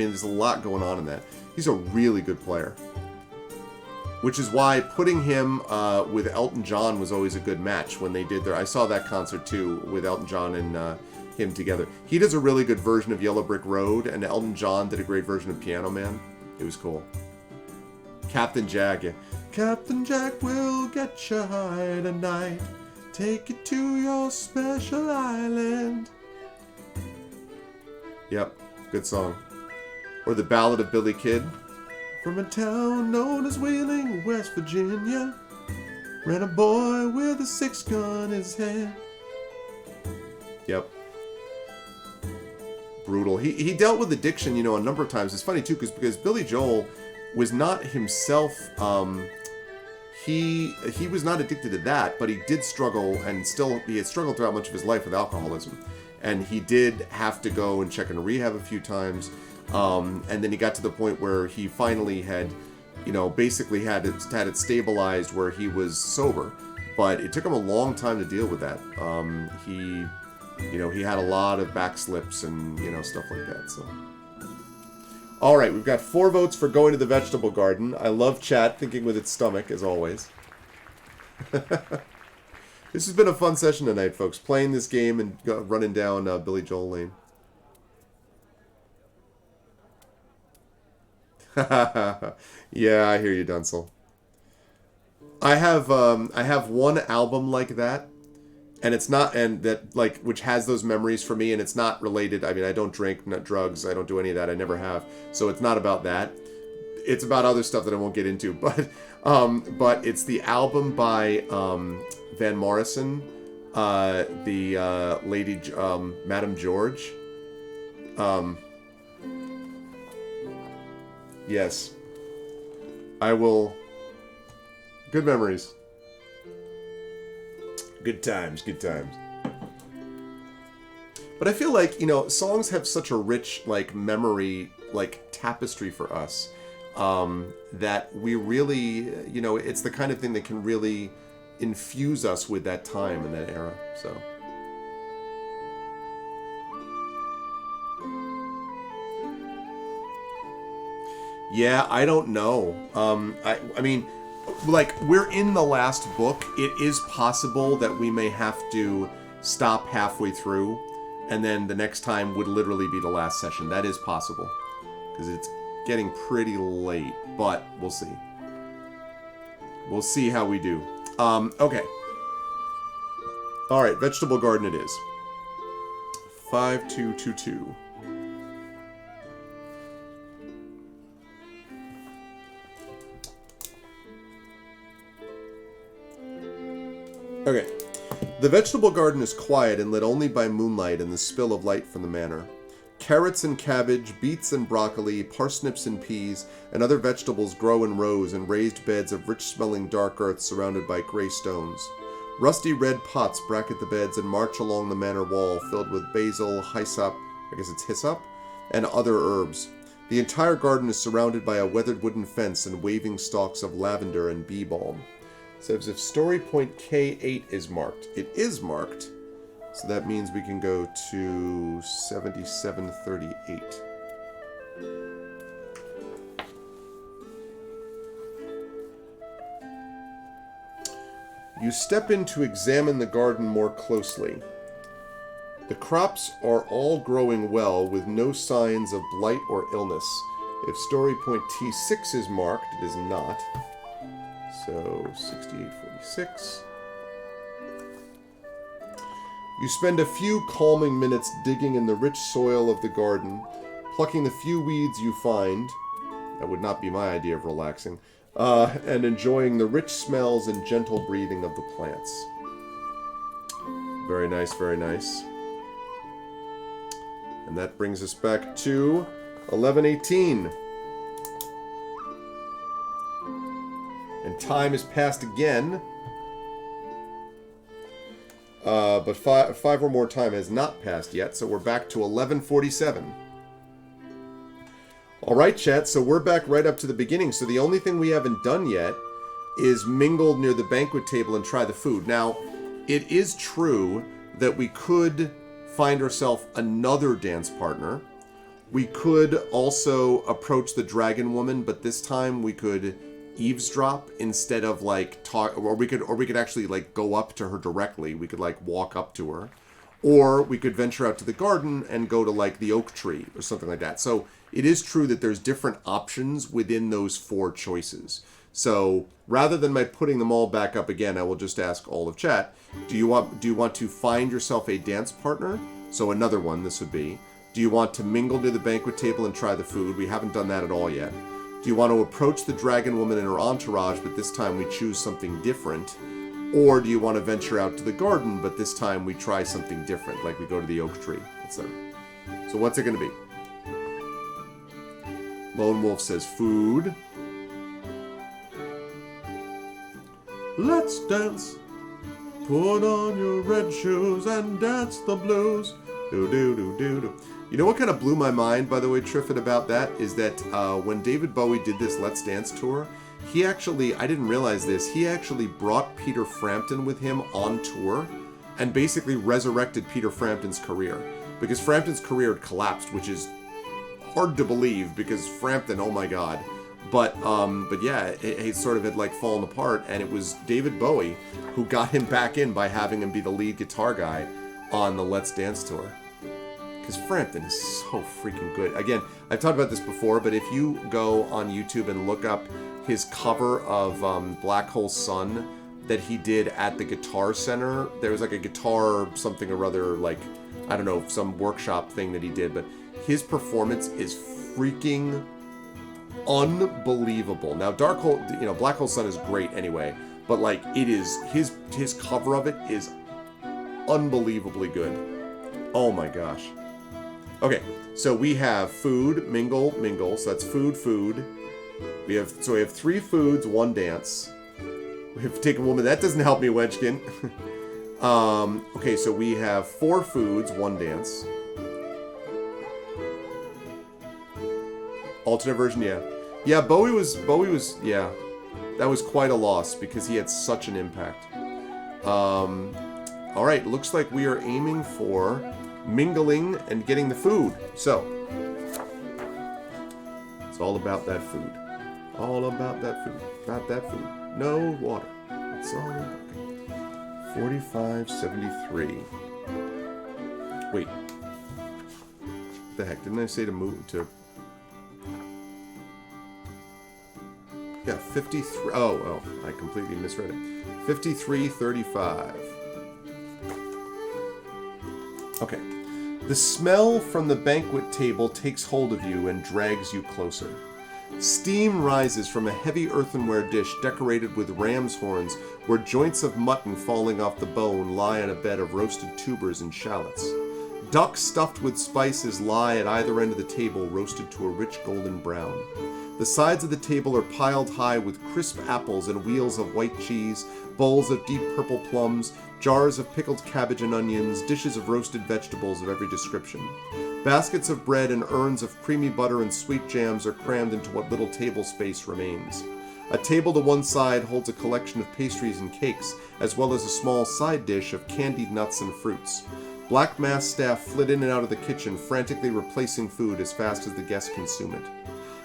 A: there's a lot going on in that. He's a really good player. Which is why putting him with Elton John was always a good match when they did I saw that concert too with Elton John and him together. He does a really good version of Yellow Brick Road, and Elton John did a great version of Piano Man. It was cool. Captain Jack, yeah. Captain Jack will get you high tonight. Take you to your special island. Yep, good song. Or the Ballad of Billy Kid. From a town known as Wheeling, West Virginia, ran a boy with a 6-gun in his hand. Yep. Brutal. He dealt with addiction, a number of times. It's funny, too, because Billy Joel was not himself, he was not addicted to that, but he did struggle, and he had struggled throughout much of his life with alcoholism. And he did have to go and check into rehab a few times. And then he got to the point where he finally had, basically had it stabilized where he was sober. But it took him a long time to deal with that. He had a lot of backslips and, stuff like that. So, all right, we've got 4 votes for going to the vegetable garden. I love chat thinking with its stomach, as always. This has been a fun session tonight, folks. Playing this game and running down Billy Joel Lane. Yeah, I hear you, Dunsel. I have one album like that, and it's not, and that which has those memories for me, and it's not related. I mean, I don't drink, not drugs, I don't do any of that. I never have, so it's not about that. It's about other stuff that I won't get into. But it's the album by Van Morrison, the Lady Madame George. Yes. I will. Good memories. Good times, good times. But I feel like, songs have such a rich, memory, tapestry for us, that we really, it's the kind of thing that can really infuse us with that time and that era, so. Yeah, I don't know. I mean, we're in the last book. It is possible that we may have to stop halfway through, and then the next time would literally be the last session. That is possible, because it's getting pretty late, but we'll see. We'll see how we do. Okay. All right, vegetable garden it is. 5222. Okay. The vegetable garden is quiet and lit only by moonlight and the spill of light from the manor. Carrots and cabbage, beets and broccoli, parsnips and peas, and other vegetables grow in rows in raised beds of rich-smelling dark earth surrounded by gray stones. Rusty red pots bracket the beds and march along the manor wall filled with basil, hyssop, and other herbs. The entire garden is surrounded by a weathered wooden fence and waving stalks of lavender and bee balm. Says if story point K8 is marked. It is marked, so that means we can go to 7738. You step in to examine the garden more closely. The crops are all growing well with no signs of blight or illness. If story point T6 is marked, it is not. So, 6846. You spend a few calming minutes digging in the rich soil of the garden, plucking the few weeds you find. That would not be my idea of relaxing. and enjoying the rich smells and gentle breathing of the plants. Very nice, very nice. And that brings us back to 11:18. And time has passed again. But five or more time has not passed yet, so we're back to 11:47. Alright, chat, so we're back right up to the beginning. So the only thing we haven't done yet is mingle near the banquet table and try the food. Now, it is true that we could find ourselves another dance partner. We could also approach the dragon woman, but this time we could eavesdrop instead of like talk, or we could actually like go up to her directly. We could like walk up to her, or we could venture out to the garden and go to like the oak tree or something like that. So it is true that there's different options within those four choices. So rather than my putting them all back up again, I will just ask all of chat, do you want to find yourself a dance partner? So another one, this would be, do you want to mingle near the banquet table and try the food? We haven't done that at all yet. Do you want to approach the dragon woman and her entourage, but this time we choose something different? Or do you want to venture out to the garden, but this time we try something different, like we go to the oak tree, etc. So what's it going to be? Lone Wolf says food. Let's dance. Put on your red shoes and dance the blues. Do-do-do-do-do. You know what kind of blew my mind, by the way, Triffid, about that? Is that when David Bowie did this Let's Dance tour, he actually, I didn't realize this, he actually brought Peter Frampton with him on tour and basically resurrected Peter Frampton's career. Because Frampton's career had collapsed, which is hard to believe because Frampton, oh my god. But yeah, it sort of had like fallen apart, and it was David Bowie who got him back in by having him be the lead guitar guy on the Let's Dance tour. Because Frampton is so freaking good. Again, I've talked about this before, but if you go on YouTube and look up his cover of Black Hole Sun that he did at the Guitar Center, there was like a guitar something or other, like, I don't know, some workshop thing that he did, but his performance is freaking unbelievable. Now, Black Hole Sun is great anyway, but like it is, his cover of it is unbelievably good. Oh my gosh. Okay, so we have food, mingle, so that's food. We have 3 foods, 1 dance. We have to take a woman. That doesn't help me, Wedgkin. Okay, so we have 4 foods, 1 dance. Alternate version, yeah. Yeah, Bowie was, yeah. That was quite a loss because he had such an impact. Alright, looks like we are aiming for mingling and getting the food. So, it's all about that food. All about that food. Got that food. No water. It's all about it. 4573. Wait. What the heck? Didn't I say to move to... Yeah, 53... Oh, I completely misread it. 5335. Okay. The smell from the banquet table takes hold of you and drags you closer. Steam rises from a heavy earthenware dish decorated with ram's horns, where joints of mutton falling off the bone lie on a bed of roasted tubers and shallots. Duck stuffed with spices lie at either end of the table, roasted to a rich golden brown. The sides of the table are piled high with crisp apples and wheels of white cheese, bowls of deep purple plums, jars of pickled cabbage and onions, dishes of roasted vegetables of every description. Baskets of bread and urns of creamy butter and sweet jams are crammed into what little table space remains. A table to one side holds a collection of pastries and cakes, as well as a small side dish of candied nuts and fruits. Black masked staff flit in and out of the kitchen, frantically replacing food as fast as the guests consume it.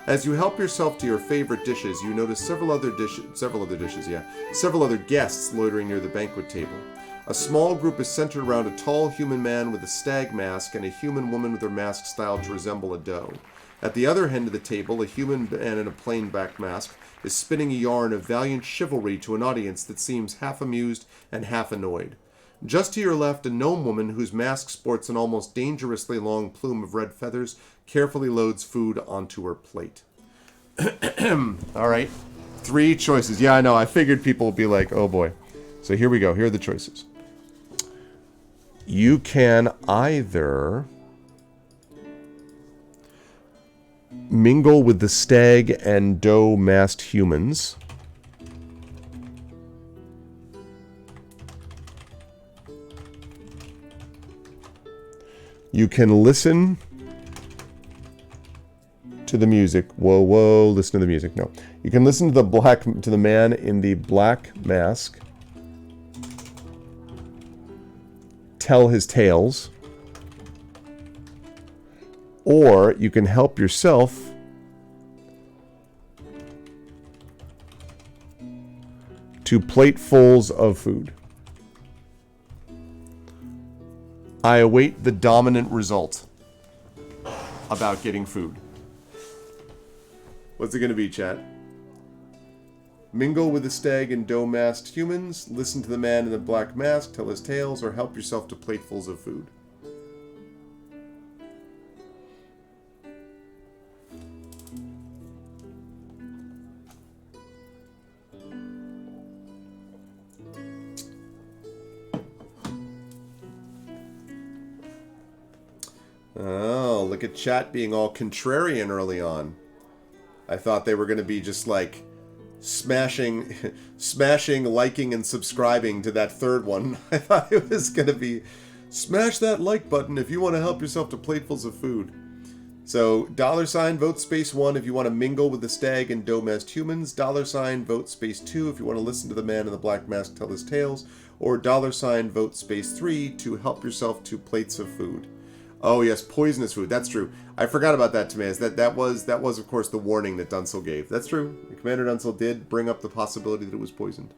A: As you help yourself to your favorite dishes, you notice several other guests loitering near the banquet table. A small group is centered around a tall human man with a stag mask and a human woman with her mask styled to resemble a doe. At the other end of the table, a human man in a plain back mask is spinning a yarn of valiant chivalry to an audience that seems half amused and half annoyed. Just to your left, a gnome woman whose mask sports an almost dangerously long plume of red feathers carefully loads food onto her plate. All right. 3 choices. Yeah, I know. I figured people would be like, oh boy. So here we go. Here are the choices. You can either mingle with the stag and doe masked humans. You can listen to the music. Whoa, whoa, listen to the music. No. You can listen to the man in the black mask tell his tales. Or you can help yourself to platefuls of food. I await the dominant result about getting food. What's it going to be, chat? Mingle with the stag and doe masked humans, listen to the man in the black mask tell his tales, or help yourself to platefuls of food. Oh, look at chat being all contrarian early on. I thought they were going to be just like smashing, liking, and subscribing to that third one. I thought it was going to be smash that like button if you want to help yourself to platefuls of food. So, $ vote space 1 if you want to mingle with the stag and doe masked humans. $ vote space 2 if you want to listen to the man in the black mask tell his tales. Or $ vote space 3 to help yourself to plates of food. Oh yes, poisonous food. That's true. I forgot about that, Tomaz. That was of course the warning that Dunsel gave. That's true. Commander Dunsel did bring up the possibility that it was poisoned.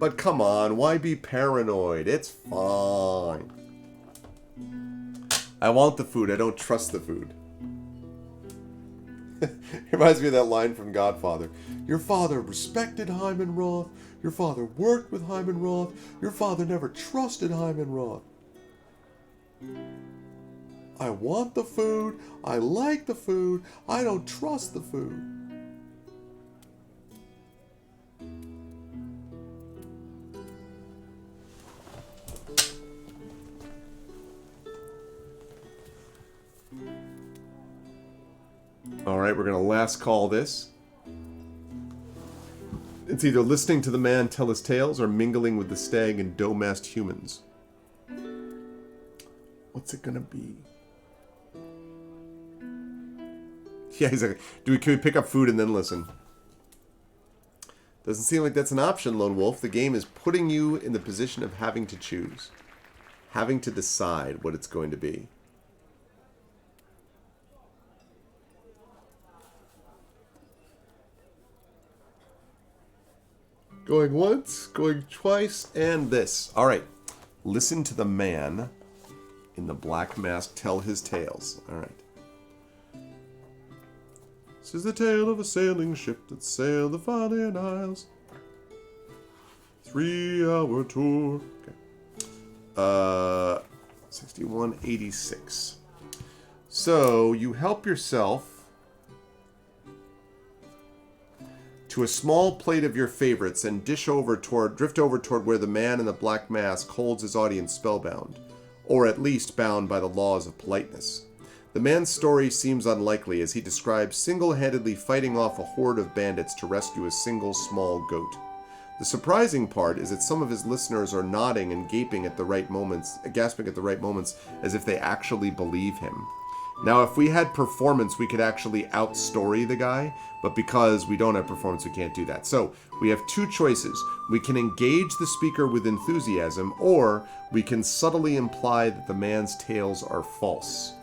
A: But come on, why be paranoid? It's fine. I want the food. I don't trust the food. It reminds me of that line from Godfather. Your father respected Hyman Roth. Your father worked with Hyman Roth. Your father never trusted Hyman Roth. I want the food. I like the food. I don't trust the food. All right, we're going to last call this. It's either listening to the man tell his tales or mingling with the stag and doe masked humans. What's it gonna be? Yeah, exactly. Can we pick up food and then listen? Doesn't seem like that's an option, Lone Wolf. The game is putting you in the position of having to choose. Having to decide what it's going to be. Going once, going twice, and this. Alright. Listen to the man in the black mask tell his tales. Alright. This is the tale of a sailing ship that sailed the Fairyland Isles. 3-hour tour. Okay. 6186. So, you help yourself to a small plate of your favorites and drift over toward where the man in the black mask holds his audience spellbound, or at least bound by the laws of politeness. The man's story seems unlikely as he describes single-handedly fighting off a horde of bandits to rescue a single small goat. The surprising part is that some of his listeners are nodding and gasping at the right moments as if they actually believe him. Now, if we had performance, we could actually outstory the guy, but because we don't have performance, we can't do that. So, we have 2 choices. We can engage the speaker with enthusiasm, or we can subtly imply that the man's tales are false.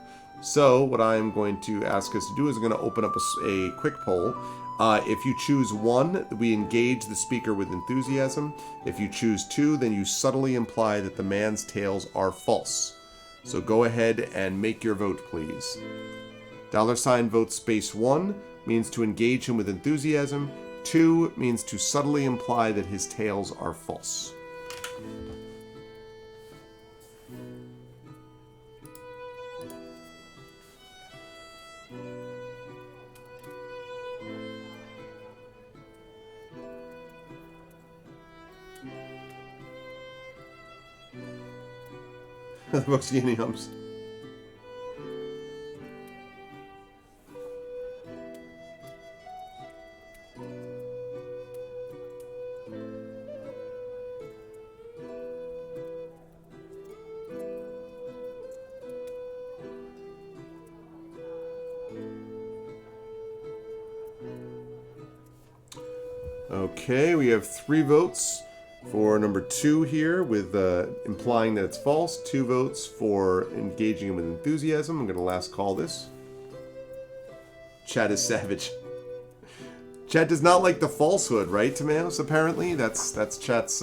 A: So, what I'm going to ask us to do is I'm going to open up a quick poll. If you choose 1, we engage the speaker with enthusiasm. If you choose 2, then you subtly imply that the man's tales are false. So go ahead and make your vote, please. $ vote space 1 means to engage him with enthusiasm. 2 means to subtly imply that his tales are false. The Boxianiums. Okay, we have 3 votes for number 2 here, with implying that it's false. 2 votes for engaging him with enthusiasm. I'm going to last call this. Chat is savage. Chat does not like the falsehood, right, Timaeus? Apparently, that's Chat's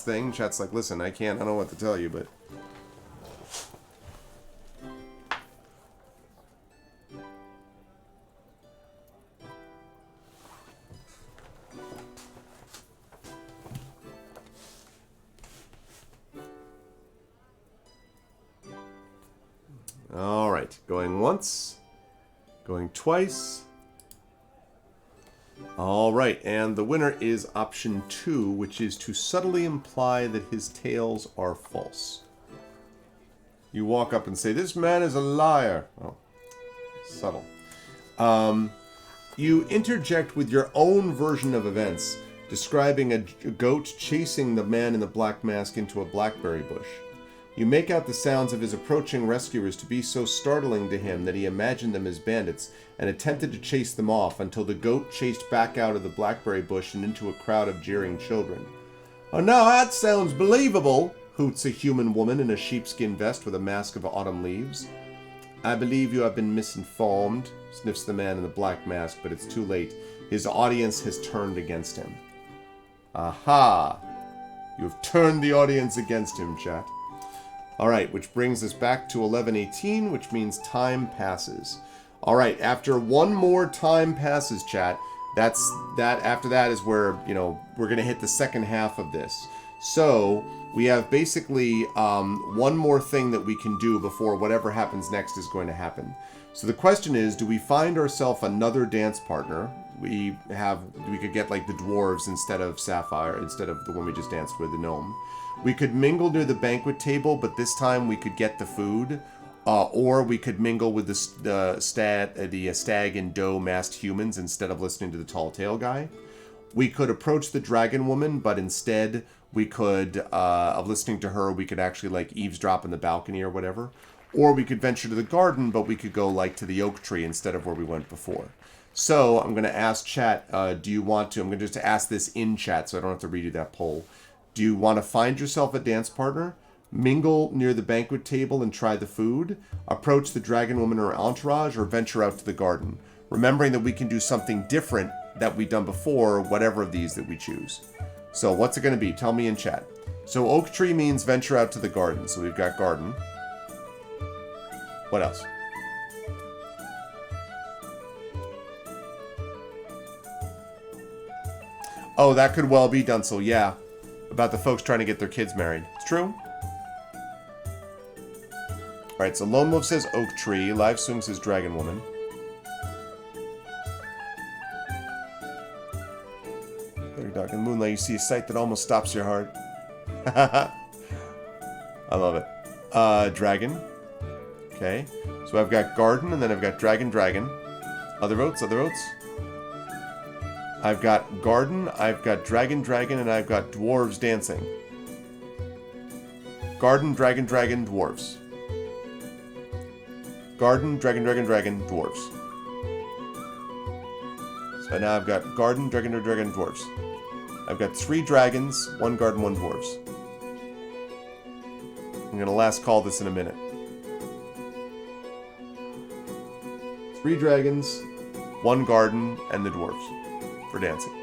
A: thing. Chat's like, listen, I don't know what to tell you, but. All right, going once, going twice. All right, and the winner is option 2, which is to subtly imply that his tales are false. You walk up and say, "This man is a liar." Oh, subtle. You interject with your own version of events, describing a goat chasing the man in the black mask into a blackberry bush. You make out the sounds of his approaching rescuers to be so startling to him that he imagined them as bandits and attempted to chase them off until the goat chased back out of the blackberry bush and into a crowd of jeering children. "Oh, now that sounds believable," hoots a human woman in a sheepskin vest with a mask of autumn leaves. "I believe you have been misinformed," sniffs the man in the black mask, but it's too late. His audience has turned against him. Aha! You have turned the audience against him, chat. Alright, which brings us back to 11:18, which means time passes. Alright, after one more time passes, chat, after that is where, we're going to hit the second half of this. So, we have basically one more thing that we can do before whatever happens next is going to happen. So the question is, do we find ourselves another dance partner? We could get like the dwarves instead of Sapphire, instead of the one we just danced with, the gnome. We could mingle near the banquet table, but this time we could get the food. Or we could mingle with the stag and doe masked humans instead of listening to the tall tale guy. We could approach the dragon woman, but instead we could, of listening to her, we could actually like eavesdrop in the balcony or whatever. Or we could venture to the garden, but we could go like to the oak tree instead of where we went before. So I'm going to ask chat, do you want to, I'm going to just ask this in chat so I don't have to redo that poll. Do you want to find yourself a dance partner, mingle near the banquet table and try the food, approach the dragon woman or entourage, or venture out to the garden? Remembering that we can do something different that we've done before, whatever of these that we choose. So what's it going to be? Tell me in chat. So oak tree means venture out to the garden. So we've got garden. What else? Oh, that could well be Dunsel, yeah. About the folks trying to get their kids married. It's true. Alright, so Lone Wolf says oak tree. Live Swing says dragon woman. There, Doc. In the moonlight, you see a sight that almost stops your heart. I love it. Dragon. Okay. So I've got garden, and then I've got dragon. Other votes? I've got garden, I've got dragon, and I've got dwarves dancing. Garden, dragon, dwarves. Garden, dragon, dwarves. So now I've got garden, dragon, dwarves. I've got 3 dragons, 1 garden, 1 dwarves. I'm going to last call this in a minute. 3 dragons, 1 garden, and the dwarves for dancing.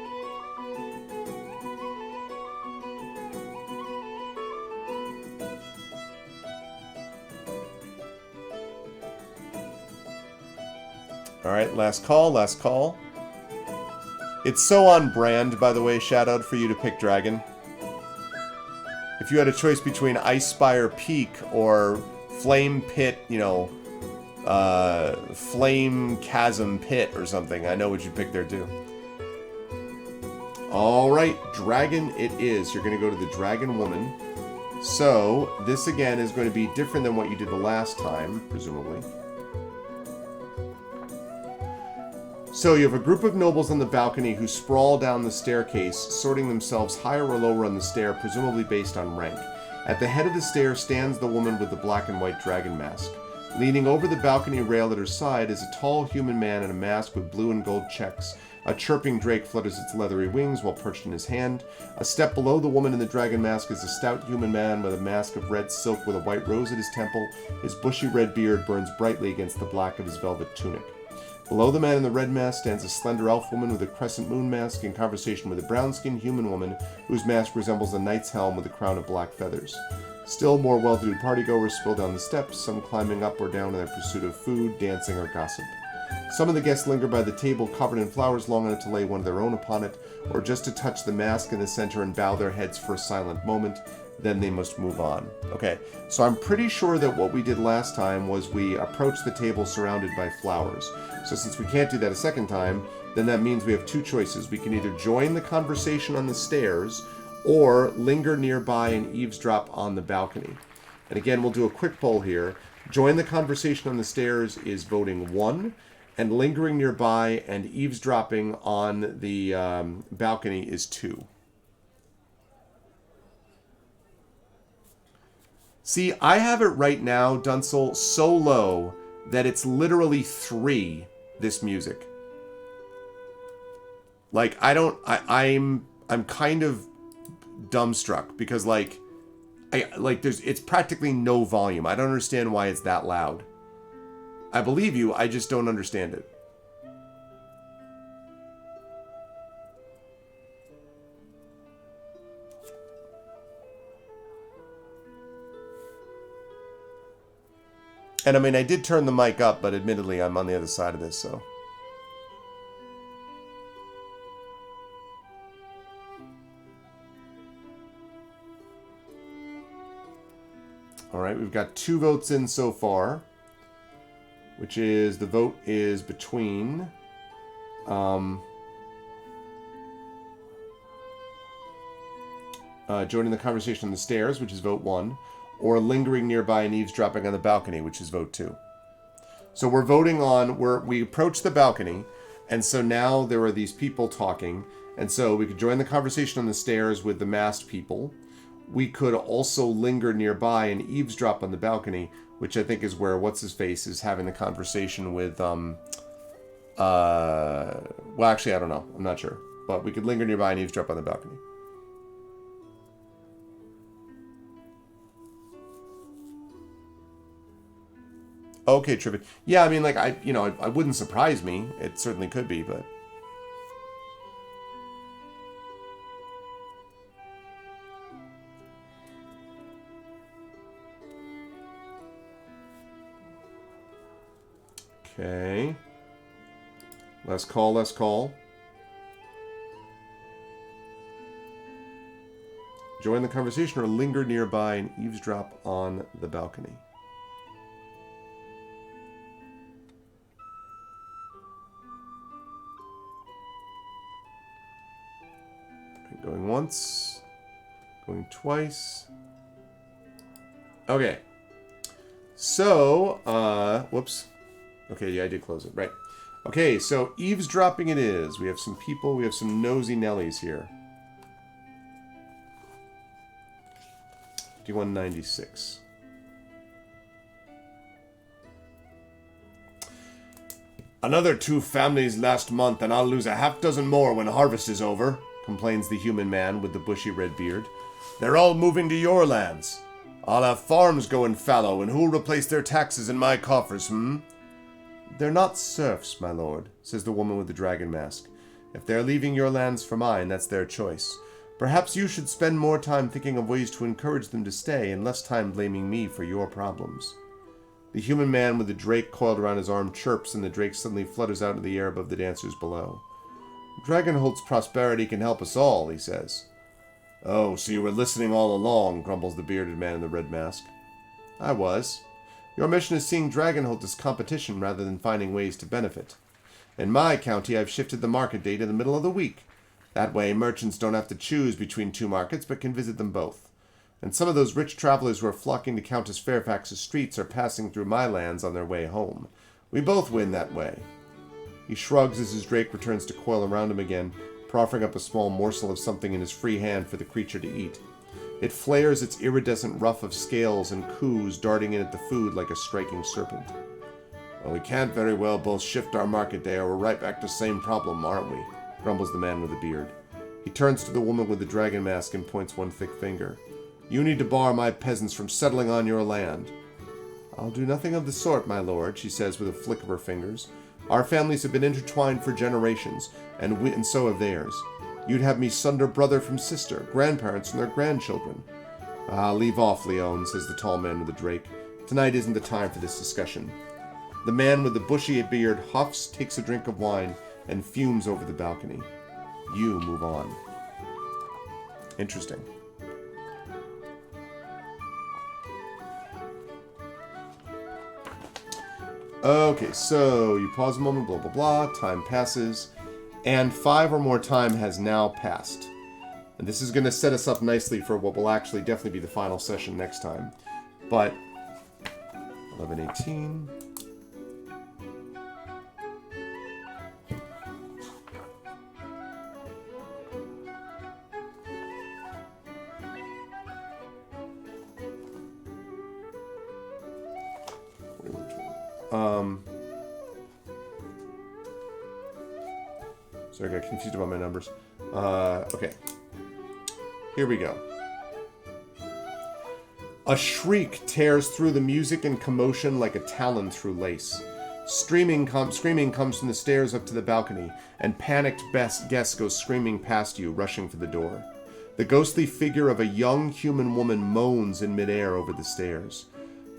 A: Alright, last call. It's so on brand, by the way, Shadowed, for you to pick dragon. If you had a choice between Ice Spire Peak or Flame Pit, Flame Chasm Pit or something, I know what you'd pick there too. Alright, dragon it is. You're going to go to the dragon woman. So, this again is going to be different than what you did the last time, presumably. So, you have a group of nobles on the balcony who sprawl down the staircase, sorting themselves higher or lower on the stair, presumably based on rank. At the head of the stair stands the woman with the black and white dragon mask. Leaning over the balcony rail at her side is a tall human man in a mask with blue and gold checks. A chirping drake flutters its leathery wings while perched in his hand. A step below the woman in the dragon mask is a stout human man with a mask of red silk with a white rose at his temple. His bushy red beard burns brightly against the black of his velvet tunic. Below the man in the red mask stands a slender elf woman with a crescent moon mask in conversation with a brown-skinned human woman whose mask resembles a knight's helm with a crown of black feathers. Still more well-to-do partygoers spill down the steps, some climbing up or down in their pursuit of food, dancing, or gossip. Some of the guests linger by the table covered in flowers long enough to lay one of their own upon it, or just to touch the mask in the center and bow their heads for a silent moment. Then they must move on. Okay, so I'm pretty sure that what we did last time was we approached the table surrounded by flowers. So since we can't do that a second time, then that means we have two choices. We can either join the conversation on the stairs or linger nearby and eavesdrop on the balcony. And again, we'll do a quick poll here. Join the conversation on the stairs is voting 1, and lingering nearby and eavesdropping on the balcony is 2. See, I have it right now, Dunsel, so low that it's literally 3, this music. Like, I'm kind of dumbstruck because it's practically no volume. I don't understand why it's that loud. I believe you, I just don't understand it. And I mean, I did turn the mic up, but admittedly, I'm on the other side of this, so. All right, we've got 2 votes in so far, which is, the vote is between joining the conversation on the stairs, which is vote 1, or lingering nearby and eavesdropping on the balcony, which is vote 2. So we're voting on, we approach the balcony, and so now there are these people talking, and so we could join the conversation on the stairs with the masked people. We could also linger nearby and eavesdrop on the balcony, which I think is where What's-His-Face is having the conversation with, well, actually, I don't know. I'm not sure. But we could linger nearby and eavesdrop on the balcony. Okay, Trivet. Yeah, I mean, like, it wouldn't surprise me. It certainly could be, but... Okay. Last call. Join the conversation or linger nearby and eavesdrop on the balcony. Going once. Going twice. Okay. So, whoops. Okay, yeah, I did close it. Right. Okay, so eavesdropping it is. We have some people. We have some nosy Nellies here. 5196. Another 2 families last month, and I'll lose a half dozen more when harvest is over, complains the human man with the bushy red beard. They're all moving to your lands. I'll have farms going fallow, and who'll replace their taxes in my coffers, They're not serfs, my lord, says the woman with the dragon mask. If they're leaving your lands for mine, that's their choice. Perhaps you should spend more time thinking of ways to encourage them to stay, and less time blaming me for your problems. The human man with the drake coiled around his arm chirps, and the drake suddenly flutters out into the air above the dancers below. Dragonholt's prosperity can help us all, he says. Oh, so you were listening all along, grumbles the bearded man in the red mask. I was. Your mission is seeing Dragonholt as competition rather than finding ways to benefit. In my county, I've shifted the market day to the middle of the week. That way, merchants don't have to choose between 2 markets, but can visit them both. And some of those rich travelers who are flocking to Countess Fairfax's streets are passing through my lands on their way home. We both win that way. He shrugs as his drake returns to coil around him again, proffering up a small morsel of something in his free hand for the creature to eat. It flares its iridescent ruff of scales and coos, darting in at the food like a striking serpent. Well, we can't very well both shift our market day, or we're right back to the same problem, aren't we? Grumbles the man with the beard. He turns to the woman with the dragon mask and points one thick finger. You need to bar my peasants from settling on your land. I'll do nothing of the sort, my lord, she says with a flick of her fingers. Our families have been intertwined for generations, and so have theirs. You'd have me sunder brother from sister, grandparents from their grandchildren. Ah, leave off, Leon, says the tall man with the drake. Tonight isn't the time for this discussion. The man with the bushy beard huffs, takes a drink of wine, and fumes over the balcony. You move on. Interesting. Okay, so you pause a moment, blah, blah, blah. Time passes. And 5 or more time has now passed. And this is going to set us up nicely for what will actually definitely be the final session next time. But 11:18. Sorry, I got confused about my numbers. Okay. Here we go. A shriek tears through the music and commotion like a talon through lace. Screaming comes from the stairs up to the balcony, and panicked guests go screaming past you, rushing for the door. The ghostly figure of a young human woman moans in midair over the stairs.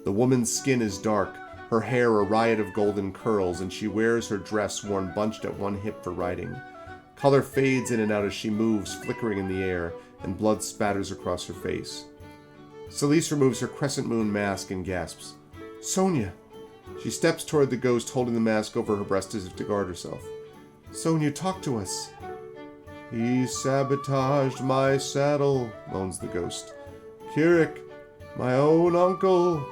A: The woman's skin is dark, her hair a riot of golden curls, and she wears her dress worn bunched at one hip for riding. Color fades in and out as she moves, flickering in the air, and blood spatters across her face. Celeste removes her crescent moon mask and gasps. Sonia! She steps toward the ghost, holding the mask over her breast as if to guard herself. Sonia, talk to us. He sabotaged my saddle, moans the ghost. Kirik, my own uncle.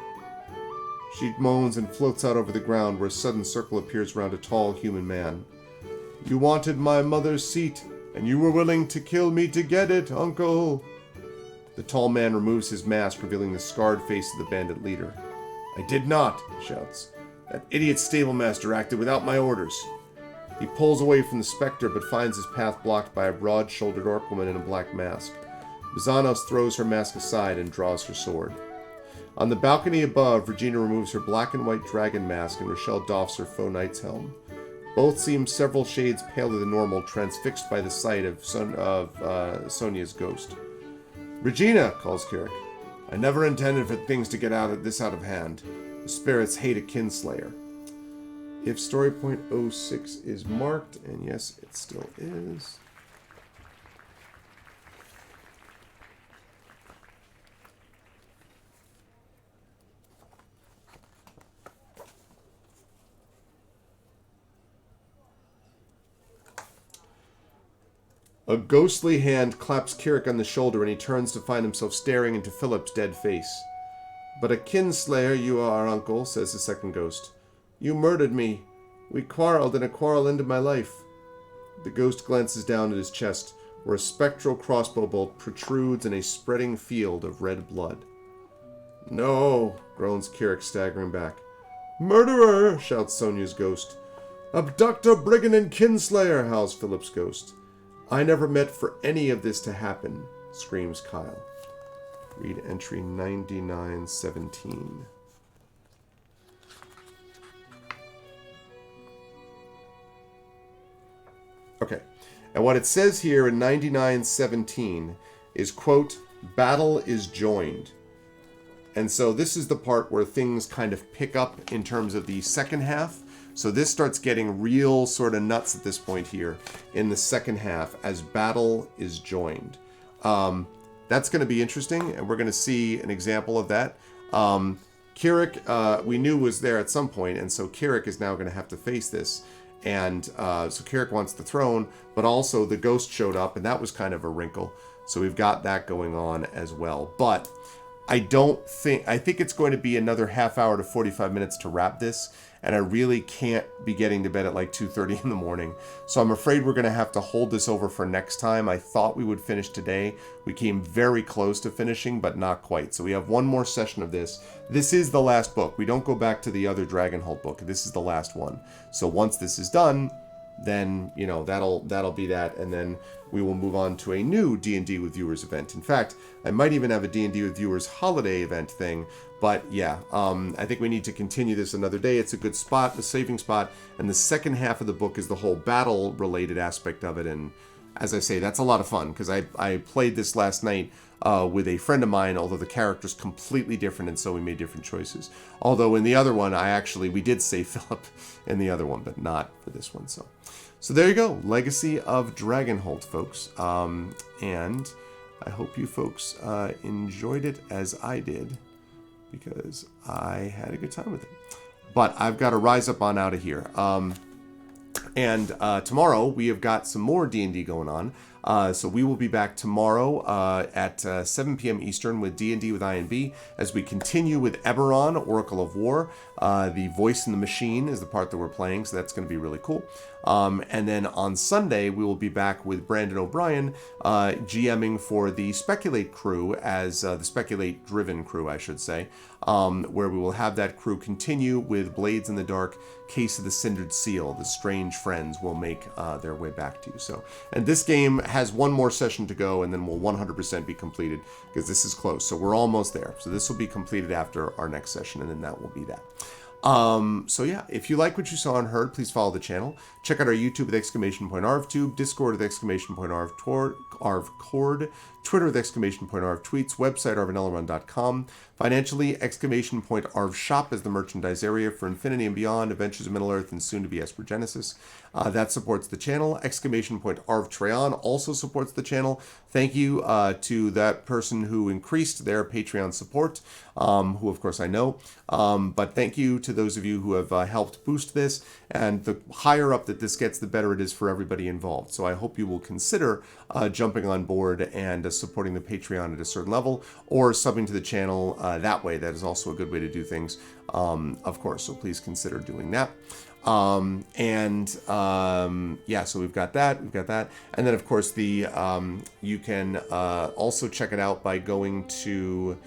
A: She moans and floats out over the ground where a sudden circle appears around a tall human man. You wanted my mother's seat, and you were willing to kill me to get it, uncle. The tall man removes his mask, revealing the scarred face of the bandit leader. I did not, he shouts. That idiot stablemaster acted without my orders. He pulls away from the specter, but finds his path blocked by a broad-shouldered orc woman in a black mask. Bizanos throws her mask aside and draws her sword. On the balcony above, Regina removes her black and white dragon mask and Rochelle doffs her faux knight's helm. Both seem several shades paler than normal, transfixed by the sight of Sonia's ghost. Regina, calls Kirik. I never intended for things to get out of hand. The spirits hate a kinslayer. If story point 06 is marked, and yes, it still is. A ghostly hand claps Kirik on the shoulder, and he turns to find himself staring into Philip's dead face. But a kinslayer you are, uncle, says the second ghost. You murdered me. We quarreled, and a quarrel ended my life. The ghost glances down at his chest, where a spectral crossbow bolt protrudes in a spreading field of red blood. No, groans Kirik, staggering back. Murderer, shouts Sonia's ghost. Abductor, brigand, and kinslayer, howls Philip's ghost. I never meant for any of this to happen, screams Kyle. Read entry 9917. Okay, and what it says here in 9917 is, quote, battle is joined. And so this is the part where things kind of pick up in terms of the second half. So this starts getting real sort of nuts at this point here in the second half as battle is joined. That's going to be interesting, and we're going to see an example of that. Kirik, we knew was there at some point, and so Kirik is now going to have to face this. And so Kirik wants the throne, but also the ghost showed up, and that was kind of a wrinkle. So we've got that going on as well. But I think it's going to be another half hour to 45 minutes to wrap this. And I really can't be getting to bed at like 2:30 in the morning. So I'm afraid we're going to have to hold this over for next time. I thought we would finish today. We came very close to finishing, but not quite. So we have one more session of this. This is the last book. We don't go back to the other Dragonholt book. This is the last one. So once this is done, then, you know, that'll be that. And then we will move on to a new D&D with Viewers event. In fact, I might even have a D&D with Viewers holiday event thing. But yeah, I think we need to continue this another day. It's a good spot, a saving spot. And the second half of the book is the whole battle-related aspect of it. And as I say, that's a lot of fun because I played this last night with a friend of mine, although the character's completely different, and so we made different choices. Although in the other one, we did save Philip in the other one, but not for this one. So there you go, Legacy of Dragonholt, folks. And I hope you folks enjoyed it as I did, because I had a good time with it. But I've got to rise up on out of here. And tomorrow we have got some more D&D going on. So we will be back tomorrow at 7 p.m. Eastern with D&D with INB as we continue with Eberron, Oracle of War. The Voice in the Machine is the part that we're playing, so that's going to be really cool. And then on Sunday, we will be back with Brandon O'Brien GMing for the Speculate crew as the Speculate-driven crew, I should say, where we will have that crew continue with Blades in the Dark, Case of the Cindered Seal. The strange friends will make their way back to you. So, and this game has one more session to go, and then will 100% be completed because this is close. So we're almost there. So this will be completed after our next session, and then that will be that. So yeah, if you like what you saw and heard, please follow the channel. Check out our YouTube with !ArvTube, Discord with !ArvCord, Twitter with !ArvTweets, website arvanellarun.com. Financially, !ArvShop is the merchandise area for Infinity and Beyond, Adventures of Middle-earth, and soon to be Esper Genesis. That supports the channel. !ArvTreon also supports the channel. Thank you to that person who increased their Patreon support, who of course I know. But thank you to those of you who have helped boost this. And the higher up that this gets, the better it is for everybody involved. So I hope you will consider jumping on board and supporting the Patreon at a certain level, or subbing to the channel that way. That is also a good way to do things, of course. So please consider doing that. Yeah, so we've got that, and then of course the you can also check it out by going to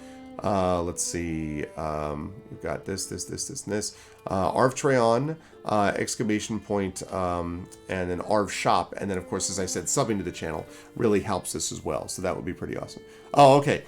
A: let's see, we've got this and this, ArvTreon, ! And then ArvShop, and then of course, as I said, subbing to the channel really helps us as well, so that would be pretty awesome. Oh, okay.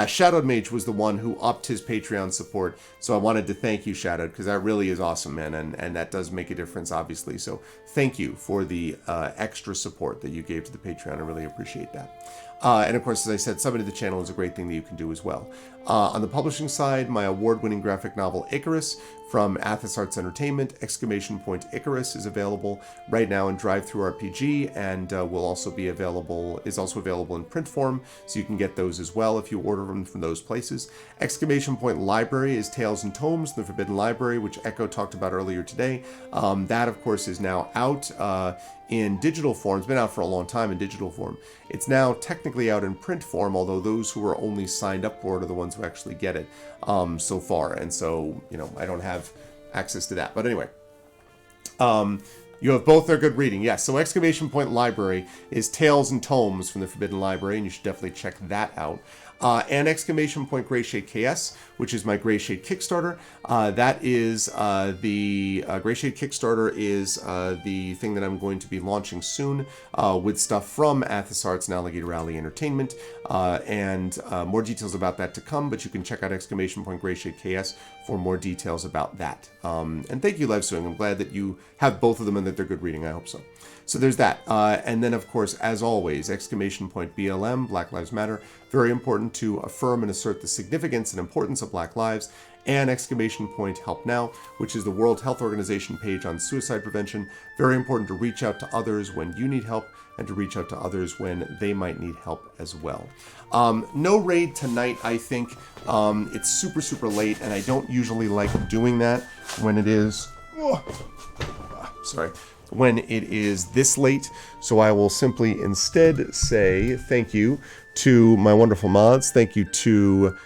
A: Shadowed Mage was the one who upped his Patreon support, so I wanted to thank you, Shadowed, because that really is awesome, man, and that does make a difference, obviously, so thank you for the extra support that you gave to the Patreon. I really appreciate that. And of course, as I said, subbing to the channel is a great thing that you can do as well. On the publishing side, my award-winning graphic novel, Icarus, from Athos Arts Entertainment, ! Icarus is available right now in Drive-Thru-RPG, and is also available in print form, so you can get those as well if you order them from those places. ! Library is Tales and Tomes, The Forbidden Library, which Echo talked about earlier today. That, of course, is now out in digital form. It's been out for a long time in digital form. It's now technically out in print form, although those who are only signed up for it are the ones who actually get it so far. And so, you know, I don't have access to that. But anyway, you have both. They're good reading. Yes. So ! Library is Tales and Tomes from the Forbidden Library, and you should definitely check that out. And ! Greyshade KS, which is my Greyshade Kickstarter. That is the Greyshade Kickstarter is the thing that I'm going to be launching soon with stuff from Athos Arts and Alligator Alley Entertainment, and more details about that to come. But you can check out ! Greyshade KS for more details about that. And thank you, Liveswing. I'm glad that you have both of them and that they're good reading. I hope so. So there's that. And then, of course, as always, ! BLM, Black Lives Matter. Very important to affirm and assert the significance and importance of Black lives. And ! Help Now, which is the World Health Organization page on suicide prevention. Very important to reach out to others when you need help, and to reach out to others when they might need help as well. No raid tonight, I think. It's super, super late, and I don't usually like doing that when it is... when it is this late, so I will simply instead say thank you to my wonderful mods. Thank you to...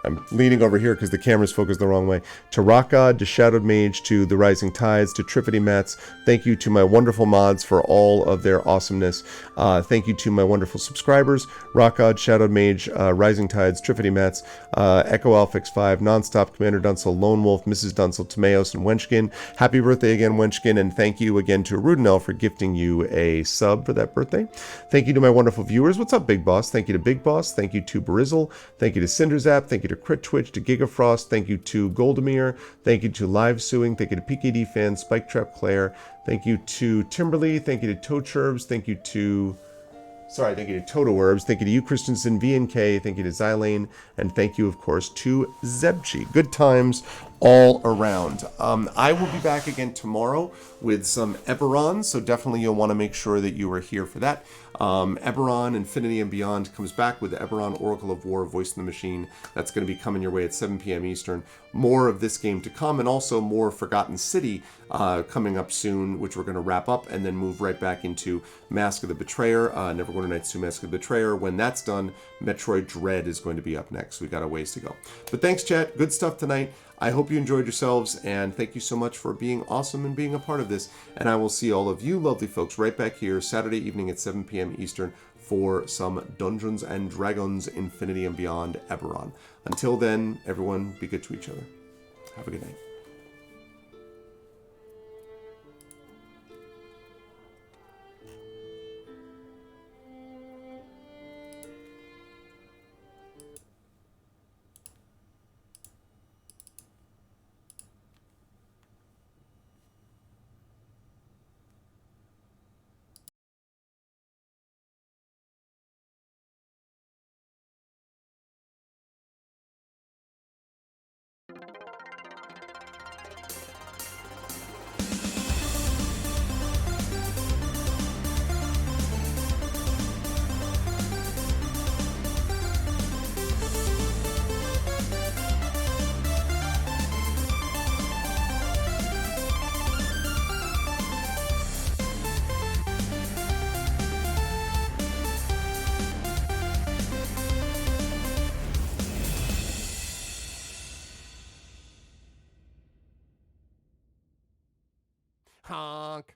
A: I'm leaning over here because the camera's focused the wrong way. To Rock God, to Shadowed Mage, to The Rising Tides, to Triffity Mats. Thank you to my wonderful mods for all of their awesomeness. Thank you to my wonderful subscribers. Rock God, Shadowed Mage, Rising Tides, Triffity Mats, Echo Alphix 5, Nonstop, Commander Dunsel, Lone Wolf, Mrs. Dunsel, Timaeus, and Wenchkin. Happy birthday again, Wenchkin, and thank you again to Rudinel for gifting you a sub for that birthday. Thank you to my wonderful viewers. What's up, Big Boss? Thank you to Big Boss. Thank you to Barizzle. Thank you to Cinderzap. Thank you to Crit Twitch, to Gigafrost. Thank you to Goldemir. Thank you to Live Suing. Thank you to PKD Fans, Spike Trap Claire. Thank you to Timberly. Thank you to Toadchurbs. Thank you to... thank you to Toto Herbs. Thank you to you, Christensen, VNK. Thank you to Xylane. And thank you, of course, to Zebchi. Good times all around. I will be back again tomorrow with some Eberron, so definitely you'll want to make sure that you are here for that. Eberron Infinity and Beyond comes back with the Eberron Oracle of War, Voice in the Machine. That's going to be coming your way at 7 p.m. Eastern. More of this game to come, and also more Forgotten City coming up soon, which we're going to wrap up and then move right back into Mask of the Betrayer, Neverwinter Nights 2 Mask of the Betrayer. When that's done, Metroid Dread is going to be up next. We've got a ways to go. But thanks, chat. Good stuff tonight. I hope you enjoyed yourselves, and thank you so much for being awesome and being a part of this. And I will see all of you lovely folks right back here Saturday evening at 7 p.m. Eastern for some Dungeons and Dragons Infinity and Beyond Eberron. Until then, everyone, be good to each other. Have a good night. Honk.